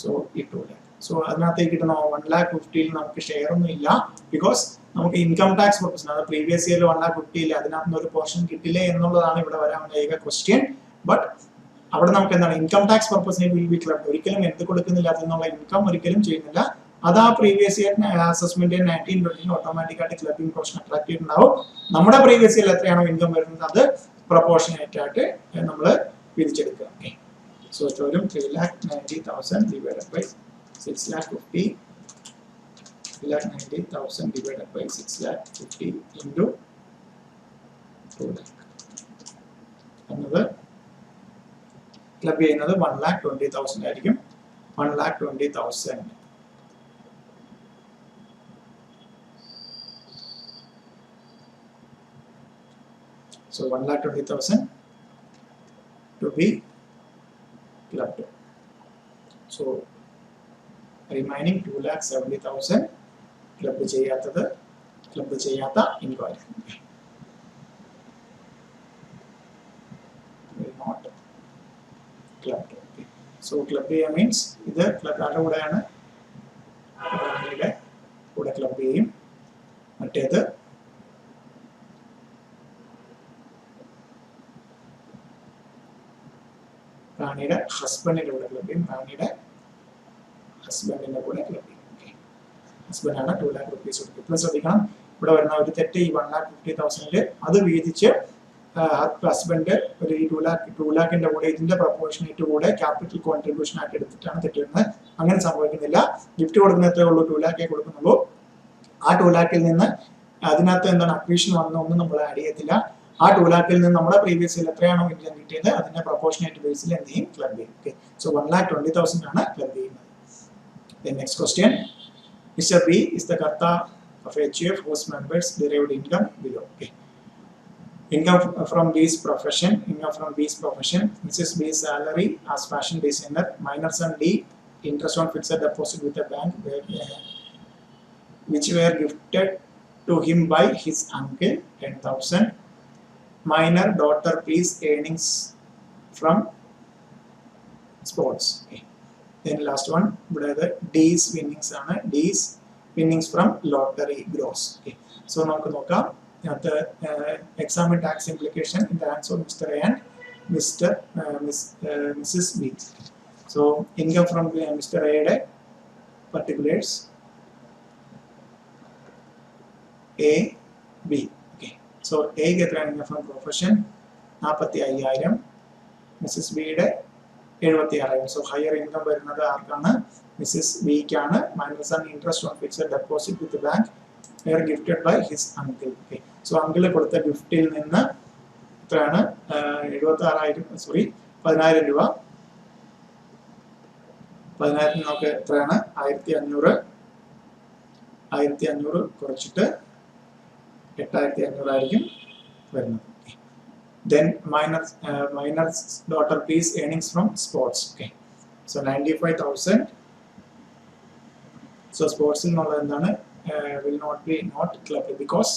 സോ ഈ 2 lakh. സോ അതിനകത്തേക്ക് കിട്ടുന്ന 1,50,000 നമുക്ക് ഷെയർ ഒന്നും ഇല്ല. ബിക്കോസ് നമുക്ക് ഇൻകം ടാക്സ് പർപ്പസിന്, അത് പ്രീവിയസ് ഇയറിൽ 1,50,000 ഇല്ല, അതിനകത്ത് ഒരു പോർഷൻ കിട്ടില്ലേ എന്നുള്ളതാണ് ഇവിടെ വരാവുന്ന ഏക ക്വസ്റ്റ്യൻ. ബട്ട് അവിടെ നമുക്ക് എന്താണ് ഇൻകം ടാക്സ് പർപ്പസിന് വിൽ ബി ക്ലബ്. ഒരിക്കലും എന്ത് കൊടുക്കുന്നില്ല അതിനുള്ള ഇൻകം ഒരിക്കലും ചെയ്യുന്നില്ല. അത് ആ പ്രീവിയസ് ഇയർ അസസ്മെന്റ് 1920 ഓട്ടോമാറ്റിക്കായിട്ട് ക്ലബിംഗ് പോർഷൻ അട്രാക്ട് ചെയ്തിട്ടുണ്ടാവും. നമ്മുടെ പ്രീവിയസ് ഇയറിൽ എത്രയാണോ ഇൻകം വരുന്നത് അത് പ്രൊപ്പോർഷനേറ്റ് ആയിട്ട് നമ്മൾ പിരിച്ചെടുക്കുക. ഓക്കെ. സോ ചോദ്യം 3,90,000 divided by 6,50,000. 3,90,000 divided by 6,50,000 into 2 lakh. എന്നത് ക്ലബ് ചെയ്യുന്നത് 1,20,000 ആയിരിക്കും. 1,20,000. So 1,20,000 to be clubbed. So remaining 2,70,000 club ചെയ്യാത്ത ഇൻകം ആയിരിക്കും. Not clubbed. സോ ക്ലബ് ചെയ്യുക മീൻസ് ഇത് ക്ലബ് കൂടെയാണ്, റാണിയുടെ കൂടെ ക്ലബ് ചെയ്യും. മറ്റേത് റാണിയുടെ ഹസ്ബൻഡിന്റെ കൂടെ ക്ലബ് ചെയ്യും. റാണിയുടെ ഹസ്ബൻഡിന്റെ കൂടെ ക്ലബ് ചെയ്യും. ഹസ്ബൻഡ് ആണ് 2 lakh rupees കൊടുക്കുക. ഇപ്പോൾ ശ്രദ്ധിക്കണം, ഇവിടെ വരുന്ന ഒരു തെറ്റ് ഈ 1,50,000 അത് വീതിച്ച് ഹസ്ബൻഡ് ഒരു ഈ 2 lakhന്റെ കൂടെ ഇതിന്റെ പ്രപ്പോർഷനേറ്റ് കൂടെ ക്യാപിറ്റൽ കോൺട്രിബ്യൂഷൻ ആയിട്ട് എടുത്തിട്ടാണ് തെറ്റ് വരുന്നത്. അങ്ങനെ സംഭവിക്കുന്നില്ല. ഗിഫ്റ്റ് കൊടുക്കുന്ന എത്രയേ ഉള്ളൂ? 2 lakh കൊടുക്കുന്നുള്ളൂ. ആ 2 lakh നിന്ന് അതിനകത്ത് എന്താണ് അക്രീഷൻ വന്ന ഒന്നും നമ്മൾ ആഡ് ചെയ്യത്തില്ല. ആ 2 lakh നിന്ന് നമ്മുടെ പ്രീവിയസ് ഇയർ എത്രയാണോ ഇൻകം കിട്ടിയത് അതിന്റെ പ്രപ്പോർഷനേറ്റ് ബേസിൽ എന്ത് ചെയ്യും? ക്ലബ് ചെയ്യും. ഓക്കെ. സോ 1,20,000 ആണ് ക്ലബ് ചെയ്യുന്നത്. Next question. Mr. B is the Karta of HUF whose members derived income below. Okay. Income from B's profession. Mrs. B's salary as fashion designer. Minor son D, interest on fixed deposit with a bank which were gifted to him by his uncle 10,000. Minor daughter P's earnings from sports. Okay. Then last one, D's winnings ആണ്. D's winnings from lottery gross. Okay. So നമുക്ക് നോക്കാം exam tax implication in the hands of Mr. A and Mrs. B. So income from Mr. A യുടെ particulars A, B. Okay. So A എത്രയാണ് income from profession? 45,000. Mrs. B യുടെ 76,000. So higher income വരുന്നത് ആർക്കാണ്? Mrs ബിക്കാണ്. Minus and interest on fixed deposit with bank were gifted by his uncle. Okay. So uncle കൊടുത്ത ഗിഫ്റ്റിൽ നിന്ന് എത്രയാണ്? 10,000 രൂപ. 10,000 നമുക്ക് എത്രയാണ്? 1,500 കുറച്ചിട്ട് 8,500 ആയിരിക്കും വരുന്നത്. Then minor daughter P's earnings from sports. Okay. So 95,000. So sports in will not be clubbed because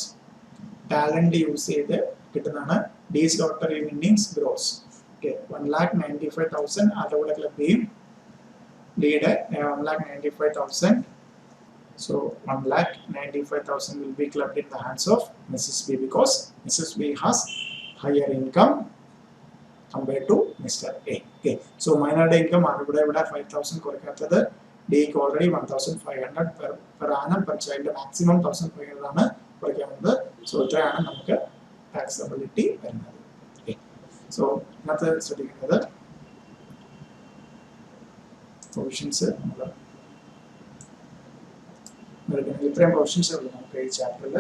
talent use ചെയ്ത് കിട്ടുന്നതാണ്. D's daughter winnings gross. Okay. 1,95,000 അതുകൂടെ ക്ലബ് ചെയ്യും. Dയുടെ 1,95,000. So 1,95,000 will be clubbed in the hands of Mrs. B because Mrs. B has higher income compared to Mr. A. Okay. So minor income are 5,000 കൊടുക്കാത്തത്. Dക്ക് already 1,500 per annum per child, maximum 1,500 ആണ് കുറയ്ക്കാവുന്നത്. So ഇത്രയാണ് നമുക്ക് taxability വരുന്നത്. Okay. So ഇതിനകത്ത് ശ്രദ്ധിക്കുന്നത് provisions ഇത്രയും provisions ഉള്ളൂ നമുക്ക് ഈ ചാപ്റ്ററിൽ.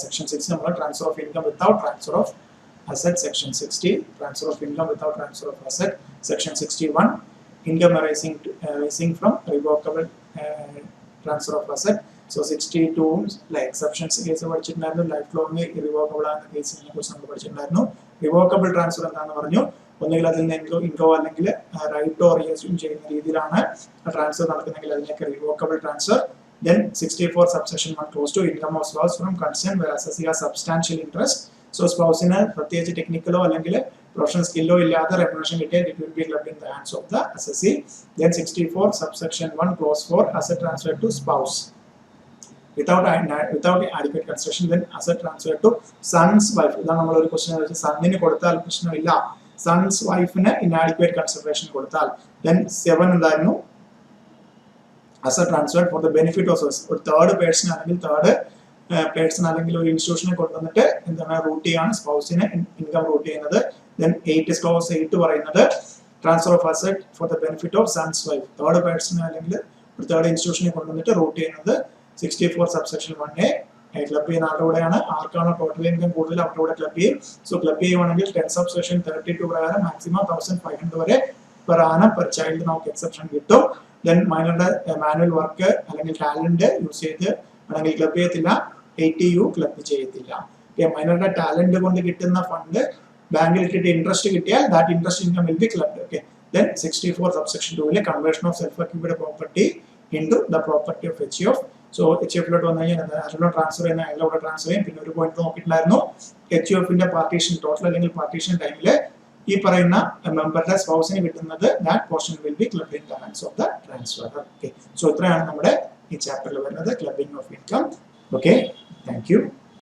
സെക്ഷൻ 6 നമ്മൾ transfer of income without transfer of asset, section 60 transfer of income without transfer of asset, section 61 income arising from revocable transfer of asset. So 62 like exceptions case പഠിച്ചിട്ടുണ്ടായിരുന്നു, life long irrevocable ആകുന്ന കേസിനെ കുറിച്ച് നമ്മൾ പഠിച്ചിട്ടുണ്ടായിരുന്നു. Revocable transfer എന്താണെന്ന് പറഞ്ഞു, ഒന്നുകിൽ അതിൽ നിന്ന് ഇൻകോ അല്ലെങ്കിൽ റൈറ്റോ റീഅസ്യൂം ചെയ്യുന്ന രീതിയിലാണ് ട്രാൻസ്ഫർ നടക്കുന്നെങ്കിൽ അതിലേക്ക് revocable transfer. Then 64 subsection 1 close to income of spouse from concern where assessee has substantial interest. So സ്പൗസിന് പ്രത്യേകിച്ച് ടെക്നിക്കലോ അല്ലെങ്കിൽ പ്രൊഫഷണൽ സ്കില്ലോ ഇല്ലാതെ റെമ്യൂണറേഷൻ കിട്ടിയാൽ it will be clubbed in the hands of the assessee. Then 64 subsection 1 clause 4 asset transfer to spouse without adequate consideration. Then asset transfer to son's wife. ഇതാണ് നമ്മൾ ഒരു question വെച്ച് സണ്ണിന് കൊടുത്താൽ പ്രശ്നമില്ല, സൺസ് വൈഫിന് ഇനാഡിക്വേറ്റ് കൺസിഡറേഷൻ കൊടുത്താൽ. Then 7 എന്തായിരുന്നു, asset transfer for the benefit of ഒരു തേർഡ് പേഴ്സൺ അല്ലെങ്കിൽ പേഴ്സൺ അല്ലെങ്കിൽ ഒരു ഇൻസ്റ്റിറ്റ്യൂഷനെ കൊണ്ടുവന്നിട്ട് എന്താണ് റൂട്ട് ചെയ്യാണ് സ്പൗസിന് ഇൻകം റൂട്ട് ചെയ്യുന്നത്. ദെൻ 8 ക്ലോസ് 8 പറയുന്നത് transfer of asset for the benefit of sons wife, third person അല്ലെങ്കിൽ ഒരു തേർഡ് ഇൻസ്റ്റിറ്റ്യൂഷനെ കൊണ്ടുവന്നിട്ട് റൂട്ട് ചെയ്യുന്നത്. 64 സബ്സെക്ഷൻ 1A ക്ലബ് ചെയ്യുന്ന ആളുടെ കൂടെയാണ്. ആർക്കാണോ ടോട്ടൽ ഇൻകം കൂടുതൽ അവരുടെ കൂടെ ക്ലബ് ചെയ്യും. സോ ക്ലബ് ചെയ്യുവാണെങ്കിൽ 10 സബ്സെക്ഷൻ 32 പ്രകാരം മാക്സിമം 1500 വരെ പെർ ആനം പെർ ചൈൽഡ് നമുക്ക് എക്സെപ്ഷൻ കിട്ടും. ദെൻ മൈനറുടെ മാനുവൽ വർക്ക് അല്ലെങ്കിൽ ടാലന്റ് യൂസ് ചെയ്ത് അല്ലെങ്കിൽ ക്ലബ് ചെയ്യത്തില്ല, 80U ക്ലബ് ചെയ്യത്തില്ല. മൈനറുടെ ടാലന്റ് കൊണ്ട് കിട്ടുന്ന ഫണ്ട് ബാങ്കിൽ ഇട്ടിട്ട് ഇൻട്രസ്റ്റ് കിട്ടിയാൽ that interest income will be clubbed. Okay. Then 64 subsection 2 conversion of self occupied property into the property of HUF. So HUFിലോട്ട് വന്നു കഴിഞ്ഞാൽ അതിലോ ട്രാൻസ്ഫർ ചെയ്യുന്ന അതിലൂടെ ട്രാൻസ്ഫർ ചെയ്യും. പിന്നെ ഒരു പോയിന്റ് നോക്കിയിട്ടുണ്ടായിരുന്നു, HUFിന്റെ പാർട്ടീഷൻ ടോട്ടൽ അല്ലെങ്കിൽ പാർട്ടീഷൻ ടൈമിൽ ഈ പറയുന്ന മെമ്പറുടെ സ്പൗസിന് കിട്ടുന്നത് that portion will be clubbed in the hands of the transfer. Okay. So ഇത്രയാണ് നമ്മുടെ ഈ ചാപ്റ്ററിൽ വരുന്നത്, clubbing of income. Okay, thank you.